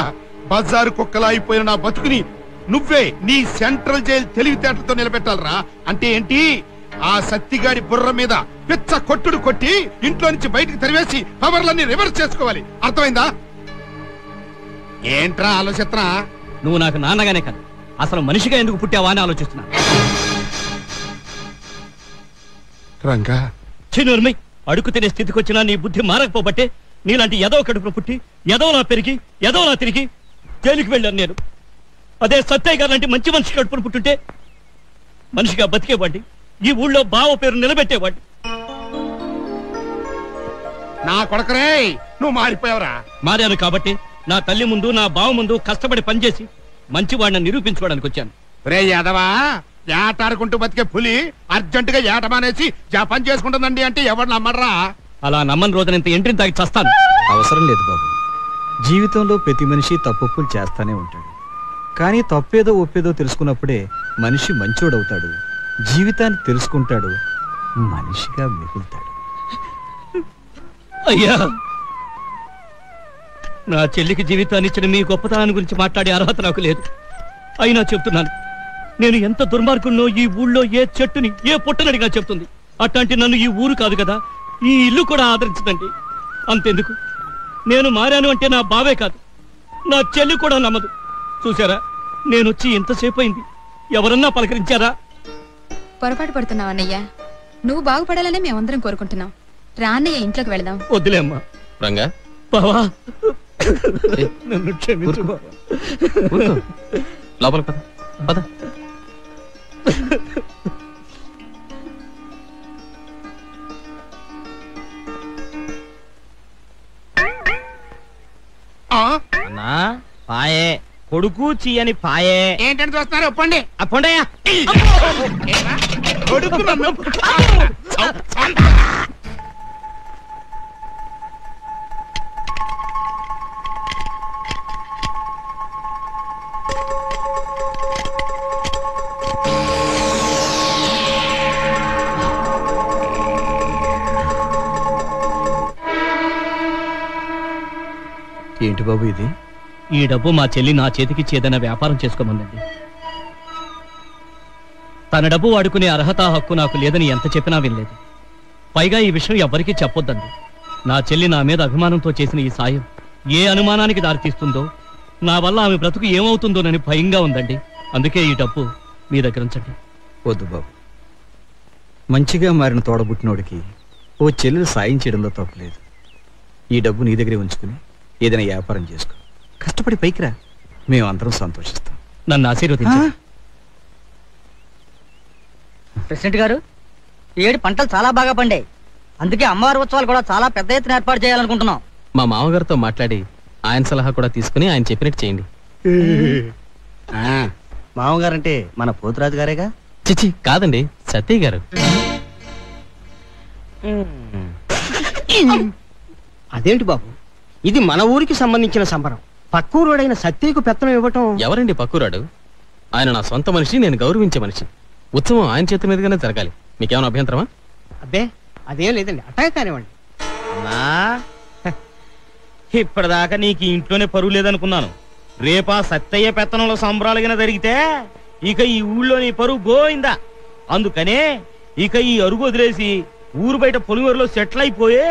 బజారు కుక్కలా అయిపోయిన నా బతుకుని నువ్వే నీ సెంట్రల్ జైలు తెలివితేటలతో నిలబెట్టాలరా. అంటే ఏంటి? ఆ సత్తిగాడి బుర్ర మీద పిచ్చ కొట్టుడు కొట్టి ఇంట్లో నుంచి బయటికి తరివేసి పవర్లన్నీ రివర్స్ చేసుకోవాలి. అర్థమైందా? ఏంట్రా ఆలోచిస్తున్నా? నువ్వు నాకు నాన్నగానే కాదు, అసలు మనిషిగా ఎందుకు పుట్టావా అని ఆలోచిస్తున్నా. రంగా చిన్నూర్మి, అడుగు తినే స్థితికి వచ్చినా నీ బుద్ధి మారకపోబట్టే నీలాంటి ఎదవ కడుపులో పుట్టి ఎదవలా పెరిగి ఎదవలా తిరిగి జైలుకి వెళ్ళాను నేను. అదే సత్యయ్య గారు లాంటి మంచి మనిషి కడుపును పుట్టుంటే మనిషిగా బతికేవాడి, ఈ ఊళ్ళో బావ పేరు నిలబెట్టేవాడి. నా కొడకరే, నువ్వు మారిపోయావురా. మారాను కాబట్టి నా తల్లి ముందు నా బావ ముందు కష్టపడి పనిచేసి మంచివాడిని నిరూపించుకోవడానికి వచ్చాను. రే యాదవా, ఏటాడుకుంటూ బతికే పులి అర్జెంటుగా ఏట మానేసి జపం చేసుకుంటుందండి అంటే ఎవరు నమ్మడరా? అలా నమ్మని రోజున ఇంత ఎంట్రీని తాగి చస్తాను. అవసరం లేదు బాబు. జీవితంలో ప్రతి మనిషి తప్పులు చేస్తానే ఉంటాడు. కానీ తప్పేదో ఒప్పేదో తెలుసుకున్నప్పుడే మనిషి మంచోడవుతాడు, జీవితాన్ని తెలుసుకుంటాడు, మనిషిగా మిగులుతాడు. అయ్యా, నా చెల్లికి జీవితాన్ని ఇచ్చిన మీ గొప్పతనాన్ని గురించి మాట్లాడే అర్హత నాకు లేదు. అయినా చెప్తున్నాను, నేను ఎంత దుర్మార్గున్నో ఈ ఊళ్ళో ఏ చెట్టుని ఏ పుట్టనడిగా చెప్తుంది. అట్లాంటి నన్ను ఈ ఊరు కాదు కదా, ఈ ఇల్లు కూడా ఆదరించదండి. అంతెందుకు, నేను మారాను అంటే నా బావే కాదు, నా చెల్లి కూడా నమ్మదు. చూసారా, నేను వచ్చి ఎంతసేపు అయింది, ఎవరన్నా పలకరించారా? పొరపాటు పడుతున్నావు అన్నయ్య. నువ్వు బాగుపడాలని మేమందరం కోరుకుంటున్నాం. రా అన్నయ్య, ఇంట్లోకి వెళదాం. వద్దులే అమ్మా. రంగా బావా, నన్ను క్షమించు బావా. లోపల పద పద. అన్నా పాయే కొడుకు చీయని పాయే. ఏంటని చూస్తున్నారు? ఒప్పండి. అప్పండయ్యా, కొడుకు నన్ను ఏంటి బాబు ఇది? ఈ డబ్బు మా చెల్లి నా చేతికి ఏదైనా వ్యాపారం చేసుకోమందండి. తన డబ్బు వాడుకునే అర్హత హక్కు నాకు లేదని ఎంత చెప్పినా వినలేదు. పైగా ఈ విషయం ఎవ్వరికీ చెప్పొద్దండి. నా చెల్లి నా మీద అభిమానంతో చేసిన ఈ సాయం ఏ అనుమానానికి దారితీస్తుందో, నా వల్ల ఆమె బ్రతుకు ఏమవుతుందోనని భయంగా ఉందండి. అందుకే ఈ డబ్బు మీ దగ్గర ఉంచండి. వద్దు బాబు, మంచిగా మారిన తోడబుట్టినోడికి ఓ చెల్లెలు సాయం చేయడంలో తప్పలేదు. ఈ డబ్బు నీ దగ్గరే ఉంచుకుని ఏదైనా వ్యాపారం చేసుకో, కష్టపడి పైకి రా, మేమందరం సంతోషిస్తాం. నన్ను ఆశీర్వదించండి. ప్రెసిడెంట్ గారు, ఈ ఏడు పంటలు చాలా బాగా పండాయి. అందుకే అమ్మవారి ఉత్సవాలు కూడా చాలా పెద్ద ఎత్తున ఏర్పాటు చేయాలనుకుంటున్నాం. మా మామగారితో మాట్లాడి ఆయన సలహా కూడా తీసుకుని ఆయన చెప్పినట్టు చేయండి. మామగారంటే మన పోతురాజు గారేగా? చిచి కాదండి, సత్యయ్య గారు. అదేంటి బాబు, ఇది మన ఊరికి సంబంధించిన సంబరం. పక్కూరుడైన సత్యకు పెత్తనం ఇవ్వటం. ఎవరండి పక్కూరాడు? ఆయన నా సొంత మనిషి, నేను గౌరవించే మనిషి. ఉత్సవం ఆయన చేతి మీదుగానే జరగాలి. మీకేమైనా అభ్యంతరమా? అబ్బే అదేం లేదండి, అట్టాగే కానివ్వండి. అన్నా ఇప్పటిదాకా నీకు ఇంట్లోనే పరువు లేదనుకున్నాను. రేపా సత్తయ్య పెత్తనంలో సంబరాలుగా జరిగితే ఇక ఈ ఊళ్ళో నీ పరువు గోయిందా. అందుకనే ఇక ఈ అరుగు వదిలేసి ఊరు బయట పొలిమేరులో సెటిల్ అయిపోయే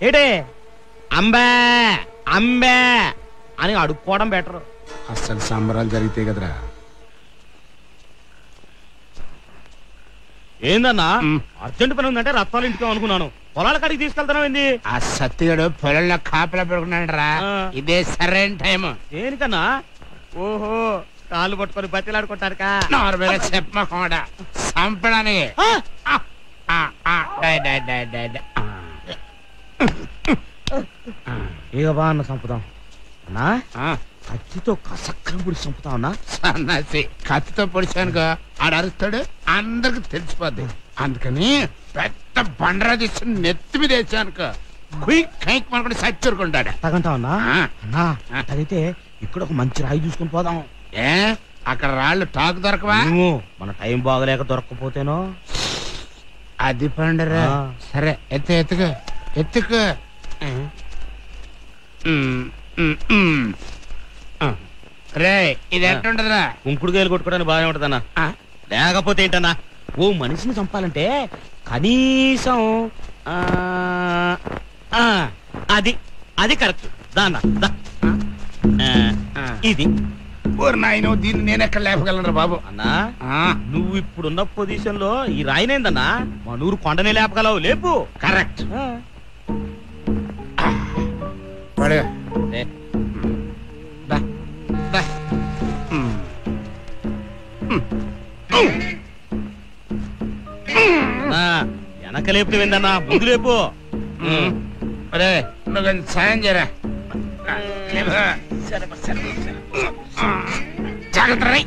ఏటే అంబే అంబే అని అడుక్కోవడం బెటర్. అసలు సంబరాలు జరిగితే కదరా. ఏందన్నా అర్జెంట్ పని ఉందంటే రత్నాలు ఇంటికి అనుకున్నాను, పొలాల కాడికి తీసుకెళ్తాను. ఏంది ఆ సత్యగాడు పొలంలో కాపలా పెడుకున్నాడు రా. ఇదే సరైన టైం. దేనికన్నా? ఓహో, కాళ్ళు పట్టుకొని బతిలాడుకుంటారు నార్మల్గా చెప్పకుండా చంపడానికి. ఇక బా అన్న చంపుదాం అన్నా. కత్తితో కసక్కరం పొడి చంపుతావు అన్నా. సన్నాసి కత్తితో పొడిచానుగా ఆడు అరుస్తాడు, అందరికి తెలిసిపోద్ది. అందుకని పెద్ద పెద్ద బండరా తీసి నెత్తి మీద వేసానుకో కైక్ మనకుండా సచ్చరుకుంటాడు. తగంటావన్నా అన్నా అటైతే ఇక్కడ ఒక మంచి రాయి చూసుకుని పోదాం. ఏ అక్కడ రాళ్ళు టాకు దొరకవా? మన టైం బాగలేక దొరకకపోతేనో. అది పండరా. సరే ఎత్తుకు ఎత్తుకు. రే ఇది ఎట్టుంటదిరా? కుంకుడుకాయలు కొట్టుకోవడానికి బాగానే ఉంటదన్నా. లేకపోతే ఏంటన్నా, ఓ మనిషిని చంపాలంటే కనీసం అది అది కరెక్ట్. దాన్న ఇది నాయన దీన్ని నేను ఎక్కడ లేపగలను బాబు. అన్నా నువ్వు ఇప్పుడున్న పొజిషన్ లో ఈ రాయినేందన్నా మా నూరు కొండనే లేపగలవు. లేపు. కరెక్ట్. వెనక లేపు ఏందన్నా, ముందు లేపు. నువ్వు సాయం చేయరా. జాగ్రత్త రై.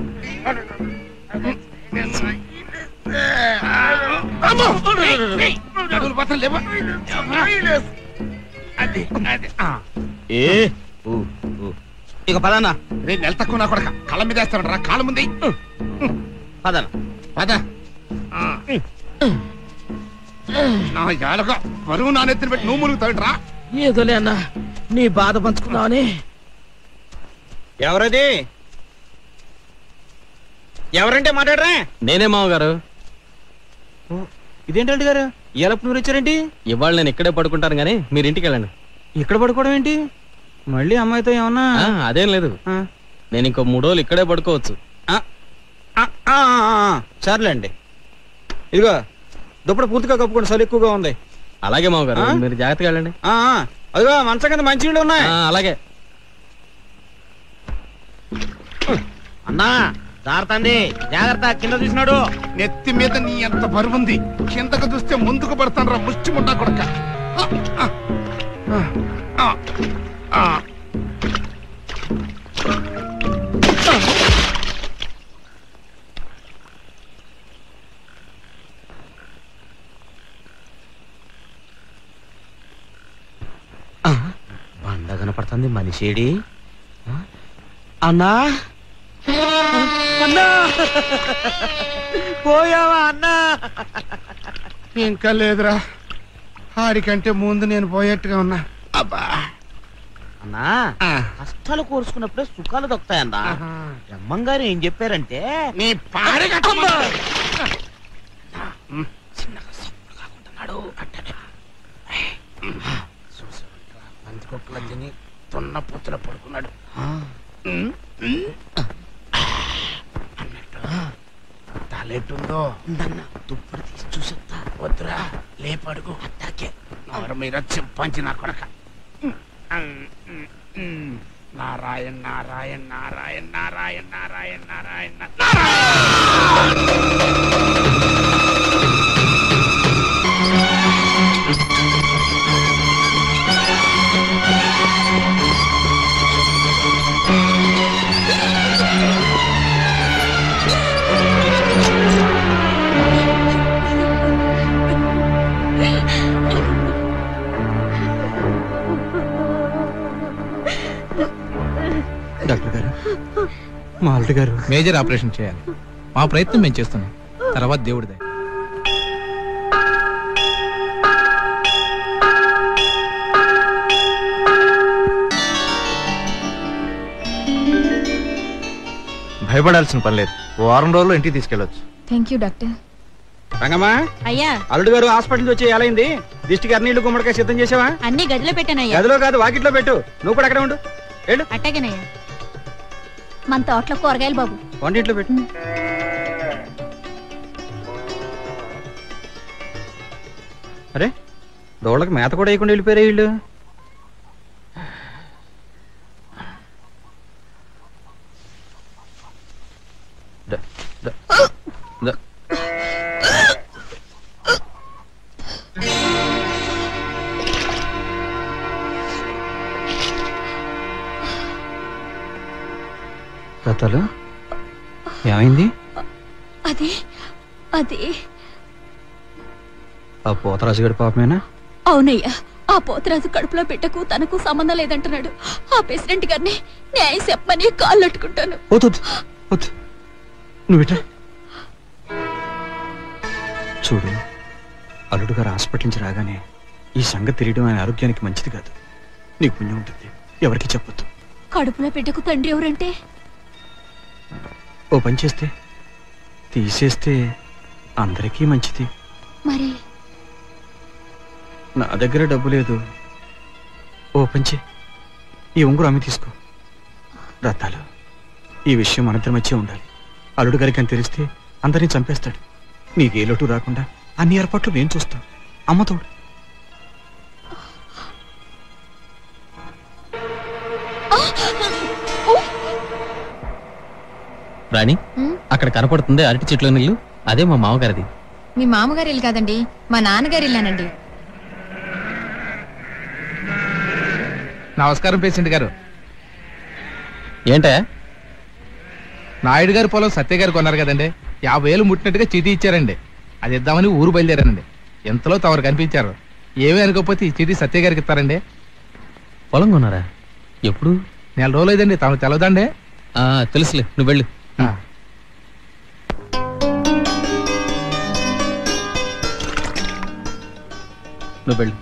ఇక పదన్నా. రేపు నెల తక్కువ నా కొడక కళ్ళ మీద వేస్తామంటారా? కాళ్ళ ముందు పదనా పద. నా యాలక బరువు నానెత్తిన పెట్టి నువ్వు మురుగుతావిట్రా. ఏదోలే అన్నా, నీ బాధ పంచుకున్నావని. ఎవరది? ఎవరంటే మాట్లాడరా? నేనే మామగారు. ఇదేంటంటే గారు ఎలపు నూరు ఇచ్చారేంటి? ఇవాళ నేను ఇక్కడే పడుకుంటాను గానీ మీరు ఇంటికి వెళ్ళండి. ఇక్కడ పడుకోవడం ఏంటి? మళ్ళీ అమ్మాయితో ఏమన్నా? అదేం లేదు, నేను ఇంకో 3 రోజులు ఇక్కడే పడుకోవచ్చు. సర్లేండి. ఇదిగో దుప్పటి పూర్తిగా కప్పుకోండి, చలి ఎక్కువగా ఉంది. అలాగే మామగారు, మీరు జాగ్రత్తగా వెళ్ళండి. అదిగో మంచం కింద మంచి నీళ్ళు ఉన్నాయి. అలాగే. అన్నా జాగ్రత్త, జాగ్రత్త. కింద చూసినాడు. నెత్తి మీద నీ ఎంత బరువుంది, కిందకు చూస్తే ముందుకు పడతాను రా ముష్టి ముట్టా కొడక. బండ కనపడుతుంది. మనిషేడి? అన్నా అన్నా పోయావా అన్నా? ఇంకా లేదురా, ఆడికంటే ముందు నేను పోయేట్టుగా ఉన్నా. అబ్బా అన్నా, కష్టాలు కోరుచుకున్నప్పుడే సుఖాలు దొక్కుతాయన్నా. బ్రహ్మంగారు ఏం చెప్పారంటే నీ పాడి పందికొక్కల తిని తొన్న పొత్తుల పడుకున్నాడు అన్నట్టు. తలెట్టుందో దుప్పటి తీసి చూసొద్దా? వద్దురా, లేపడుగు. అట్టాకే మీరు చింపంచి నా కొడక. నారాయణ నారాయణ నారాయణ నారాయణ నారాయణ నారాయణ డాక్టర్ గారు, మా ఆల్రెడీ గారు మేజర్ ఆపరేషన్ చేయాలి. మా ప్రయత్నం మేము చేస్తున్నాం, తర్వాత దేవుడి దయ. భయపడాల్సిన పని లేదు, వారం రోజుల్లో ఇంటికి తీసుకెళ్ళొచ్చు. Thank you doctor. రంగమ్మా, అయ్యా అల్లుడు గారు హాస్పిటల్ వచ్చి ఎలా అయింది? దిష్టికి అర్నీళ్లు గుమ్మడికాయ సిద్ధం చేసావా? అన్ని గదిలో పెట్టానయ్యా. గదిలో కాదు, వాకిట్లో పెట్టు. నువ్వు కూడా అక్కడ ఉండు. అట్టాగేనయ్యా. మన తోటలో కూరగాయలు బాబు వంటింట్లో పెట్టు. అరే, దోళ్ళకి మేత కూడా వేయకుండా వెళ్ళిపోయారు వీళ్ళు. రతాలు, ఏమైంది? అది అది ఆ పోతరాజు గడి పాపమేనా? అవునయ్యా, ఆ పోతరాజు కడుపులో బిడ్డకు తనకు సంబంధం లేదంటున్నాడు. ఆ ప్రెసిడెంట్ గారిని న్యాయం చెప్పమని కాళ్ళు అట్టుకుంటాను. నువ్వు చూడు, అల్లుడు గారు హాస్పిటల్ నుంచి రాగానే ఈ సంగతి తెలియడం ఆయన ఆరోగ్యానికి మంచిది కాదు. నీకు పుణ్యం ఉంటుంది, ఎవరికి చెప్పొద్దు. కడుపులో బిడ్డకు తండ్రి ఎవరంటే? ఓ పని చేస్తే తీసేస్తే అందరికీ మంచిది. మరి నా దగ్గర డబ్బు లేదు. ఓ పంచే, ఈ ఉంగురు అమ్మి తీసుకో. రత్తాలు, ఈ విషయం మనందరి మధ్య ఉండాలి. అల్లుడు గారికి అని తెలిస్తే అందరినీ చంపేస్తాడు. నీకే లోటు రాకుండా అన్ని ఏర్పాట్లు నేను చూస్తాను. అమ్మతోడు. రాణి, అక్కడ కనపడుతుంది అరటి చెట్ల నీళ్ళు, అదే మా మామగారిది. మీ మామగారి ఇల్లు కాదండి, మా నాన్నగారి ఇల్లానండి. నమస్కారం పేషెంట్ గారు. ఏంటా? నాయుడు గారి పొలం సత్య గారు కొన్నారు కదండి, 50,000 ముట్టినట్టుగా చీటీ ఇచ్చారండి. అది ఇద్దామని ఊరు బయలుదేరానండి. ఎంతలో తమరు కనిపించారు. ఏమీ అనుకోకపోతే ఈ చీటీ సత్య గారికి ఇస్తారండి. పొలం కొన్నారా? ఎప్పుడు? నెల రోజులు అయిందండి. తమకు తెలవదండి? తెలుసులే, నువ్వు వెళ్ళు. నువ్వు వెళ్ళు.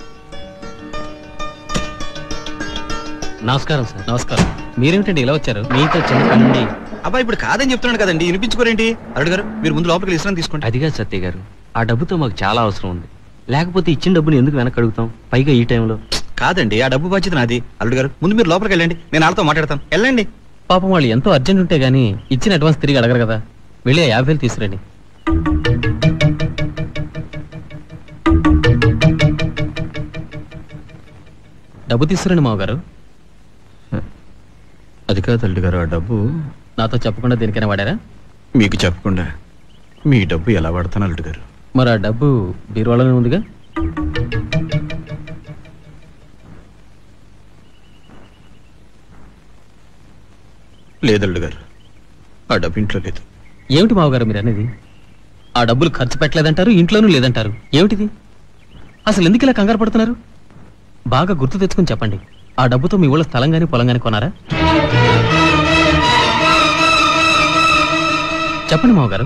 నమస్కారం సార్. నమస్కారం. మీరేమిటండి ఇలా వచ్చారు? మీతో చిన్న పని. అబ్బా ఇప్పుడు కాదని చెప్తున్నాడు కదండి, వినిపించుకోరేంటి? అల్లుడు గారు, మీరు ముందు లోపలికి విశ్రాంతి తీసుకోండి. అదిగా సత్య గారు, ఆ డబ్బుతో మాకు చాలా అవసరం ఉంది. లేకపోతే ఇచ్చిన డబ్బుని ఎందుకు వెనక్కి అడుగుతాం, పైగా ఈ టైంలో? కాదండి, ఆ డబ్బు బాధ్యత నాది. అల్లుడు గారు, ముందు మీరు లోపలికి వెళ్ళండి, నేను వాళ్ళతో మాట్లాడతాను. వెళ్ళండి. పాపం వాళ్ళు ఎంతో అర్జెంట్ ఉంటే గానీ ఇచ్చిన అడ్వాన్స్ తిరిగి అడగరు కదా. వెళ్ళి 50,000 తీసుకురండి. డబ్బు తీసుకురండి మామగారు. అది కాదు అల్లుడు గారు, ఆ డబ్బు నాతో చెప్పకుండా దేనికైనా వాడారా? మీకు చెప్పకుండా మీ డబ్బు ఎలా వాడతాను అల్లుడు గారు? మరి ఆ డబ్బు బీరువాలోనే ఉందిగా. లేదల్లుడు గారు, ఆ డబ్బు ఇంట్లో లేదు. ఏమిటి మావగారు మీరు అనేది? ఆ డబ్బులు ఖర్చు పెట్టలేదంటారు, ఇంట్లోనూ లేదంటారు. ఏమిటిది? అసలు ఎందుకు ఇలా కంగారు పడుతున్నారు? బాగా గుర్తు తెచ్చుకుని చెప్పండి. ఆ డబ్బుతో మీ ఊళ్ళో స్థలం గానీ పొలం గానీ కొనారా? చెప్పండి మావగారు.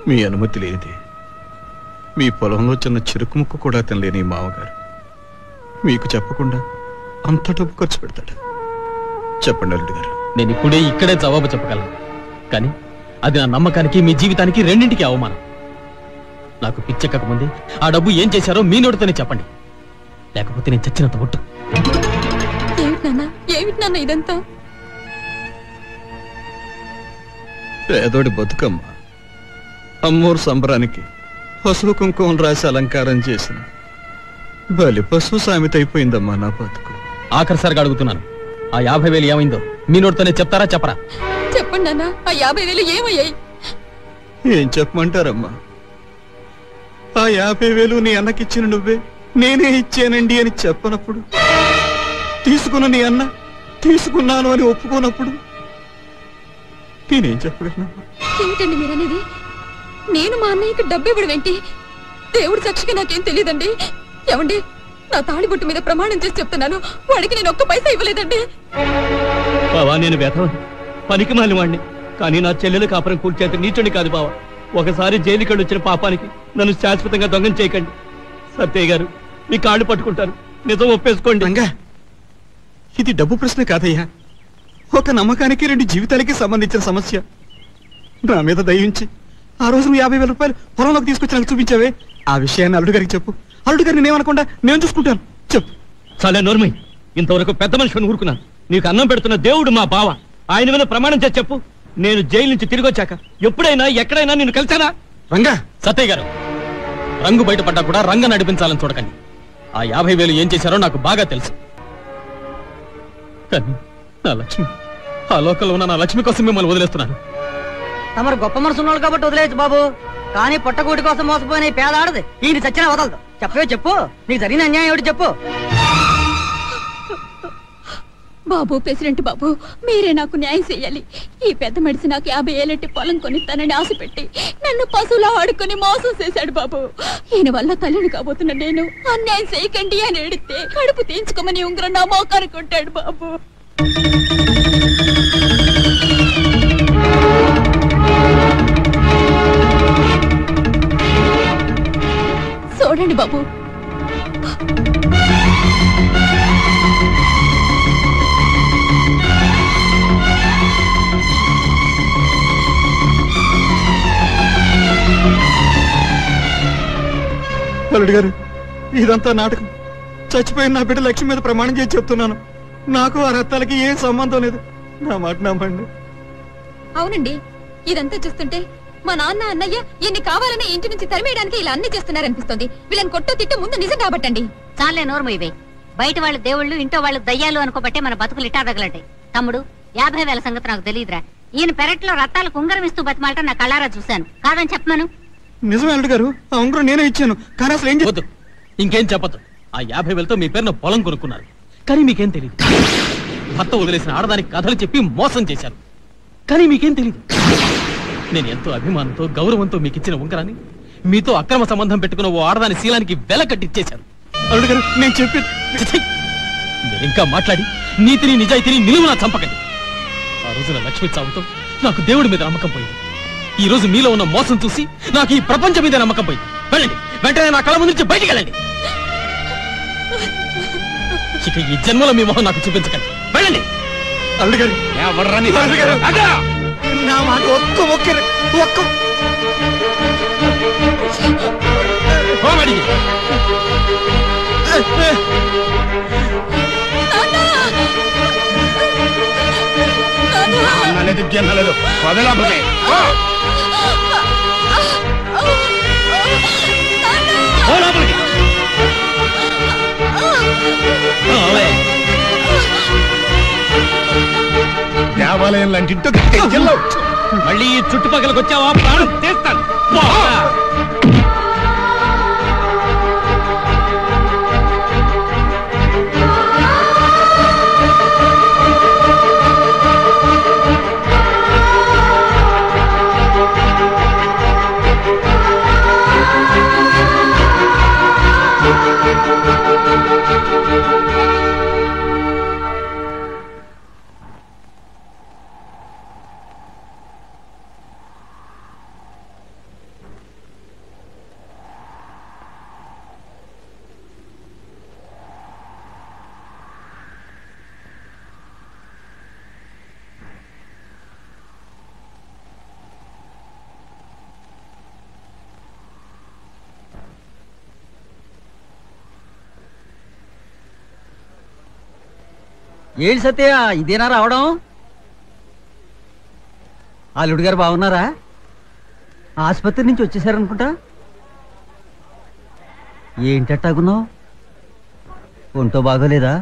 మీ అనుమతి లేనిది మీ పొలంలో చిన్న చెరుకు ముక్క కూడా తినలేని మామగారు మీకు చెప్పకుండా అంత డబ్బు ఖర్చు పెడతాడు? చెప్పండి అల్లుడు గారు. నేను ఇప్పుడే ఇక్కడే జవాబు చెప్పగలను, కానీ అది నా నమ్మకానికి మీ జీవితానికి రెండింటికి అవమానం. నాకు పిచ్చెక్కక ముందే ఆ డబ్బు ఏం చేశారో మీ నోటితోనే చెప్పండి, లేకపోతే నేను చచ్చినంత ఒట్టు. ఏమిటి నాన్న ఇదంతా? పేదోడి బతుకమ్మ అమ్మోరు సంబరానికి పశువు కుంకుమం రాసి అలంకారం చేసిన బలి పశువు సామెత అయిపోయిందమ్మా నా బతుకు. ఆఖరిసారిగా అడుగుతున్నాను, ఆ 50,000 ఏమైందో మీ నోటితోనే చెప్తారా చెప్పరా? చెప్పండి నాన్న, ఆ 50,000 ఏమయ్యాయి? ఏం చెప్పమంటారమ్మా? ఆ 50,000 నీ అన్నకిచ్చిన నువ్వే నేనే ఇచ్చానండి అని చెప్పనప్పుడు, తీసుకున్న నీ అన్న తీసుకున్నాను అని ఒప్పుకోనప్పుడు నేనేం చెప్పగలనమ్మా? ఏమిటండి మీరనేది? నేను మా అన్నయ్యకి డబ్బు ఇవ్వడం ఏంటి? దేవుడి సాక్షిగా నాకేం తెలియదండి. ఏమండి, నా తాళిబొట్టు మీద ప్రమాణం చేసి చెప్తున్నాను, వాడికి నేను ఒక్క పైసా ఇవ్వలేదండి. బావా, నేను వ్యధవని పనికి మాలివాణ్ణి, కానీ నా చెల్లెలు కాపురం కూల్చేత నీచుని కాదు బావా. ఒకసారి జైలుకి వచ్చిన పాపానికి నన్ను శాశ్వతంగా దొంగం చేయకండి. సత్యయ్య గారు, మీ కాళ్ళు పట్టుకుంటాను, నిజం ఒప్పేసుకోండి. ఇది డబ్బు ప్రశ్న కాదయ్యా, ఒక నమ్మకానికి 2 జీవితాలకి సంబంధించిన సమస్య. నా మీద దయించి ఆ రోజు నువ్వు 50,000 రూపాయలు పొలంలోకి తీసుకొచ్చి నాకు చూపించావే, ఆ విషయాన్ని అల్లుడు గారికి చెప్పు. అల్లుడు గారిని నేనేమనకుండా నేను చూసుకుంటాను. చెప్పు. చాలా నోర్మై, ఇంతవరకు పెద్ద మనుషుని ఊరుకున్నాను. నీకు అన్నం పెడుతున్న దేవుడు మా బావ, ఆయన మీద ప్రమాణం చేసి చెప్పు. నేను జైలు నుంచి తిరిగి వచ్చాక ఎప్పుడైనా ఎక్కడైనా నిన్ను కలిసానా? రంగా. సత్యయ్య గారు, రంగు బయటపడ్డా కూడా రంగ నడిపించాలని చూడకండి. ఆ 50,000 ఏం చేశారో నాకు బాగా తెలుసు. కానీ నా లక్ష్మి, ఆ లోకంలో ఉన్న నా లక్ష్మి కోసం మిమ్మల్ని వదిలేస్తున్నాను. తమరు గొప్ప మనసు ఉన్నాడు కాబట్టి వదిలేయచ్చు బాబు, కానీ పొట్టకూటి కోసం మోసపోయిన ఈ పేద ఆడది ఈయన చచ్చినా వదలదు. చెప్పవే చెప్పు, నీకు జరిగిన అన్యాయం ఏమిటి చెప్పు. బాబు ప్రెసిడెంట్ బాబు, మీరే నాకు న్యాయం చేయాలి. ఈ పెద్ద మనిషి నాకు 50 ఏళ్ళటి పొలం కొనిస్తానని ఆశ పెట్టి నన్ను పశువులా ఆడుకొని మోసం చేశాడు బాబు. ఈయన వల్ల తల్లిని కాబోతున్న నేను అన్యాయం చేయకండి అని ఎడితే కడుపు తీయించుకోమని ఉంగరం నా మోకారు కొట్టాడు బాబు. చూడండి బాబు, అల్లుడు గారు, ఇదంతా నాటకం. చచ్చిపోయిన నా బిడ్డ లక్ష్మి మీద ప్రమాణం చేసి చెప్తున్నాను. నాకు ఆ రత్తాలకి ఏం సంబంధం లేదు. నా మాట నమ్మండి. అవునండి, ఇదంతా చూస్తుంటే మా నాన్న అన్నయ్య ఈయన్ని కావాలని ఇంటి నుంచి తరిమేయడానికి ఇలా అన్ని చేస్తున్నారనిపిస్తుంది. వీళ్ళని కొట్టో తిట్టో ముందు నిజం కాబట్టండి. చాలే నోర్ము ఇవే. బయట వాళ్ళ దేవుళ్ళు, ఇంట్లో వాళ్ళు దయ్యాలు అనుకోబట్టే మన బతుకులు ఇట్టా తగలటాయి. తమ్ముడు, 50,000 సంగతి నాకు తెలియదురా. ఈయన పెరట్లో రత్తాలకు ఉంగరం ఇస్తూ బతిమాలట నా కళ్ళారా చూశాను. కాదని చెప్పమను. నిజమే అల్లుడు గారు, ఆ ఉంగరం నేనే ఇచ్చాను. కానీ అసలు ఏం వద్దు, ఇంకేం చెప్పదు. ఆ 50,000తో మీ పేరున పొలం కొనుక్కున్నారు. కానీ మీకేం తెలియదు. భర్త వదిలేసిన ఆడదానికి కథలు చెప్పి మోసం చేశారు. కానీ మీకేం తెలియదు. నేను ఎంతో అభిమానంతో గౌరవంతో మీకు ఇచ్చిన ఉంగరాన్ని మీతో అక్రమ సంబంధం పెట్టుకున్న ఓ ఆడదాని శీలానికి వెల కట్టిచ్చేశారు. అల్లుడు గారు, నేను చెప్పి మీరు ఇంకా మాట్లాడి నీతిని నిజాయితీని నిలువునా చంపకండి. ఆ రోజున లక్ష్మి చావుతో నాకు దేవుడి మీద నమ్మకం పోయింది. ఈ రోజు మీలో ఉన్న మోసం చూసి నాకు ఈ ప్రపంచం మీద నమ్మకం పోయింది. వెళ్ళండి, వెంటనే నా కళ్ళ ముందు నుంచి బయటికి వెళ్ళండి. ఇక ఈ జన్మలో మీ మొహం నాకు చూపించకండి. వెళ్ళండి. అల్లుడు గారు, నా మాట ఒక్క జనాలు వదలకపోతే దేవాలయం లాంటి మళ్ళీ ఈ చుట్టుపక్కలకు వచ్చావా ప్రాణం చేస్తాను. ఏంటి సత్య, ఇదేనా రావడం? అల్లుడు గారు బాగున్నారా? ఆసుపత్రి నుంచి వచ్చేసారనుకుంటా. ఏంటట్టాగున్నావు? ఒంటో బాగోలేదా?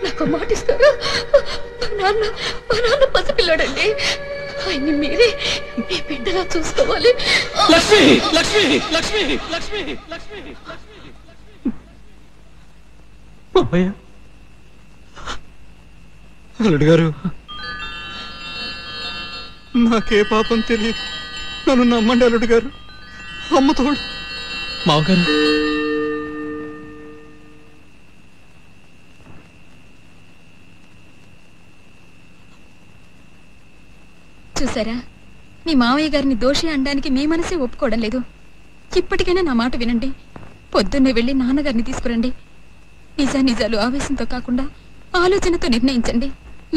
నాకు మాట ఇస్తారా? మా నాన్న పసిపిల్లాడండి. ఆయన్ని మీరే మీ బిడ్డలా చూసుకోవాలి. లక్ష్మి, లక్ష్మి, లక్ష్మి, లక్ష్మి, లక్ష్మి, అయ్యా, అల్లుడు గారు, నాకే పాపం తెలియదు. నన్ను నమ్మండి అల్లుడు గారు. అమ్మతోడు. మావగారు, చూసారా, మీ మావయ్య గారిని దోషి అనడానికి మీ మనసే ఒప్పుకోవడం లేదు. ఇప్పటికైనా నా మాట వినండి. పొద్దున్నే వెళ్ళి నాన్నగారిని తీసుకురండి. నిజాలు ఆవేశంతో కాకుండా ఆలోచనతో నిర్ణయించండి.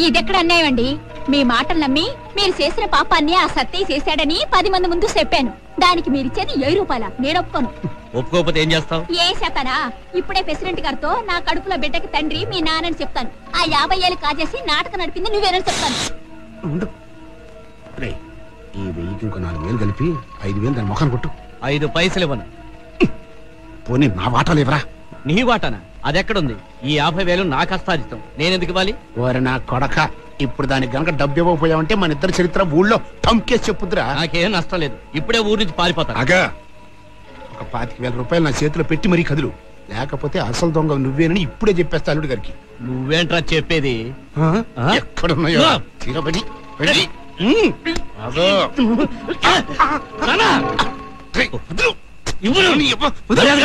ఇదెక్కడ అన్యాయం అండి? మీ మాటలు నమ్మి మీరు చేసిన పాపాన్ని ఆ సత్య చేశాడని 10 మంది ముందు చెప్పాను. దానికి మీరిచ్చేది 7 రూపాయల? నేను ఒప్పుకోను. ఒప్పుకోకపోతే ఏం చేస్తావు? ఏ చేస్తానా? ఇప్పుడే ప్రెసిడెంట్ గారితో నా కడుపులో బిడ్డకి తండ్రి మీ నాన్నని చెప్తాను. ఆ 50 ఏళ్ళు కాజేసి నాటకం నడిపింది నువ్వేనని చెప్తాను. ఈ 1000కి ఇంకో 4000 కలిపి 5000 దాని ముఖాన్ని కొట్టు. 5 పైసలు ఇవ్వను. పోనీ నా వాటాలు ఇవ్వరా? నీ వాటానా? అదెక్కడుంది? ఈ 50,000 నాకు హస్తాదిస్తాం. నేనెందుకు ఇవ్వాలి? ఓరి నా కొడక, ఇప్పుడు దానికి గనక డబ్బు ఇవ్వకపోయావంటే మన ఇద్దరు చరిత్ర ఊళ్ళో టంకేసి చెప్పుద్దురా. నాకేం నష్టం లేదు. ఇప్పుడే ఊరి నుంచి పారిపోతా. అగా ఒక 25,000 రూపాయలు నా చేతిలో పెట్టి మరీ కదులు, లేకపోతే అసలు దొంగ నువ్వేనని ఇప్పుడే చెప్పేస్తా అల్లుడు గారికి. నువ్వేంట్రా చెప్పేది? ఎక్కడున్నాయో తీరబడి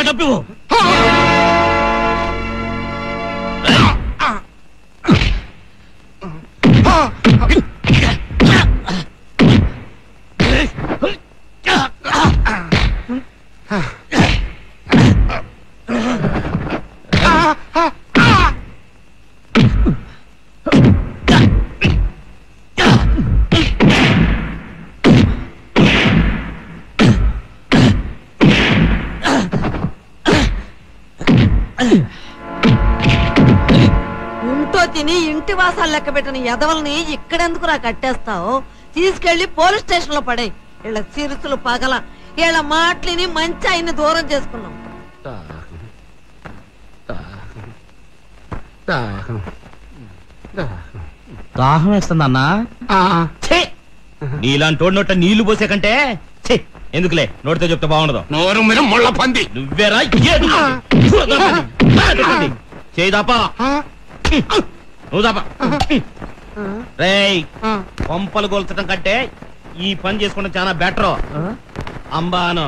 డబ్బు ఇంట్లో తిని ఇంటి వాసాలు లెక్క పెట్టిన ఎదవల్ని ఇక్కడెందుకు రా కట్టేస్తావు? తీసుకెళ్లి పోలీస్ స్టేషన్ లో పడే. వీళ్ళ సిరుసులు పగల, వీళ్ళ మాటలిని మంచి ఆయన్ని దూరం చేసుకున్నాం. దాహం వేస్తుందన్నా. నీలాంటి నోట నీళ్లు పోసే కంటే ఎందుకులే, నోటితో చెప్తే బాగుండదు. నోరు మీద ముళ్ళ పంది నువ్వేరా చేదాపా నువ్వు దాపా. రేయ్, పంపలు కొల్చడం కంటే ఈ పని చేసుకోవడం చాలా బెటర్. అంబాను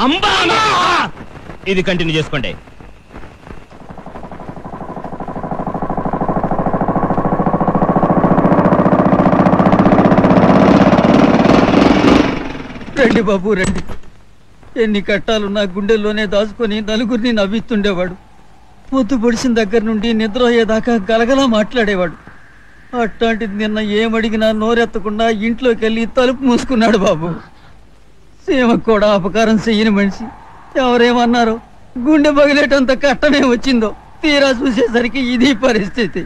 అంబాను ఇది కంటిన్యూ చేసుకోండి. రండి బాబు రండి. ఎన్ని కట్టాలు నా గుండెల్లోనే దాచుకొని నలుగురిని నవ్విస్తుండేవాడు. పొద్దు పొడిసిన దగ్గర నుండి నిద్ర అయ్యేదాకా గలగలా మాట్లాడేవాడు. అట్లాంటిది నిన్న ఏమడిగినా నోరెత్తకుండా ఇంట్లోకి వెళ్ళి తలుపు మూసుకున్నాడు బాబు. సీమకు కూడా అపకారం చెయ్యని మనిషి. ఎవరేమన్నారో గుండె పగిలేటంత కష్టమే వచ్చిందో, తీరా చూసేసరికి ఇది పరిస్థితి.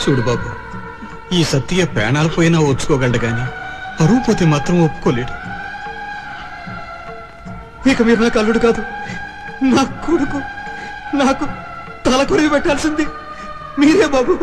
చూడు బాబు, ఈ సత్య ప్రాణాలు పోయినా ఓర్చుకోగలడు గాని పరువు పోతే మాత్రం ఒప్పుకోలేడు. ఇక మీరు నాకు అల్లుడు కాదు, నా కొడుకు. నాకు తల కొరివి పెట్టాల్సింది మీరే బాబు.